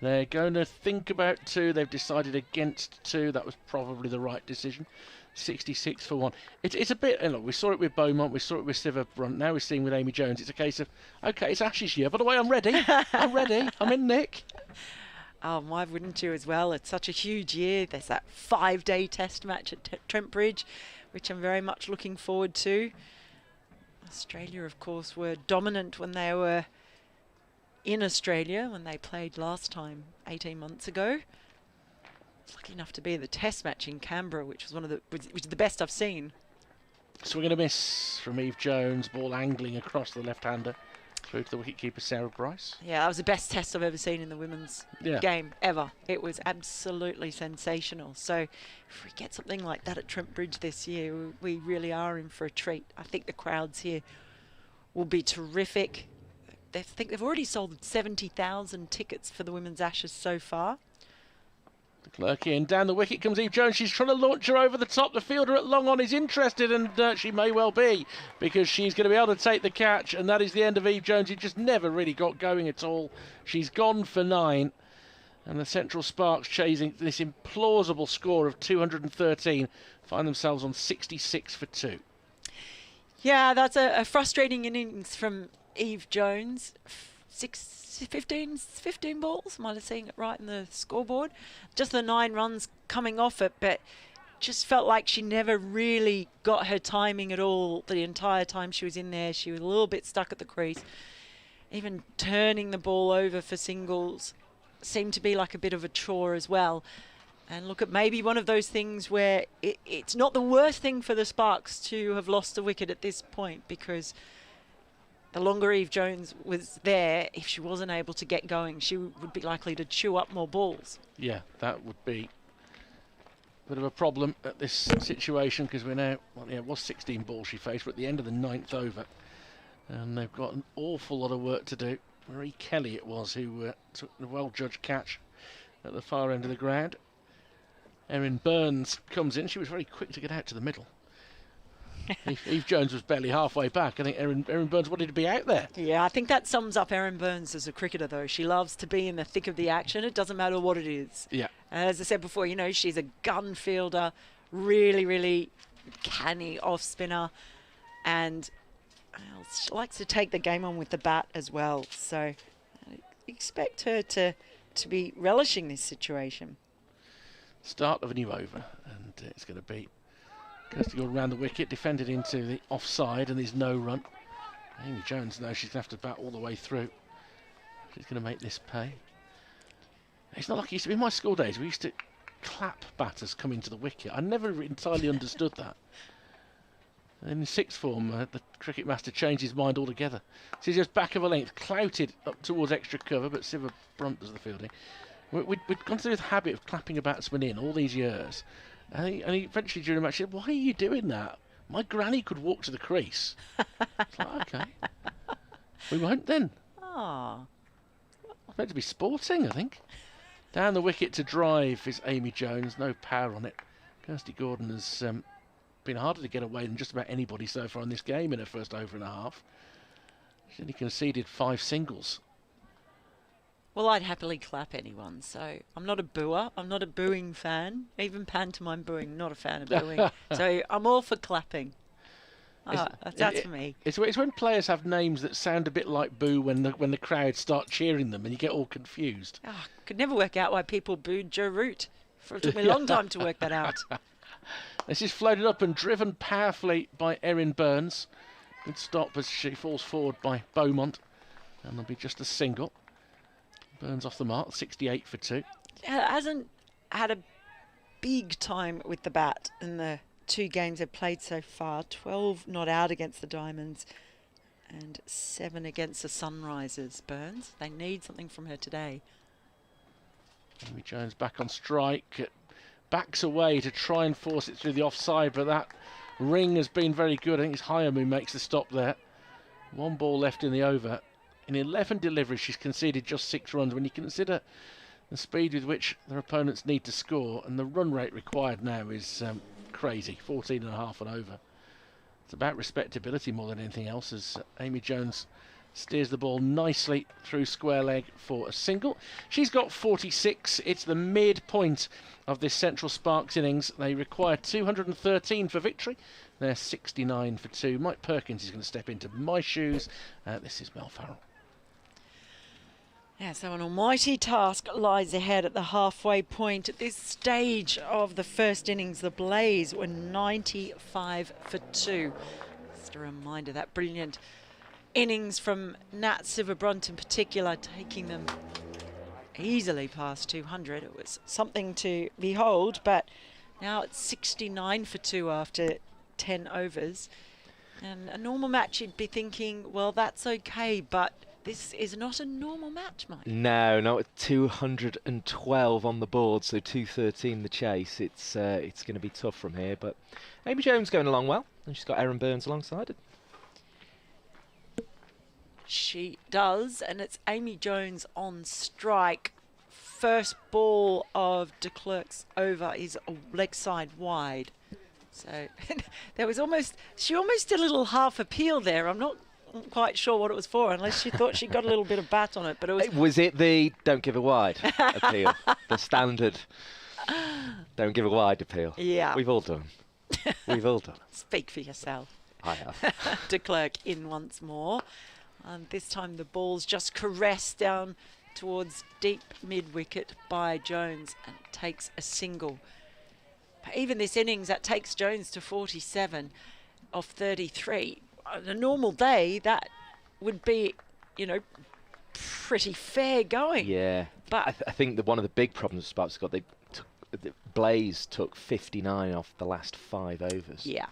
They're going to think about 2. They've decided against 2. That was probably the right decision. 66 for 1. It's a bit, look, we saw it with Beaumont, we saw it with Siver-Brunt, now we're seeing with Amy Jones. It's a case of, OK, it's Ashes year. By the way, I'm ready. I'm ready. I'm in, Nick. Oh, why wouldn't you as well? It's such a huge year. There's that 5-day test match at Trent Bridge, which I'm very much looking forward to. Australia, of course, were dominant when they were in Australia, when they played last time 18 months ago. I was lucky enough to be in the test match in Canberra, which was which is the best I've seen. So we're going to miss from Eve Jones, ball angling across the left-hander through to the wicketkeeper Sarah Bryce. Yeah, that was the best test I've ever seen in the women's game ever. It was absolutely sensational. So if we get something like that at Trent Bridge this year, we really are in for a treat. I think the crowds here will be terrific. I think they've already sold 70,000 tickets for the Women's Ashes so far. De Klerk in, down the wicket comes Eve Jones. She's trying to launch her over the top. The fielder at long on is interested, and she may well be, because she's going to be able to take the catch, and that is the end of Eve Jones. Who just never really got going at all. She's gone for 9, and the Central Sparks, chasing this implausible score of 213, find themselves on 66 for 2. Yeah, that's a frustrating innings from Eve Jones. 15 balls, might have seen it right in the scoreboard. Just the 9 runs coming off it, but just felt like she never really got her timing at all the entire time she was in there. She was a little bit stuck at the crease. Even turning the ball over for singles seemed to be like a bit of a chore as well. And look, at maybe one of those things where it's not the worst thing for the Sparks to have lost the wicket at this point, because the longer Eve Jones was there, if she wasn't able to get going, she would be likely to chew up more balls. Yeah, that would be a bit of a problem at this situation, because we're now, well, yeah, it was 16 balls she faced, but at the end of the 9th over, and they've got an awful lot of work to do. Marie Kelly it was who took the well-judged catch at the far end of the ground. Erin Burns comes in. She was very quick to get out to the middle. Eve Jones was barely halfway back. I think Erin Burns wanted to be out there. Yeah, I think that sums up Erin Burns as a cricketer, though. She loves to be in the thick of the action. It doesn't matter what it is. Yeah. As I said before, she's a gun fielder, really, really canny off spinner, and she likes to take the game on with the bat as well. So I expect her to be relishing this situation. Start of a new over, and it's going to be Kirsty Gordon around the wicket, defended into the offside, and there's no run. Amy Jones knows she's going to have to bat all the way through. She's going to make this pay. It's not like it used to be in my school days. We used to clap batters coming to the wicket. I never entirely understood that. And in sixth form, the cricket master changed his mind altogether. So he's just back of a length, clouted up towards extra cover, but Siva Brunt does the fielding. We'd gone through the habit of clapping a batsman in all these years. And he eventually during the match said, "Why are you doing that? My granny could walk to the crease." It's like, okay. We won't then. Ah. It's meant to be sporting, I think. Down the wicket to drive is Amy Jones. No power on it. Kirsty Gordon has been harder to get away than just about anybody so far in this game in her first over and a half. She's only conceded 5 singles. Well, I'd happily clap anyone, so I'm not a booer. I'm not a booing fan. Even pantomime booing, not a fan of booing. So I'm all for clapping. That's for me. It's when players have names that sound a bit like boo when the crowd start cheering them and you get all confused. Could never work out why people booed Joe Root. It took me a long time to work that out. This is floated up and driven powerfully by Erin Burns. Good stop as she falls forward by Beaumont. And there'll be just a single. Burns off the mark, 68 for 2. Hasn't had a big time with the bat in the 2 games they've played so far. 12 not out against the Diamonds and 7 against the Sunrisers, Burns. They need something from her today. Amy Jones back on strike. Backs away to try and force it through the offside, but that ring has been very good. I think it's Hyam who makes the stop there. 1 ball left in the over. In 11 deliveries, she's conceded just 6 runs. When you consider the speed with which their opponents need to score, and the run rate required now is crazy, 14.5 and over. It's about respectability more than anything else, as Amy Jones steers the ball nicely through square leg for a single. She's got 46. It's the midpoint of this Central Sparks innings. They require 213 for victory. They're 69 for 2. Mike Perkins is going to step into my shoes. This is Mel Farrell. Yeah, so an almighty task lies ahead at the halfway point. At this stage of the first innings, the Blaze were 95 for 2. Just a reminder, that brilliant innings from Nat Sciver-Brunt in particular, taking them easily past 200. It was something to behold, but now it's 69 for 2 after 10 overs. And a normal match, you'd be thinking, well, that's okay, but this is not a normal match, Mike. No, not with 212 on the board, so 213 the chase. It's going to be tough from here, but Amy Jones going along well, and she's got Erin Burns alongside it. She does, and it's Amy Jones on strike. First ball of de Klerk's over is a leg side wide. So there was she almost did a little half appeal there. I'm not quite sure what it was for, unless she thought she got a little bit of bat on it. But it was. Was it the don't give a wide appeal? The standard don't give a wide appeal. Yeah. We've all done. We've all done. Speak for yourself. I have. De Klerk in once more. And this time the ball's just caressed down towards deep mid-wicket by Jones and takes a single. But even this innings, that takes Jones to 47 off 33. On a normal day, that would be, pretty fair going. Yeah. But I think that one of the big problems Sparks got, they took Blaze took 59 off the last 5 overs. Yeah.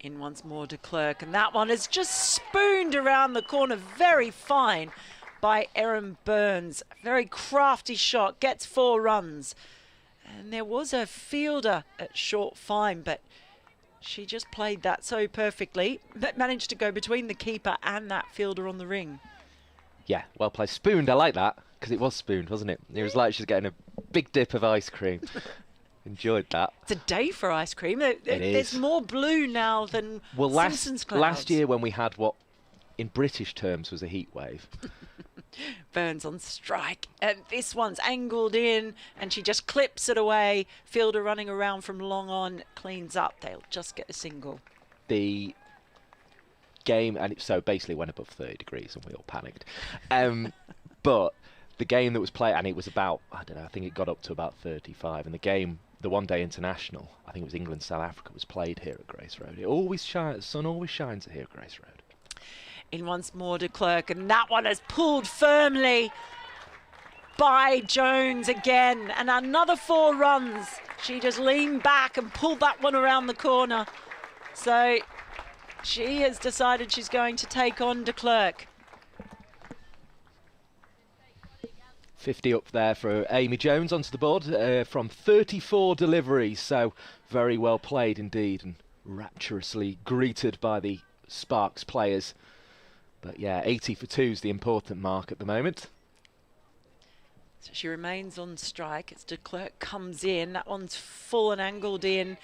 In once more de Klerk, and that one is just spooned around the corner. Very fine by Erin Burns. Very crafty shot, gets 4 runs. And there was a fielder at short fine, but she just played that so perfectly that managed to go between the keeper and that fielder on the ring. Yeah, well played. Spooned, I like that, because it was spooned, wasn't it? It was like she's getting a big dip of ice cream. Enjoyed that. It's a day for ice cream. There's is. more blue now than Simpsons clouds. Last year when we had what, in British terms, was a heat wave. Burns on strike, and this one's angled in, and she just clips it away. Fielder running around from long on, cleans up. They'll just get a single. The game, and it so basically went above 30 degrees, and we all panicked. But the game that was played, and it was about, I don't know, I think it got up to about 35, and the game, the one-day international, I think it was England-South Africa, was played here at Grace Road. It always shines, the sun always shines here at Grace Road. In once more de Klerk, and that one is pulled firmly by Jones again, and another 4 runs. She just leaned back and pulled that one around the corner. So she has decided she's going to take on de Klerk. 50 up there for Amy Jones onto the board from 34 deliveries, so very well played indeed, and rapturously greeted by the Sparks players. But yeah, 80 for 2 is the important mark at the moment. So she remains on strike as de Klerk comes in. That one's full and angled in.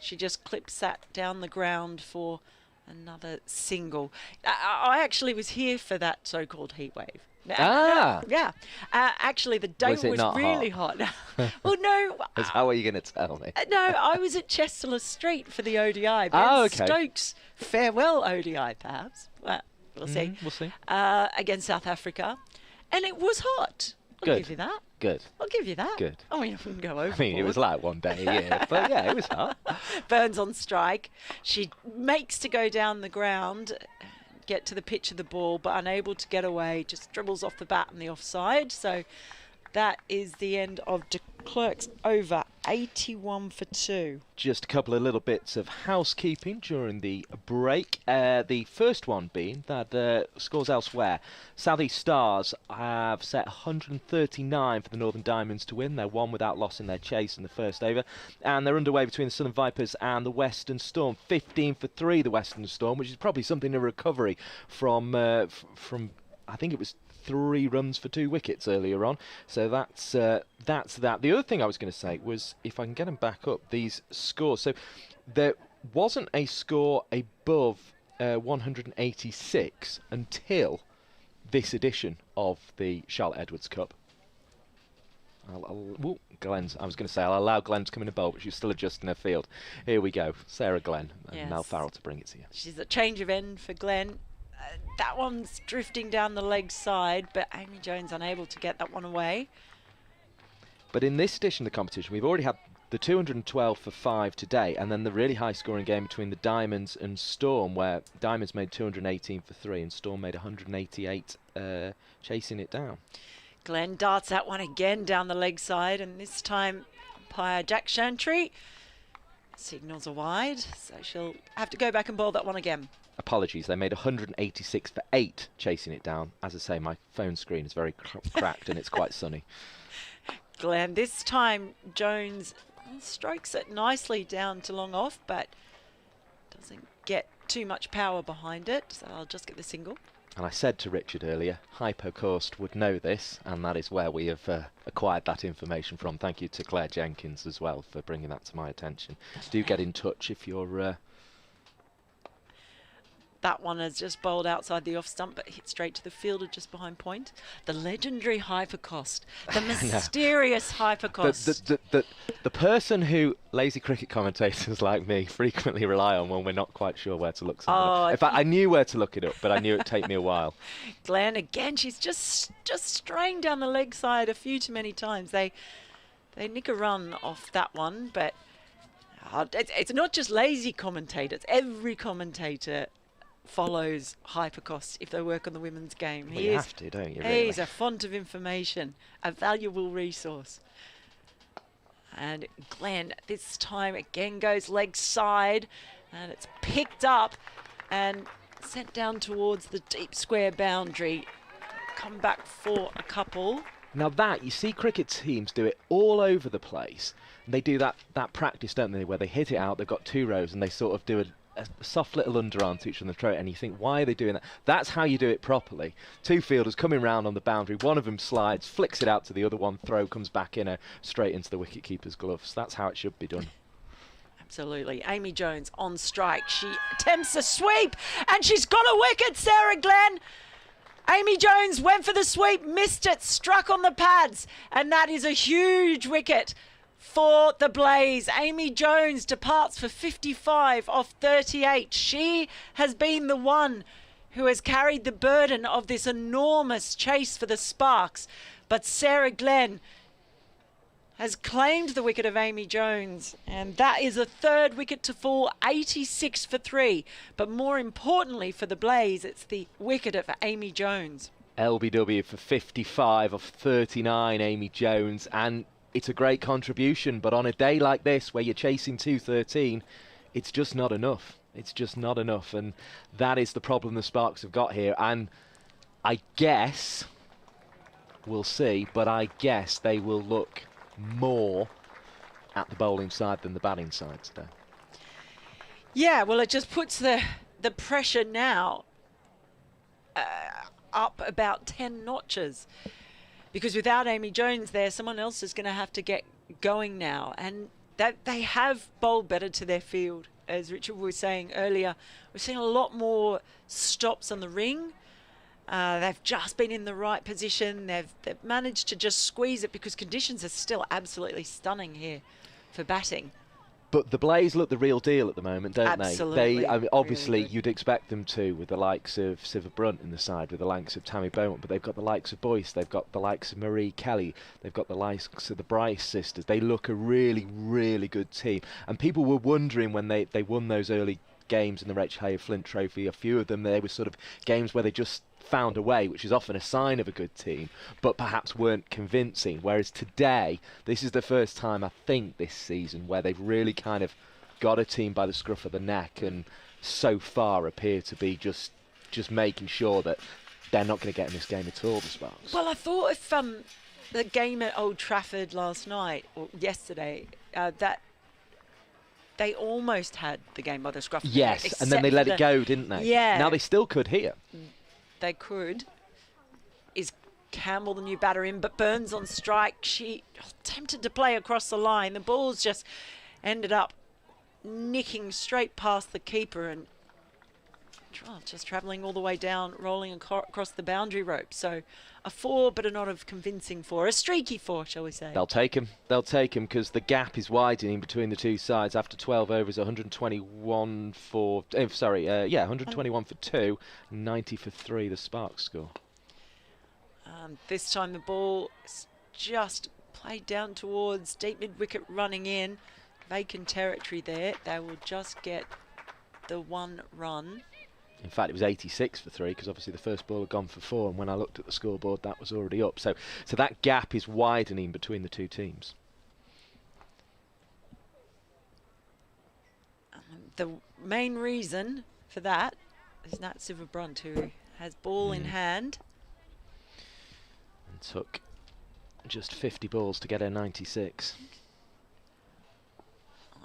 She just clips that down the ground for another single. I actually was here for that so-called heat wave. Ah! Yeah. Actually, the day was really hot. Well, no. How are you going to tell me? No, I was at Chester Street for the ODI. Oh, okay. Stokes farewell ODI, perhaps. Well, we'll see. We'll see. Against South Africa. And it was hot. I'll give you that. Good. I'll give you that. Good. I mean, I wouldn't go over. I mean, it was like one day a year, but yeah, it was hot. Burns on strike. She makes to go down the ground, get to the pitch of the ball, but unable to get away. Just dribbles off the bat on the offside. So that is the end of de Klerk's over, 81 for 2. Just a couple of little bits of housekeeping during the break. The first one being that scores elsewhere. Southeast Stars have set 139 for the Northern Diamonds to win. They're 1 without loss in their chase in the first over. And they're underway between the Southern Vipers and the Western Storm. 15 for 3, the Western Storm, which is probably something of a recovery from I think it was 3 runs for 2 wickets earlier on. So that's that. The other thing I was going to say was, if I can get them back up, these scores. So there wasn't a score above 186 until this edition of the Charlotte Edwards Cup. Glenn's, I was going to say I'll allow Glenn to come in a bowl, but she's still adjusting her field. Here we go, Sarah Glenn and Mel Farrell to bring it to you. She's a change of end for Glenn. That one's drifting down the leg side, but Amy Jones unable to get that one away. But in this edition of the competition, we've already had the 212 for 5 today, and then the really high-scoring game between the Diamonds and Storm, where Diamonds made 218 for 3 and Storm made 188, chasing it down. Glenn darts that one again down the leg side, and this time umpire Jack Chantry signals a wide, so she'll have to go back and bowl that one again. Apologies, they made 186 for 8 chasing it down. As I say, my phone screen is very cracked and it's quite sunny. Glenn, this time Jones strokes it nicely down to long off, but doesn't get too much power behind it, so I'll just get the single. And I said to Richard earlier, Hypocoast would know this, and that is where we have acquired that information from. Thank you to Claire Jenkins as well for bringing that to my attention. Do get in touch if you're... That one has just bowled outside the off stump, but hit straight to the fielder just behind point. The legendary Hypercost. The mysterious Hypercost. The person who lazy cricket commentators like me frequently rely on when we're not quite sure where to look something up. In fact, I knew where to look it up, but I knew it'd take me a while. Glenn, again, she's just straying down the leg side a few too many times. They nick a run off that one, but it's not just lazy commentators. Every commentator follows Hypercost if they work on the women's game. Well, you have to, don't you, really? He's a font of information, a valuable resource. And Glenn this time again goes leg side, and it's picked up and sent down towards the deep square boundary. Come back for a couple. Now that, you see cricket teams do it all over the place. And they do that practice, don't they, where they hit it out, they've got 2 rows, and they sort of do a soft little underarm to each on the throat, and you think, why are they doing that? That's how you do it properly. 2 fielders coming round on the boundary, one of them slides, flicks it out to the other one, throw comes back in straight into the wicket-keeper's gloves. That's how it should be done. Absolutely. Amy Jones on strike. She attempts a sweep, and she's got a wicket, Sarah Glenn. Amy Jones went for the sweep, missed it, struck on the pads, and that is a huge wicket for the Blaze. Amy Jones departs for 55 off 38. She has been the one who has carried the burden of this enormous chase for the Sparks. But Sarah Glenn has claimed the wicket of Amy Jones, and that is a 3rd wicket to fall, 86 for 3. But more importantly for the Blaze, it's the wicket of Amy Jones. LBW for 55 off 39, Amy Jones, and it's a great contribution, but on a day like this where you're chasing 213, it's just not enough. It's just not enough, and that is the problem the Sparks have got here. And I guess, we'll see, but I guess they will look more at the bowling side than the batting side today. Yeah, well, it just puts the pressure now up about 10 notches. Because without Amy Jones there, someone else is going to have to get going now. And that they have bowled better to their field. As Richard was saying earlier, we've seen a lot more stops on the ring. They've just been in the right position. They've managed to just squeeze it because conditions are still absolutely stunning here for batting. But the Blaze look the real deal at the moment, don't Absolutely. I mean, obviously, really you'd expect them to, with the likes of Siva Brunt in the side, with the likes of Tammy Beaumont, but they've got the likes of Boyce, they've got the likes of Marie Kelly, they've got the likes of the Bryce sisters. They look a really, really good team. And people were wondering when they won those early games in the Rachel Hay Flint Trophy, a few of them, they were sort of games where they just found a way, which is often a sign of a good team, but perhaps weren't convincing. Whereas today, this is the first time, I think, this season where they've really kind of got a team by the scruff of the neck, and so far appear to be just making sure that they're not going to get in this game at all, the Sparks. Well, I thought if the game at Old Trafford last night, or yesterday, that they almost had the game by the scruff of the neck. Yes, and then they let it go, didn't they? Yeah. Now they still could here. They could. Is Campbell the new batter in? But Burns on strike. She attempted to play across the line. The ball's just ended up nicking straight past the keeper and just travelling all the way down, rolling across the boundary rope. So a 4, but a not of convincing 4. A streaky 4, shall we say. They'll take him. They'll take him because the gap is widening between the two sides after 12 overs. 121 for 121 for 2, 90 for 3. The Sparks score. This time the ball is just played down towards deep mid wicket, running in. Vacant territory there. They will just get the 1 run. In fact, it was 86 for 3 because obviously the first ball had gone for 4, and when I looked at the scoreboard, that was already up. So that gap is widening between the two teams. The main reason for that is Nat Siva Brunt, who has ball in hand. And took just 50 balls to get her 96.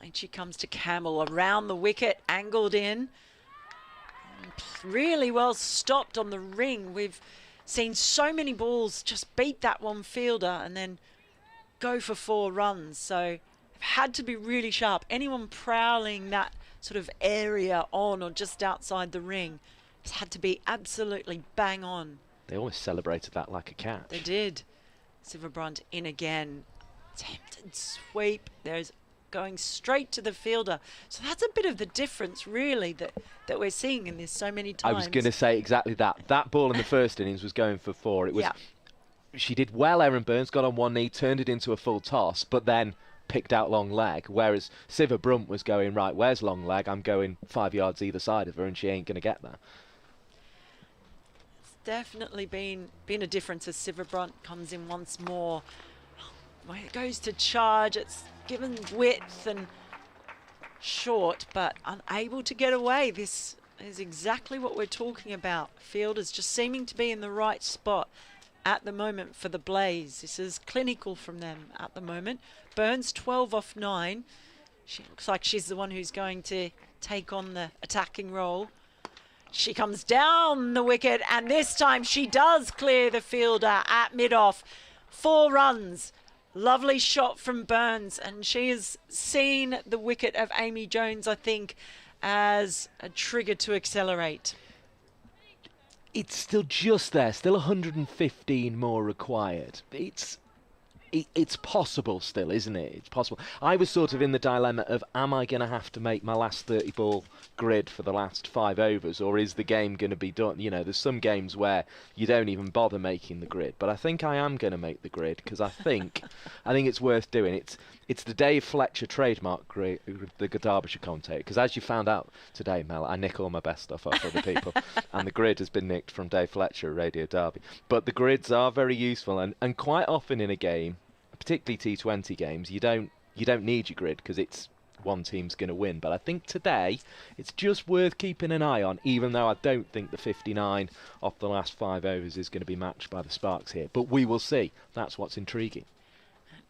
And she comes to Campbell around the wicket, angled in. Really well stopped on the ring. We've seen so many balls just beat that one fielder and then go for 4 runs. So they've had to be really sharp. Anyone prowling that sort of area on or just outside the ring has had to be absolutely bang on. They almost celebrated that like a catch. They did. Siva Brunt in again. Attempted sweep. There's going straight to the fielder. So that's a bit of the difference, really, that we're seeing in this so many times. I was going to say exactly that. That ball in the first innings was going for 4. It was. Yeah. She did well, Erin Burns, got on one knee, turned it into a full toss, but then picked out long leg, whereas Siva Brunt was going, right, where's long leg? I'm going 5 yards either side of her, and she ain't going to get there. It's definitely been a difference as Siva Brunt comes in once more. When it goes to charge, it's given width and short, but unable to get away. This is exactly what we're talking about. Field is just seeming to be in the right spot at the moment for the Blaze. This is clinical from them at the moment. Burns 12 off 9. She looks like she's the one who's going to take on the attacking role. She comes down the wicket, and this time she does clear the fielder at mid-off. 4 runs. Lovely shot from Burns, and she has seen the wicket of Amy Jones, I think, as a trigger to accelerate. It's still just there, still 115 more required. It's possible still, isn't it? It's possible. I was sort of in the dilemma of, am I going to have to make my last 30 ball grid for the last 5 overs, or is the game going to be done? You know, there's some games where you don't even bother making the grid, but I think I am going to make the grid because I think it's worth doing. It's the Dave Fletcher trademark grid, the Derbyshire commentator, because as you found out today, Mel, I nick all my best stuff off other people, and the grid has been nicked from Dave Fletcher at Radio Derby. But the grids are very useful, and quite often in a game, particularly T20 games, you don't need your grid because it's one team's going to win. But I think today it's just worth keeping an eye on, even though I don't think the 59 off the last 5 overs is going to be matched by the Sparks here. But we will see. That's what's intriguing.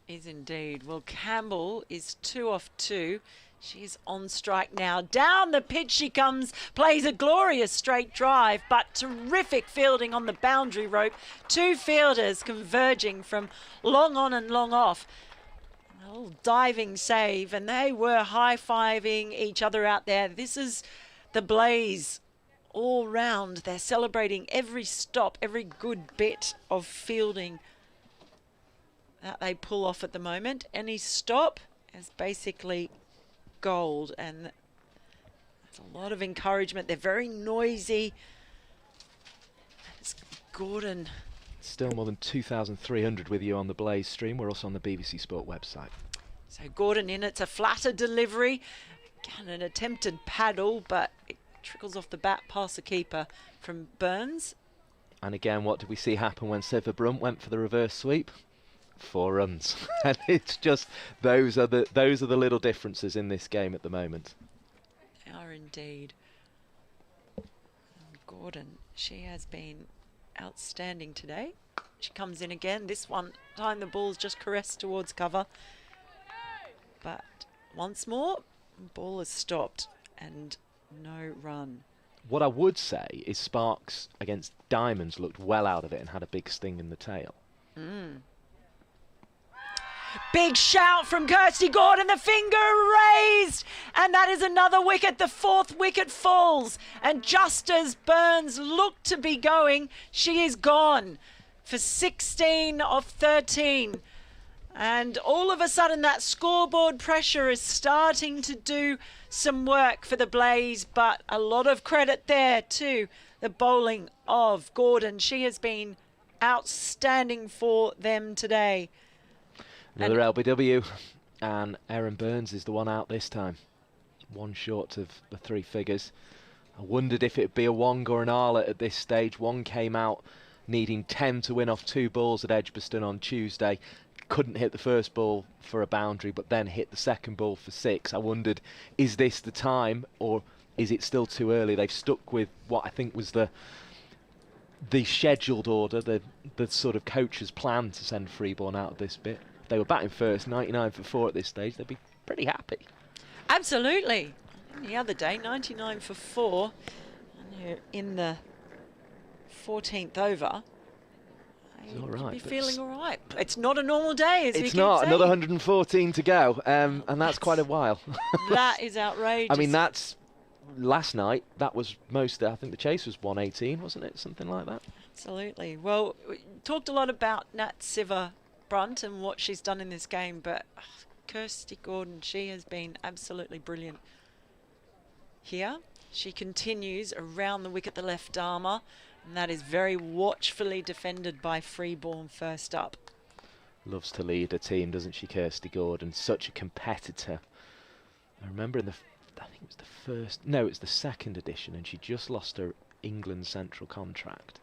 Is indeed. Well, Campbell is 2 off 2. She's on strike now. Down the pitch she comes, plays a glorious straight drive, but terrific fielding on the boundary rope. 2 fielders converging from long on and long off. A little diving save, and they were high-fiving each other out there. This is the Blaze all round. They're celebrating every stop, every good bit of fielding that they pull off at the moment. Any stop is basically gold, and that's a lot of encouragement. They're very noisy. It's Gordon. Still more than 2,300 with you on the Blaze stream. We're also on the BBC Sport website. So Gordon in, it's a flatter delivery. Again, an attempted paddle, but it trickles off the bat past the keeper from Burns. And again, what did we see happen when Siva Brunt went for the reverse sweep? 4 runs. And it's just those are the little differences in this game at the moment. They are indeed. And Gordon, she has been outstanding today. She comes in again. This one time the ball's just caressed towards cover. But once more, ball is stopped and no run. What I would say is Sparks against Diamonds looked well out of it and had a big sting in the tail. Big shout from Kirsty Gordon, the finger raised, and that is another wicket. The 4th wicket falls, and just as Burns looked to be going, she is gone for 16 of 13. And all of a sudden that scoreboard pressure is starting to do some work for the Blaze, but a lot of credit there to the bowling of Gordon. She has been outstanding for them today. Another LBW, and Erin Burns is the one out this time. 1 short of the 3 figures. I wondered if it'd be a Wong or an Arlott at this stage. Wong came out needing 10 to win off 2 balls at Edgbaston on Tuesday. Couldn't hit the first ball for a boundary, but then hit the second ball for 6. I wondered, is this the time, or is it still too early? They've stuck with what I think was the scheduled order, the sort of coach's plan to send Freeborn out of this bit. If they were batting first, 99 for 4 at this stage, they'd be pretty happy. Absolutely. The other day, 99 for 4, and you're in the 14th over. It's all right. Be feeling all right. It's not a normal day, as we keep saying. It's not. Another 114 to go, and that's quite a while. That is outrageous. I mean, that's last night. That was most. I think the chase was 118, wasn't it? Something like that. Absolutely. Well, we talked a lot about Nat Siva Brunt and what she's done in this game, but Kirsty Gordon, she has been absolutely brilliant here. She continues around the wicket, the left armour, and that is very watchfully defended by Freeborn first up. loves to lead a team, doesn't she, Kirsty Gordon? Such a competitor. I remember I think it was it was the second edition, and she just lost her England Central contract.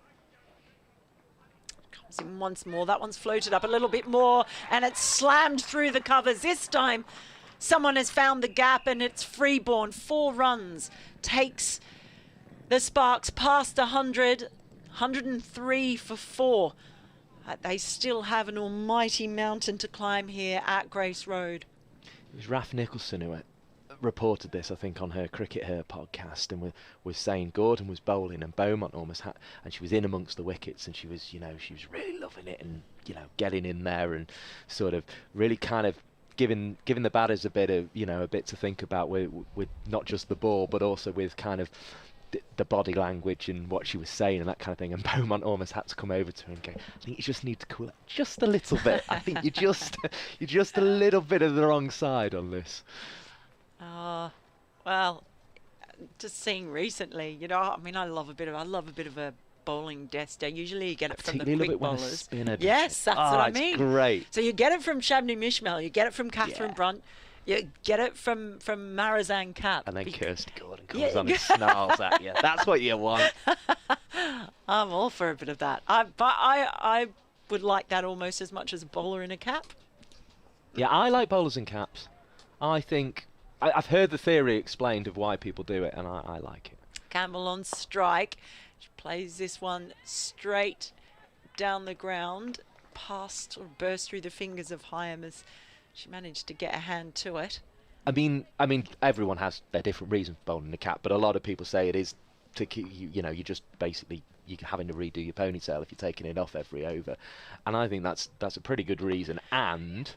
Comes in once more. That one's floated up a little bit more, and it's slammed through the covers. This time, someone has found the gap, and it's Freeborn. 4 runs. Takes the Sparks past 100. 103 for 4. They still have an almighty mountain to climb here at Grace Road. It was Raf Nicholson who reported this, I think, on her Cricket Her podcast, and was saying Gordon was bowling and Beaumont almost had, and she was in amongst the wickets, and she was really loving it, and getting in there and sort of really kind of giving the batters a bit to think about with not just the ball, but also with kind of the body language and what she was saying and that kind of thing. And Beaumont almost had to come over to her and go, I think you just need to cool it just a little bit. I think you're just a little bit of the wrong side on this. Well, just seeing recently, I love a bit of a bowling dester. Usually you get it from the quick bowlers. Yes, that's what I mean. Great. So you get it from Shabnam Mishmel, you get it from Catherine Brunt, you get it from Marizanne Kapp. And then Kirsty Gordon comes on and snarls at you. That's what you want. I'm all for a bit of that. I would like that almost as much as a bowler in a cap. Yeah, I like bowlers in caps. I think I've heard the theory explained of why people do it, and I like it. Campbell on strike. She plays this one straight down the ground, past or burst through the fingers of Hyam as she managed to get a hand to it. I mean, everyone has their different reasons for bowling the cap, but a lot of people say it is to keep you're just basically you're having to redo your ponytail if you're taking it off every over, and I think that's a pretty good reason. And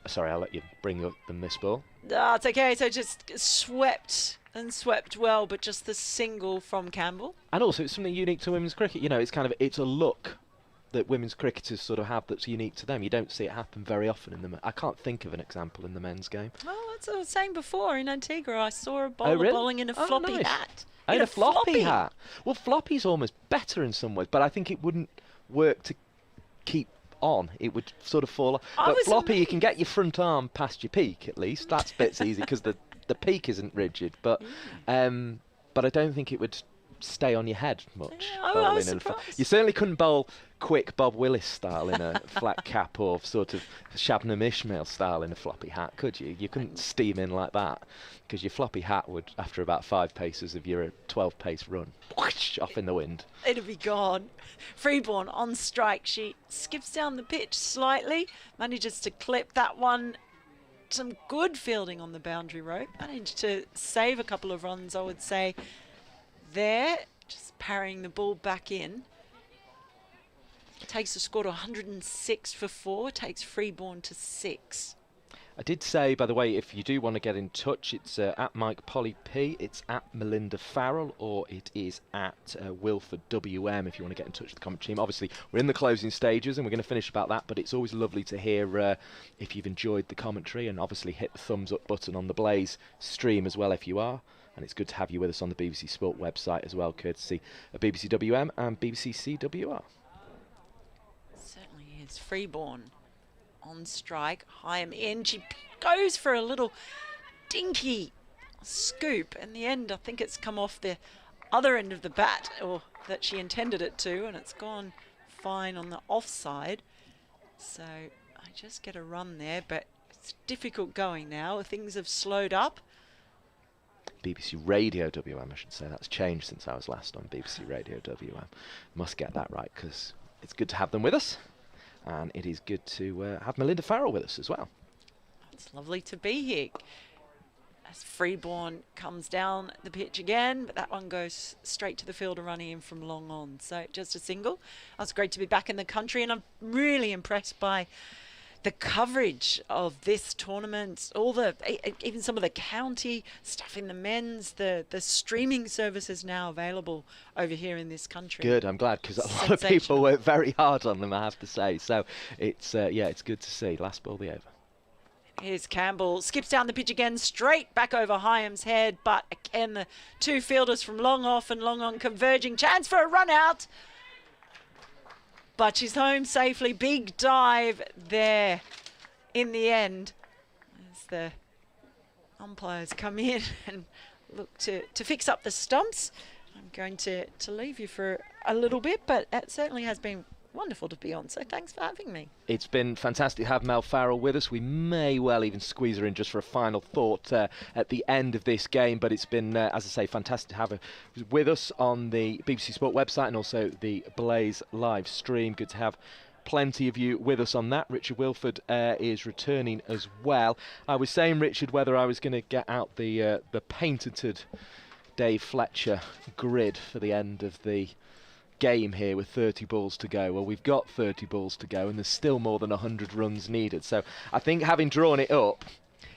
sorry, I'll let you bring up the miss ball. That's okay. So just swept well, but just the single from Campbell. And also, it's something unique to women's cricket. It's a look that women's cricketers sort of have that's unique to them. You don't see it happen very often in the. I can't think of an example in the men's game. Well, that's what I was saying before. In Antigua, I saw a bowler bowling in a floppy hat. In a floppy hat. Well, floppy's almost better in some ways, but I think it wouldn't work to keep on. It would sort of fall off. But floppy, you can get your front arm past your peak at least. That's bits easy because the peak isn't rigid. But I don't think it would stay on your head much. Yeah, I was surprised. You certainly couldn't bowl quick Bob Willis style in a flat cap, or sort of Shabnam Ishmael style in a floppy hat, could you? You couldn't steam in like that, because your floppy hat would, after about 5 paces of your 12 pace run, whoosh, off in the wind. It'd be gone. Freeborn on strike. She skips down the pitch slightly, manages to clip that one. Some good fielding on the boundary rope. Managed to save a couple of runs, I would say. There, just parrying the ball back in. Takes the score to 106 for 4, takes Freeborn to 6. I did say, by the way, if you do want to get in touch, it's at Mike Polly P, it's at Melinda Farrell, or it is at Wilford WM if you want to get in touch with the commentary team. Obviously, we're in the closing stages and we're going to finish about that, but it's always lovely to hear if you've enjoyed the commentary, and obviously hit the thumbs up button on the Blaze stream as well if you are. And it's good to have you with us on the BBC Sport website as well, courtesy of BBC WM and BBC CWR. Certainly is. Freeborn on strike. Hyam in. She goes for a little dinky scoop. In the end, I think it's come off the other end of the bat, or that she intended it to, and it's gone fine on the offside. So I just get a run there, but it's difficult going now. Things have slowed up. BBC Radio WM, I should say. That's changed since I was last on BBC Radio WM. Must get that right, because it's good to have them with us, and it is good to have Melinda Farrell with us as well. It's lovely to be here. As Freeborn comes down the pitch again, but that one goes straight to the fielder running in from long on. So just a single. It's great to be back in the country, and I'm really impressed by the coverage of this tournament, even some of the county stuff in the men's, the streaming services now available over here in this country. Good, I'm glad, because a lot of people work very hard on them, I have to say. So it's it's good to see. Last ball the over. Here's Campbell, skips down the pitch again, straight back over Hyam's head, but again the two fielders from long off and long on converging. Chance for a run out. but she's home safely. Big dive there in the end as the umpires come in and look to fix up the stumps. I'm going to leave you for a little bit, but it certainly has been wonderful to be on, so thanks for having me. It's been fantastic to have Mel Farrell with us. We may well even squeeze her in just for a final thought at the end of this game, but it's been, as I say, fantastic to have her with us on the BBC Sport website and also the Blaze live stream. Good to have plenty of you with us on that. Richard Wilford is returning as well. I was saying, Richard, whether I was going to get out the painted Dave Fletcher grid for the end of the game here with 30 balls to go. Well, we've got 30 balls to go and there's still more than 100 runs needed. So I think having drawn it up,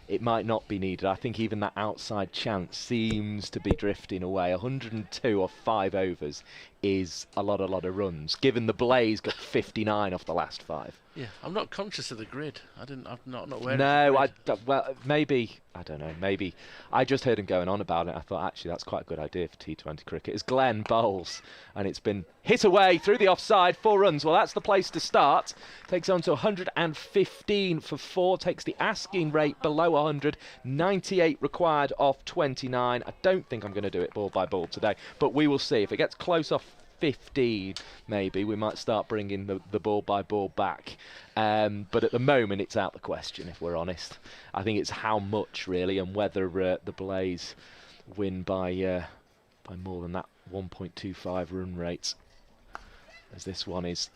it might not be needed. I think even that outside chance seems to be drifting away. 102 or 5 overs is a lot of runs, given the Blaze got 59 off the last 5. Yeah, I'm not conscious of the grid. I'm not aware. No, well, maybe, I don't know, maybe I just heard him going on about it. I thought, actually, that's quite a good idea for T20 cricket. It's Glenn bowls, and it's been hit away through the offside, 4 runs. Well, that's the place to start. Takes on to 115 for 4, takes the asking rate below 100, 98 required off 29. I don't think I'm going to do it ball by ball today, but we will see. If it gets close off 15, maybe we might start bringing the ball by ball back, but at the moment it's out the question, if we're honest. I think it's how much really, and whether the Blaze win by more than that 1.25 run rate, as this one is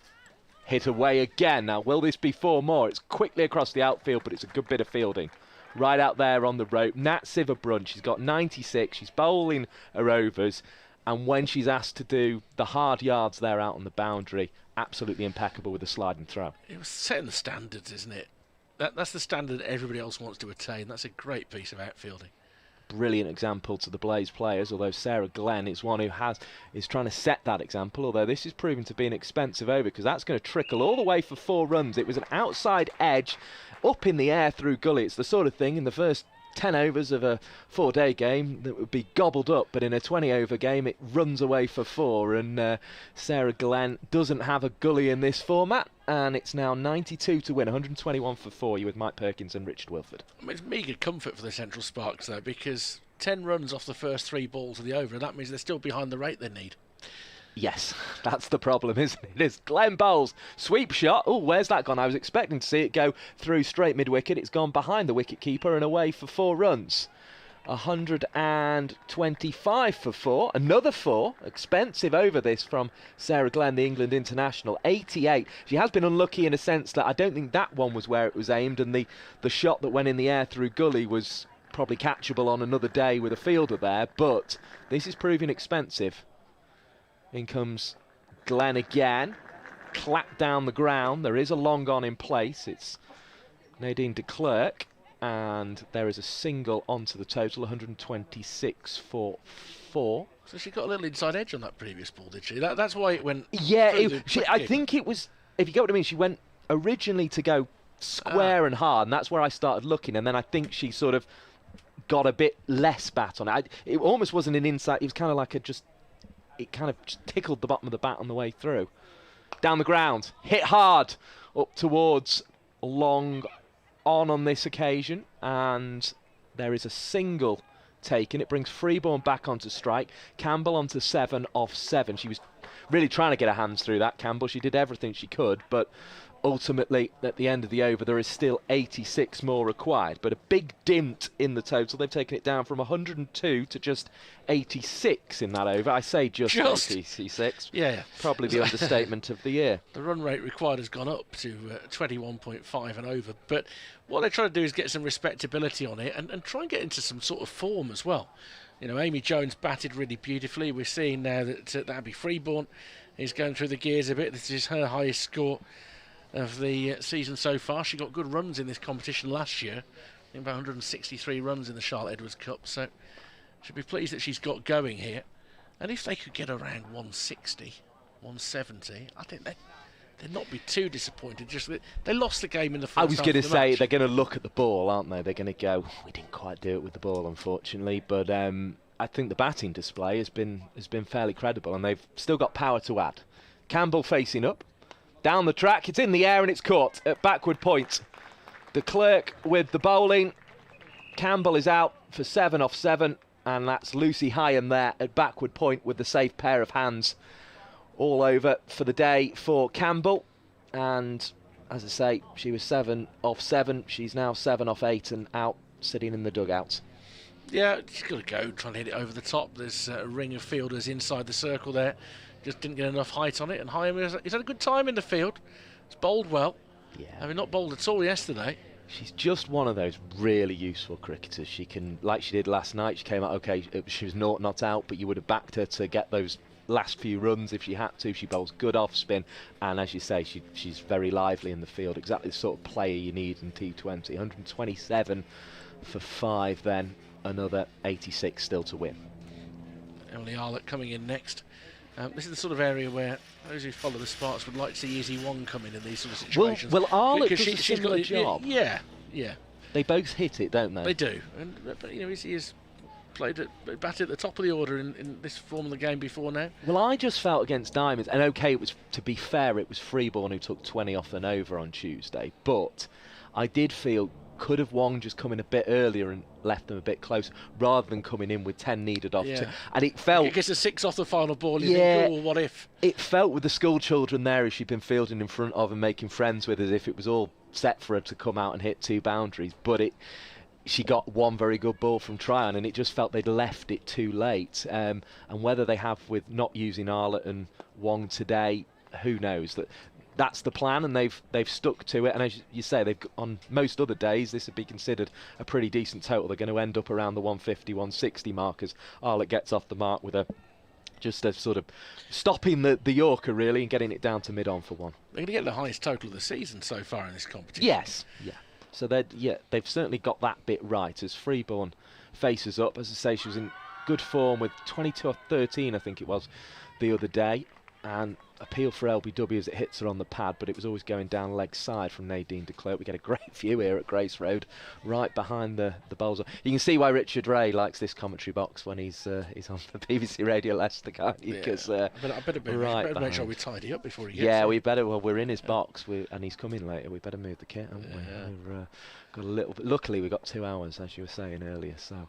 hit away again. Now, will this be 4 more? It's quickly across the outfield, but it's a good bit of fielding right out there on the rope. Nat Siverbrunn, she's got 96, she's bowling her overs, and when she's asked to do the hard yards there out on the boundary, absolutely impeccable with the sliding throw. It was setting the standards, isn't it? That's the standard that everybody else wants to attain. That's a great piece of outfielding. Brilliant example to the Blaze players, although Sarah Glenn is one who is trying to set that example, although this is proving to be an expensive over because that's going to trickle all the way for 4 runs. It was an outside edge up in the air through gully. It's the sort of thing in the first 10 overs of a 4-day game that would be gobbled up, but in a 20-over game it runs away for 4, and Sarah Glenn doesn't have a gully in this format, and it's now 92 to win, 121 for 4. You with Mike Perkins and Richard Wilford. I mean, it's meagre comfort for the Central Sparks though, because 10 runs off the first 3 balls of the over, and that means they're still behind the rate they need. Yes, that's the problem, isn't it? It's Glenn bowls, sweep shot. Oh, where's that gone? I was expecting to see it go through straight mid-wicket. It's gone behind the wicket-keeper and away for 4 runs. 125 for 4. Another 4. Expensive over this from Sarah Glenn, the England international. 88. She has been unlucky in a sense that I don't think that one was where it was aimed, and the shot that went in the air through gully was probably catchable on another day with a fielder there, but this is proving expensive. In comes Glenn again, clapped down the ground. There is a long on in place. It's Nadine de Klerk, and there is a single onto the total, 126 for 4. So she got a little inside edge on that previous ball, did she? That's why it went. Yeah, I think it was. If you get what I mean, she went originally to go square and hard, and that's where I started looking. And then I think she sort of got a bit less bat on it. It almost wasn't an inside. It was kind of like it kind of just tickled the bottom of the bat on the way through. Down the ground, hit hard up towards long on this occasion, and there is a single taken. It brings Freeborn back onto strike. Campbell onto 7 off 7. She was really trying to get her hands through that, Campbell. She did everything she could, but ultimately, at the end of the over, there is still 86 more required, but a big dint in the total. They've taken it down from 102 to just 86 in that over. I say just 86. Yeah. Probably the understatement of the year. The run rate required has gone up to 21.5 and over, but what they're trying to do is get some respectability on it and try and get into some sort of form as well. You know, Amy Jones batted really beautifully. We're seeing now that Abby Freeborn is going through the gears a bit. This is her highest score of the season so far. She got good runs in this competition last year, I think about 163 runs in the Charlotte Edwards Cup, so should be pleased that she's got going here. And if they could get around 160, 170, I think they'd not be too disappointed. Just they lost the game in the first half. I was going to say match. They're going to look at the ball, aren't they? They're going to go, we didn't quite do it with the ball, unfortunately, but I think the batting display has been fairly credible, and they've still got power to add. Campbell facing up. Down the track, it's in the air and it's caught at backward point. De Klerk with the bowling. Campbell is out for 7 off 7, and that's Lucy Hyam there at backward point with the safe pair of hands. All over for the day for Campbell, and as I say, she was 7 off 7. She's now 7 off 8 and out, sitting in the dugout. Yeah, she's got to go, trying to hit it over the top. There's a ring of fielders inside the circle there. Just didn't get enough height on it, and Hyam he's had a good time in the field. It's bowled well. Yeah. I mean, not bowled at all yesterday. She's just one of those really useful cricketers. She can, like she did last night, she came out okay, she was not out, but you would have backed her to get those last few runs if she had to. She bowls good off spin, and as you say, she's very lively in the field. Exactly the sort of player you need in T20. 127 for 5 then, another 86 still to win. Emily Arlott coming in next. This is the sort of area where those who follow the Sparks would like to see Izzy Wong come in these sort of situations. Well, Arlott because does a similar job. Yeah. They both hit it, don't they? They do. But Izzy has batted at the top of the order in this form of the game before now. Well, I just felt against Diamonds, and okay, it was, to be fair, it was Freeborn who took 20 off and over on Tuesday, but I did feel, could have Wong just come in a bit earlier and left them a bit close, rather than coming in with 10 needed off. Yeah. And it felt... It gets a 6 off the final ball, yeah, think, oh, what if? It felt with the school children there, as she'd been fielding in front of and making friends with, as if it was all set for her to come out and hit 2 boundaries, but she got 1 very good ball from Tryon, and it just felt they'd left it too late. And whether they have with not using Arlott and Wong today, who knows? That's the plan, and they've stuck to it. And as you say, they've on most other days this would be considered a pretty decent total. They're going to end up around the 150, 160 mark as Arlott gets off the mark with just a sort of stopping the Yorker really and getting it down to mid-on for 1. They're going to get the highest total of the season so far in this competition. Yes, yeah. So they've certainly got that bit right as Freeborn faces up. As I say, she was in good form with 22 or 13, I think it was, the other day. And appeal for LBW as it hits her on the pad, but it was always going down leg side from Nadine de Klerk. We get a great view here at Grace Road, right behind the bowler. You can see why Richard Ray likes this commentary box when he's on the BBC Radio Leicester, can't you? Because I better make sure we tidy up before he gets yeah, in. we better. Well, we're in his box, and he's coming later. We better move the kit, haven't we? We've got a little bit. Luckily, we got 2 hours, as you were saying earlier. So,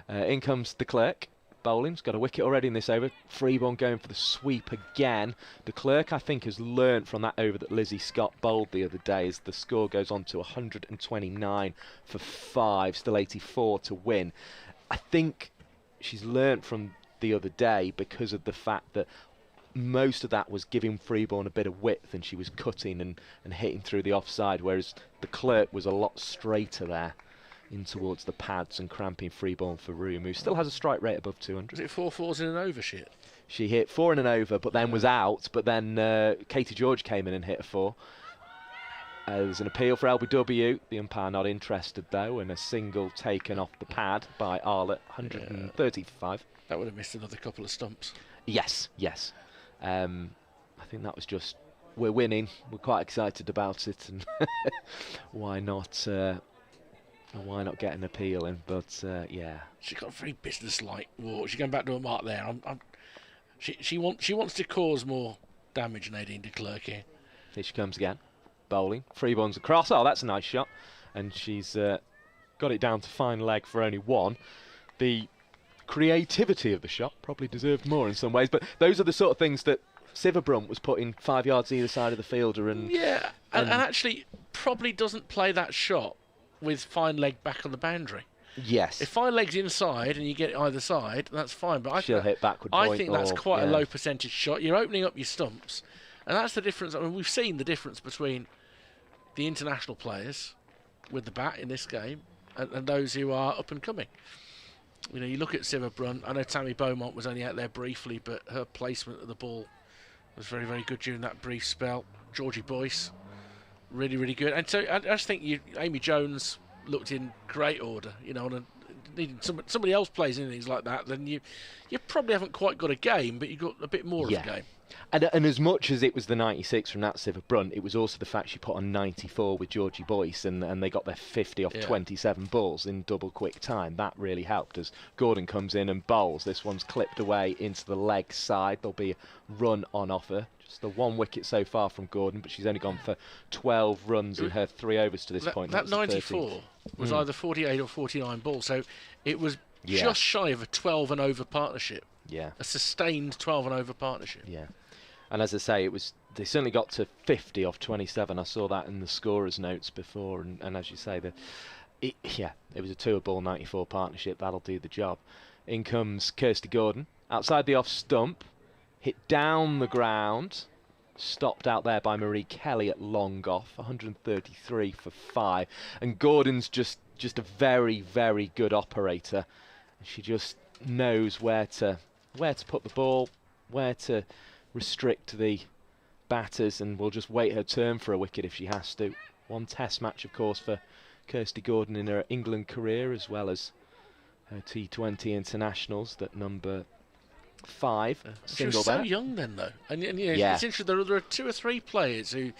in comes de Klerk. Bowling's got a wicket already in this over. Freeborn going for the sweep again. De Klerk, I think, has learnt from that over that Lizzie Scott bowled the other day as the score goes on to 129 for 5, still 84 to win. I think she's learnt from the other day because of the fact that most of that was giving Freeborn a bit of width, and she was cutting and hitting through the offside, whereas de Klerk was a lot straighter there in towards the pads and cramping Freeborn for room, who still has a strike rate above 200. Was it 4 fours in an over shit? She hit 4 in an over, but then was out. But then Katie George came in and hit a 4. There's an appeal for LBW. The umpire not interested though, and a single taken off the pad by Arlott, 135. That would have missed another couple of stumps. Yes. I think that was just, we're winning. We're quite excited about it, and why not? Why not get an appeal in? But yeah, She's got a very business-like walk. She's going back to a mark there. She wants to cause more damage, Nadine de Klerk here. Here she comes again, bowling. Freeborn's across. Oh, that's a nice shot, and she's got it down to fine leg for only 1. The creativity of the shot probably deserved more in some ways, but those are the sort of things that Siverbrunt was putting 5 yards either side of the fielder, and and actually probably doesn't play that shot with fine leg back on the boundary. Yes. If fine leg's inside and you get it either side, that's fine. But she'll hit backward point. I think that's quite a low percentage shot. You're opening up your stumps, and that's the difference. I mean, we've seen the difference between the international players with the bat in this game and those who are up and coming. You know, you look at Siverbrunt. I know Tammy Beaumont was only out there briefly, but her placement of the ball was very, very good during that brief spell. Georgie Boyce, really, really good. And so I just think Amy Jones looked in great order. You know, and needing somebody else plays innings like that, then you probably haven't quite got a game, but you've got a bit more of a game. And as much as it was the 96 from Nat Brunt, it was also the fact she put on 94 with Georgie Boyce, and they got their 50 off 27 balls in double quick time. That really helped as Gordon comes in and bowls. This one's clipped away into the leg side. There'll be a run on offer. Just the 1 wicket so far from Gordon, but she's only gone for 12 runs in her 3 overs to this point. That 94 was either 48 or 49 balls, so it was just shy of a 12 and over partnership. Yeah. A sustained 12 and over partnership. Yeah. And as I say, they certainly got to 50 off 27. I saw that in the scorer's notes before, and as you say, it was a 2-ball 94 partnership. That'll do the job. In comes Kirsty Gordon, outside the off stump, hit down the ground, stopped out there by Marie Kelly at long off, 133 for 5. And Gordon's just a very, very good operator. She just knows where to put the ball, where to restrict the batters, and will just wait her turn for a wicket if she has to. 1 test match, of course, for Kirsty Gordon in her England career, as well as her T20 internationals, that number 5. She was so young then, though. And it's interesting, there are 2 or 3 players who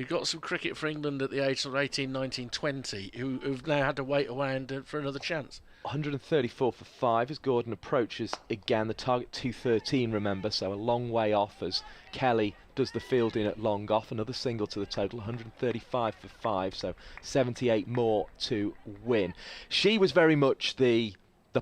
got some cricket for England at the age of 18, 19, 20, who've now had to wait around for another chance. 134 for 5 as Gordon approaches again. The target 213, remember, so a long way off as Kelly does the fielding at long off. Another single to the total, 135 for 5, so 78 more to win. She was very much the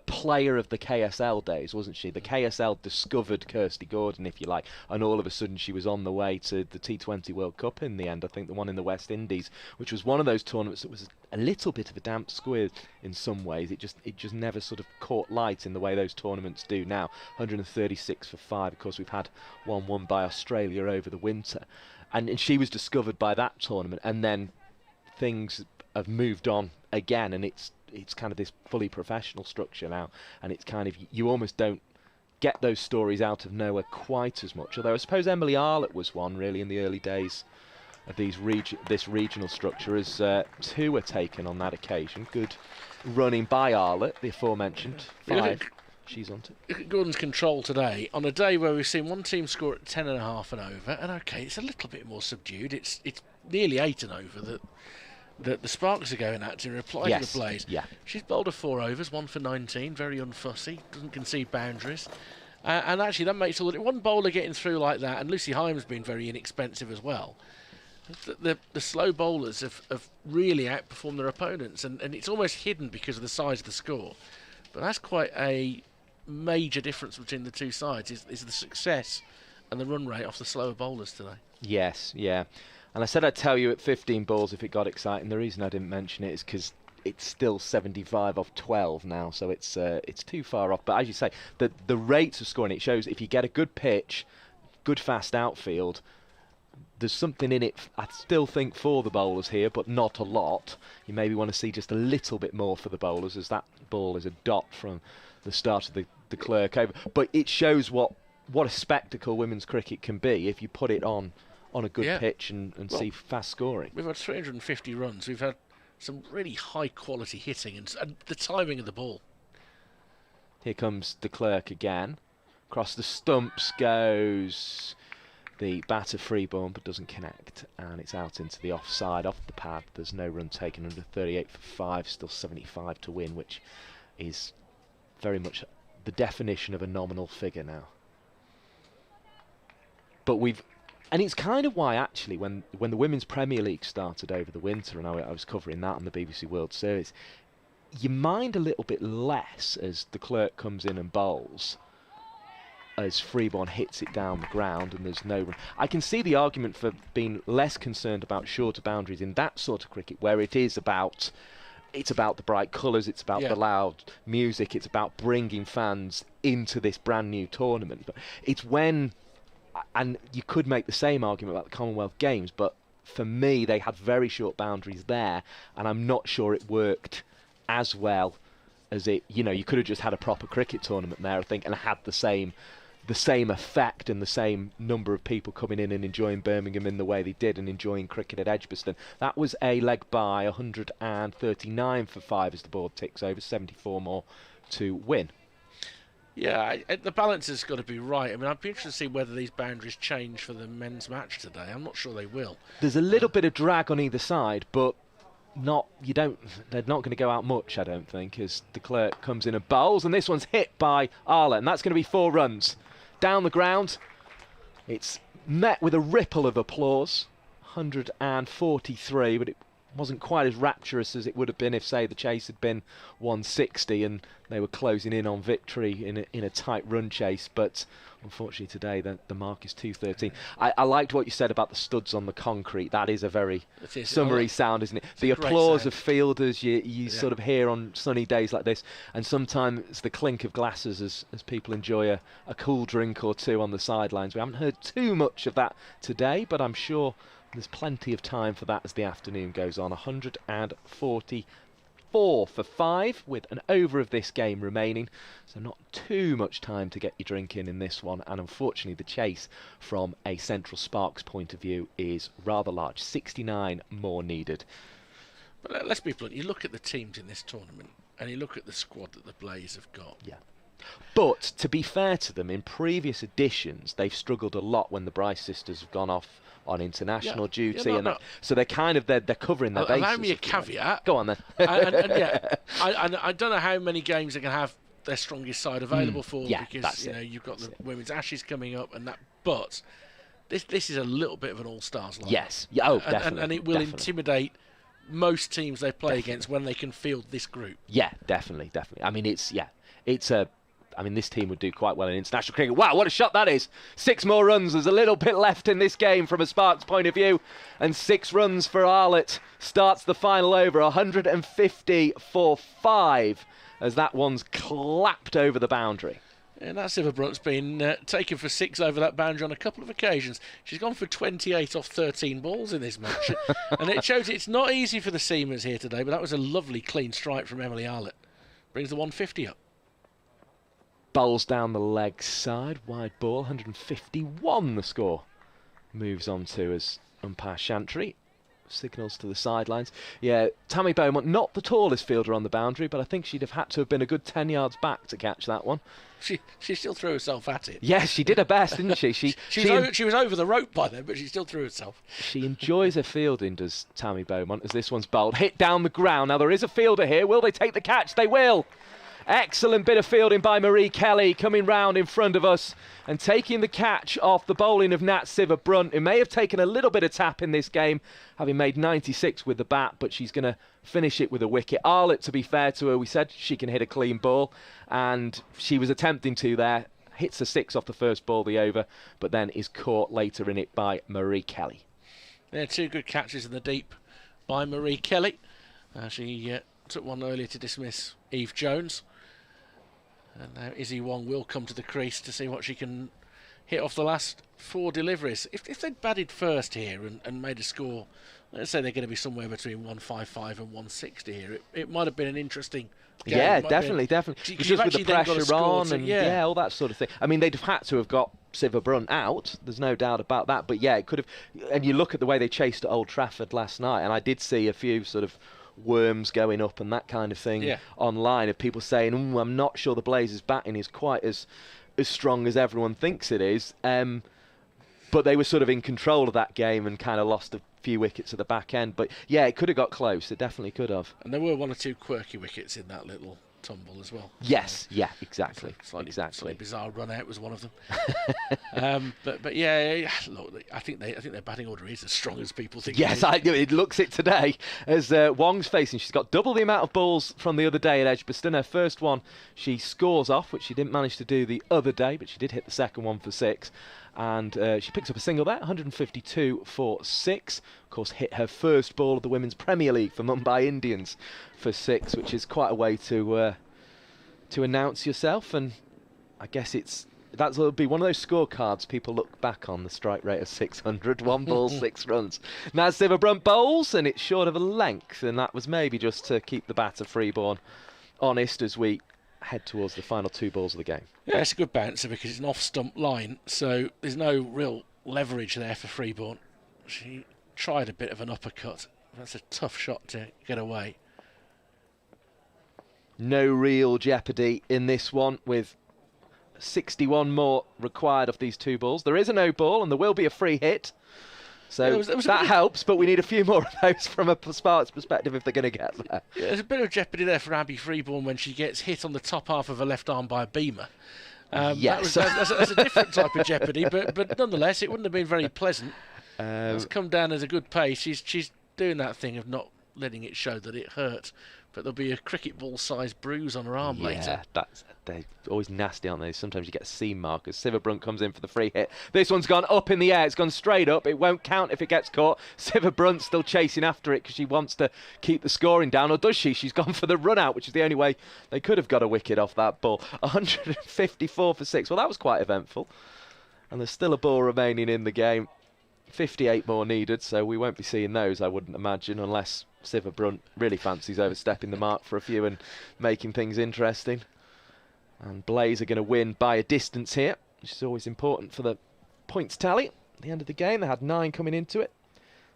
player of the KSL days, wasn't she? The KSL discovered Kirsty Gordon, if you like, and all of a sudden she was on the way to the T20 World Cup in the end. I think the one in the West Indies, which was one of those tournaments that was a little bit of a damp squid in some ways. It just never sort of caught light in the way those tournaments do now. 136 for 5. Of course, we've had one won by Australia over the winter, and she was discovered by that tournament, and then things have moved on again, and it's kind of this fully professional structure now, and it's kind of, you almost don't get those stories out of nowhere quite as much. Although I suppose Emily Arlett was one really in the early days of this regional structure, as 2 were taken on that occasion. Good running by Arlett, the aforementioned 5. She's on to. Look at Gordon's control today on a day where we've seen one team score at 10.5 and over, and okay, it's a little bit more subdued. It's nearly 8 and over that the Sparks are going at to reply to the Blaze. Yeah. She's bowled her 4 overs, 1 for 19, very unfussy, doesn't concede boundaries. And actually that makes one bowler getting through like that, and Lucy Hyam's been very inexpensive as well. The slow bowlers have really outperformed their opponents, and it's almost hidden because of the size of the score. But that's quite a major difference between the two sides, is the success and the run rate off the slower bowlers today. Yes, yeah. And I said I'd tell you at 15 balls if it got exciting. The reason I didn't mention it is because it's still 75 off 12 now, so it's too far off. But as you say, the rates of scoring, it shows if you get a good pitch, good fast outfield, there's something in it, I still think, for the bowlers here, but not a lot. You maybe want to see just a little bit more for the bowlers, as that ball is a dot from the start of the Clerk over. But it shows what a spectacle women's cricket can be if you put it on a good pitch and see fast scoring. We've had 350 runs. We've had some really high quality hitting and the timing of the ball. Here comes de Klerk again. Across the stumps goes the batter Freeborn, but doesn't connect, and it's out into the offside, off the pad. There's no run taken, under 38 for 5, still 75 to win, which is very much the definition of a nominal figure now. But and it's kind of why, actually, when the Women's Premier League started over the winter, and I was covering that on the BBC World Series, you mind a little bit less as de Klerk comes in and bowls, as Freeborn hits it down the ground and there's no run. I can see the argument for being less concerned about shorter boundaries in that sort of cricket, where it's about the bright colours, it's about the loud music, it's about bringing fans into this brand new tournament. But it's when, and you could make the same argument about the Commonwealth Games, but for me they had very short boundaries there, and I'm not sure it worked as well as it, you could have just had a proper cricket tournament there, I think, and had the same effect and the same number of people coming in and enjoying Birmingham in the way they did and enjoying cricket at Edgbaston. That was a leg by, 139 for 5 as the board ticks over, 74 more to win. Yeah, the balance has got to be right. I mean, I'd be interested to see whether these boundaries change for the men's match today. I'm not sure they will. There's a little bit of drag on either side, but they're not going to go out much, I don't think, as de Klerk comes in and bowls, and this one's hit by Arlett, and that's going to be 4 runs. Down the ground, it's met with a ripple of applause, 143, but it wasn't quite as rapturous as it would have been if, say, the chase had been 160 and they were closing in on victory in a tight run chase. But unfortunately today the mark is 213. I liked what you said about the studs on the concrete. That is a very summery sound, isn't it? The applause of fielders you sort of hear on sunny days like this, and sometimes the clink of glasses as people enjoy a cool drink or two on the sidelines. We haven't heard too much of that today, but I'm sure there's plenty of time for that as the afternoon goes on. 144 for 5 with an over of this game remaining, so not too much time to get your drink in this one, and unfortunately the chase from a Central Sparks point of view is rather large. 69 more needed. But let's be blunt, you look at the teams in this tournament and you look at the squad that the Blaze have got. Yeah. But to be fair to them, in previous editions they've struggled a lot when the Bryce sisters have gone off on international duty, so they're kind of they're covering their bases. Allow me a caveat. Go on then. I don't know how many games they can have their strongest side available for, because you've got the Women's Ashes coming up and that. But this is a little bit of an all-stars line. Yes. Yeah. Oh, definitely. And it will intimidate most teams they play against when they can field this group. Yeah, definitely. I mean, this team would do quite well in international cricket. Wow, what a shot that is. 6 more runs. There's a little bit left in this game from a Sparks point of view. And 6 runs for Arlett starts the final over. 150 for 5 as that one's clapped over the boundary. And that Silverbrunt's been taken for 6 over that boundary on a couple of occasions. She's gone for 28 off 13 balls in this match. And it shows it's not easy for the seamers here today, but that was a lovely clean strike from Emily Arlett. Brings the 150 up. Bowls down the leg side, wide ball, 151 the score. Moves on to as umpire Chantry signals to the sidelines. Yeah, Tammy Beaumont, not the tallest fielder on the boundary, but I think she'd have had to have been a good 10 yards back to catch that one. She still threw herself at it. Yes, she did her best, didn't she? She was over the rope by then, but she still threw herself. She enjoys her fielding, does Tammy Beaumont, as this one's bowled. Hit down the ground. Now there is a fielder here. Will they take the catch? They will. Excellent bit of fielding by Marie Kelly, coming round in front of us and taking the catch off the bowling of Nat Siver-Brunt, who may have taken a little bit of tap in this game, having made 96 with the bat, but she's going to finish it with a wicket. Arlett, to be fair to her, we said she can hit a clean ball, and she was attempting to there. Hits a 6 off the first ball, the over, but then is caught later in it by Marie Kelly. Yeah, 2 good catches in the deep by Marie Kelly. She took one earlier to dismiss Eve Jones. And now Izzy Wong will come to the crease to see what she can hit off the last 4 deliveries. If they'd batted first here and made a score, let's say they're going to be somewhere between 155 and 160 here, it might have been an interesting game. Yeah, definitely. Just with the pressure on and all that sort of thing. I mean, they'd have had to have got Siver-Brunt out, there's no doubt about that, but yeah, it could have. And you look at the way they chased at Old Trafford last night, and I did see a few sort of worms going up and that kind of thing online of people saying, I'm not sure the Blazers batting is quite as strong as everyone thinks it is, but they were sort of in control of that game and kind of lost a few wickets at the back end. But yeah, it could have got close, it definitely could have. And there were 1 or 2 quirky wickets in that little tumble as well. Yes, exactly. Slightly bizarre run out was one of them. but yeah, look, I think their batting order is as strong as people think. Yes, it looks it today as Wong's facing. She's got double the amount of balls from the other day at Edgbaston. Her first one she scores off, which she didn't manage to do the other day, but she did hit the second one for 6. And she picks up a single there, 152 for 6. Of course, hit her first ball of the Women's Premier League for Mumbai Indians for 6, which is quite a way to announce yourself. And I guess that'll be one of those scorecards people look back on, the strike rate of 600, 1 ball, 6 runs. Naz Siver-Brunt bowls, and it's short of a length, and that was maybe just to keep the batter Freeborn honest as we head towards the final 2 balls of the game. Yeah, it's a good bouncer because it's an off-stump line, so there's no real leverage there for Freeborn. She tried a bit of an uppercut. That's a tough shot to get away. No real jeopardy in this one, with 61 more required of these 2 balls. There is a no ball and there will be a free hit. So that helps, but we need a few more of those from a Sparks perspective if they're going to get there. Yeah, there's a bit of jeopardy there for Abby Freeborn when she gets hit on the top half of her left arm by a beamer. Yes. That's a different type of jeopardy, but nonetheless, it wouldn't have been very pleasant. It's come down as a good pace. She's doing that thing of not letting it show that it hurt, but there'll be a cricket ball-sized bruise on her arm later. Yeah, they're always nasty, aren't they? Sometimes you get a seam mark as Siva comes in for the free hit. This one's gone up in the air. It's gone straight up. It won't count if it gets caught. Siva still chasing after it because she wants to keep the scoring down, or does she? She's gone for the run-out, which is the only way they could have got a wicket off that ball. 154 for 6. Well, that was quite eventful. And there's still a ball remaining in the game. 58 more needed, so we won't be seeing those, I wouldn't imagine, unless Siva Brunt really fancies overstepping the mark for a few and making things interesting. And Blaze are going to win by a distance here, which is always important for the points tally. At the end of the game, they had 9 coming into it.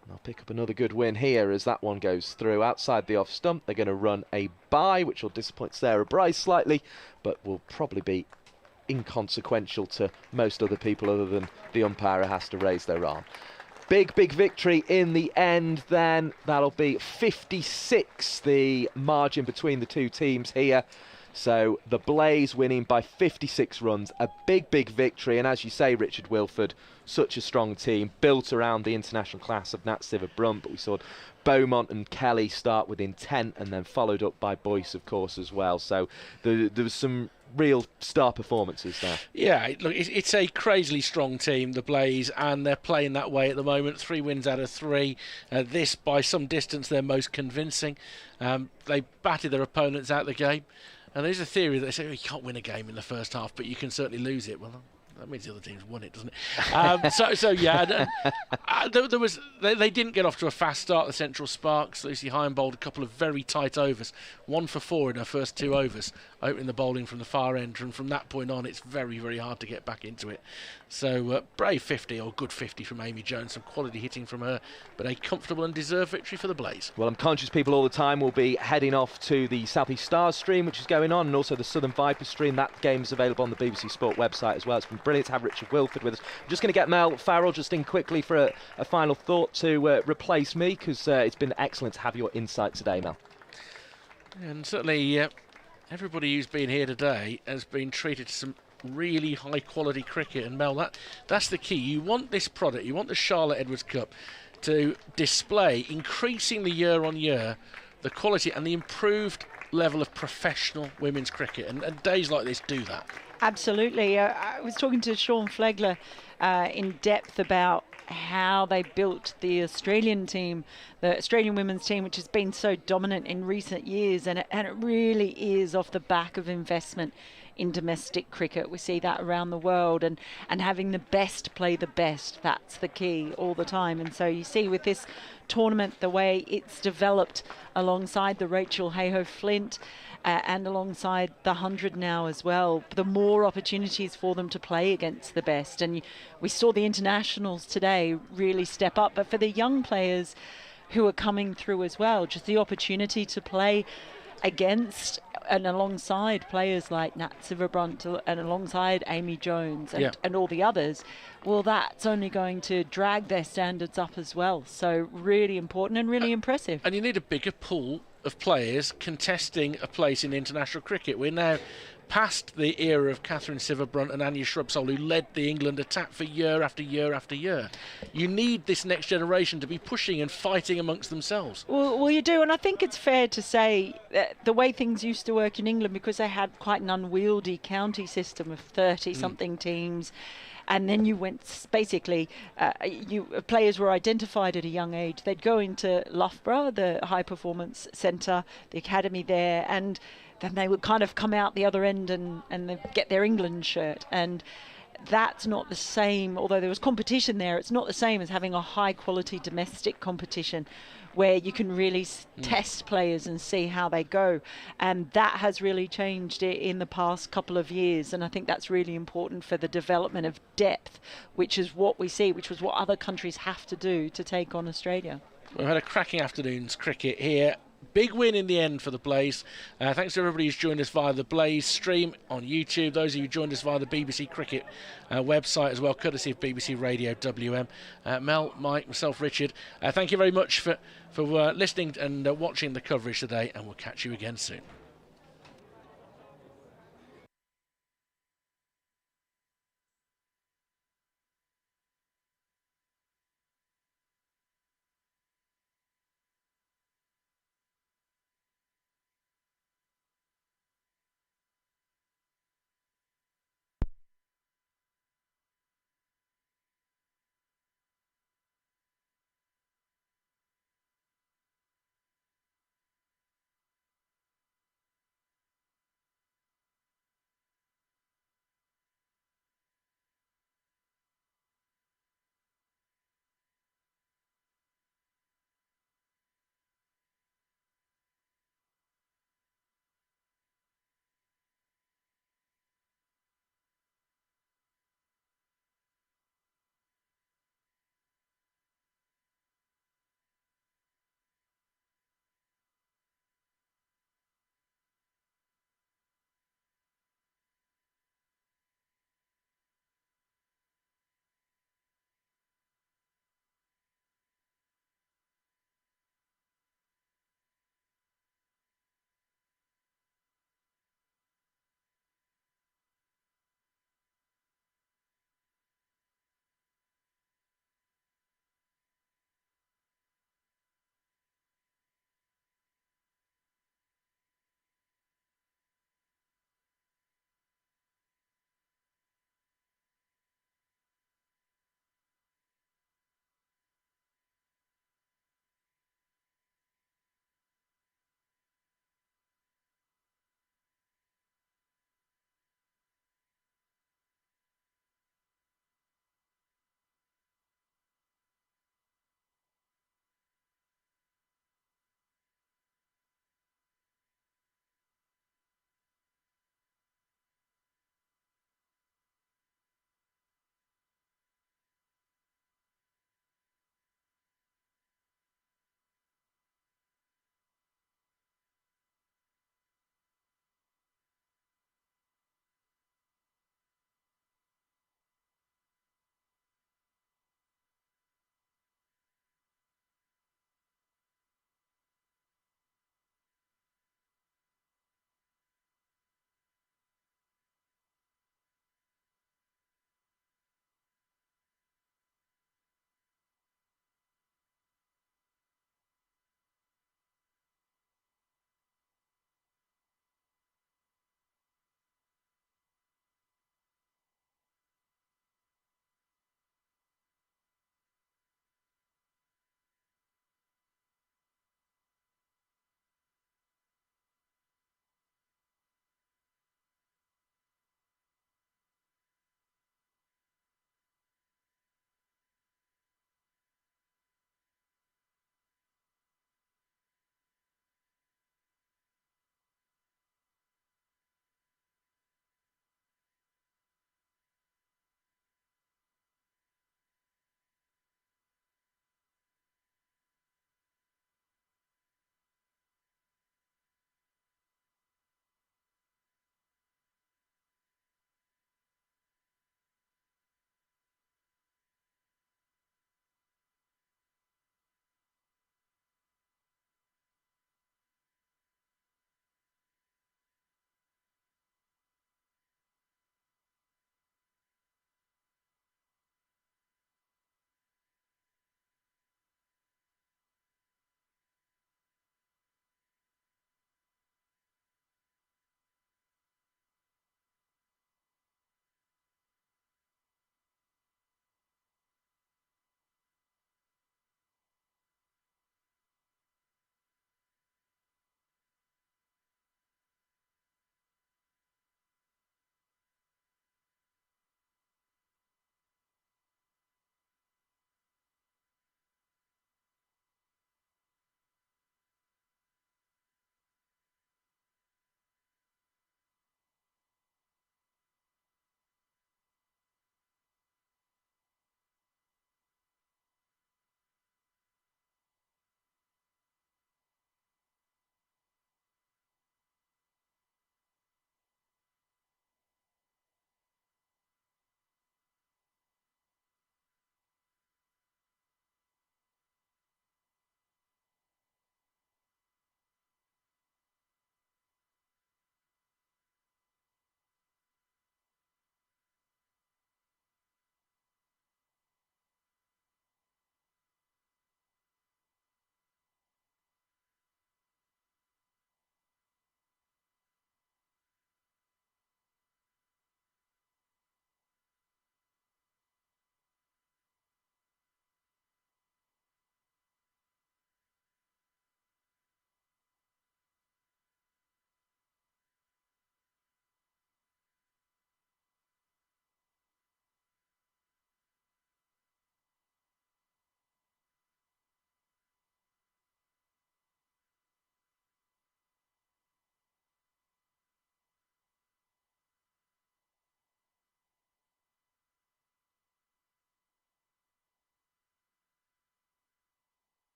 And they'll pick up another good win here as that one goes through outside the off stump. They're going to run a bye, which will disappoint Sarah Bryce slightly, but will probably be inconsequential to most other people other than the umpire who has to raise their arm. Big victory in the end then. That'll be 56, the margin between the 2 teams here. So the Blaze winning by 56 runs, a big victory. And as you say, Richard Wilford, such a strong team, built around the international class of Nat Siva Brunt. But we saw Beaumont and Kelly start with intent and then followed up by Boyce, of course, as well. So there was some real star performances there. Yeah, look, it's a crazily strong team, the Blaze, and they're playing that way at the moment. 3 wins out of 3. This, by some distance, their most convincing. They batted their opponents out of the game. And there's a theory that they say, you can't win a game in the first half, but you can certainly lose it. Well, that means the other team's won it, doesn't it? They didn't get off to a fast start, the Central Sparks. Lucy Hine bowled a couple of very tight overs, 1 for 4 in her first 2 overs, opening the bowling from the far end, and from that point on it's very hard to get back into it. So brave 50, or good 50 from Amy Jones, some quality hitting from her, but a comfortable and deserved victory for the Blaze. Well, I'm conscious people all the time will be heading off to the South East Stars stream, which is going on, and also the Southern Vipers stream. That game is available on the BBC Sport website as well. It's been brilliant to have Richard Wilford with us. I'm just going to get Mel Farrell just in quickly for a final thought to replace me, because it's been excellent to have your insight today, Mel. And certainly everybody who's been here today has been treated to some really high quality cricket, and Mel, that's the key. You want this product, you want the Charlotte Edwards Cup to display increasingly year on year the quality and the improved level of professional women's cricket, and days like this do that. Absolutely. I was talking to Sean Flegler in depth about how they built the Australian team, the Australian women's team, which has been so dominant in recent years, and it really is off the back of investment in domestic cricket. We see that around the world, and having the best play the best, that's the key all the time. And so you see with this tournament the way it's developed alongside the Rachel Hayhoe Flint and alongside the 100 now as well, the more opportunities for them to play against the best. And we saw the internationals today really step up, but for the young players who are coming through as well, just the opportunity to play against and alongside players like Nat Siva Brunt and alongside Amy Jones and all the others, well, that's only going to drag their standards up as well. So really important and really impressive. And you need a bigger pool of players contesting a place in international cricket. We're now past the era of Catherine Siva Brunt and Anya Shrubsole, who led the England attack for year after year after year. You need this next generation to be pushing and fighting amongst themselves. Well, you do, and I think it's fair to say that the way things used to work in England, because they had quite an unwieldy county system of 30-something teams, and then you went, basically, players were identified at a young age. They'd go into Loughborough, the high performance centre, the academy there, and then they would kind of come out the other end and they'd get their England shirt. And that's not the same, although there was competition there, it's not the same as having a high quality domestic competition where you can really test players and see how they go. And that has really changed in the past couple of years, and I think that's really important for the development of depth, which is what we see, which was what other countries have to do to take on Australia. We've had a cracking afternoon's cricket here. big win in the end for the Blaze. Thanks to everybody who's joined us via the Blaze stream on YouTube. Those of you who joined us via the BBC Cricket website as well, courtesy of BBC Radio WM. Mel, Mike, myself, Richard, thank you very much for listening and watching the coverage today, and we'll catch you again soon.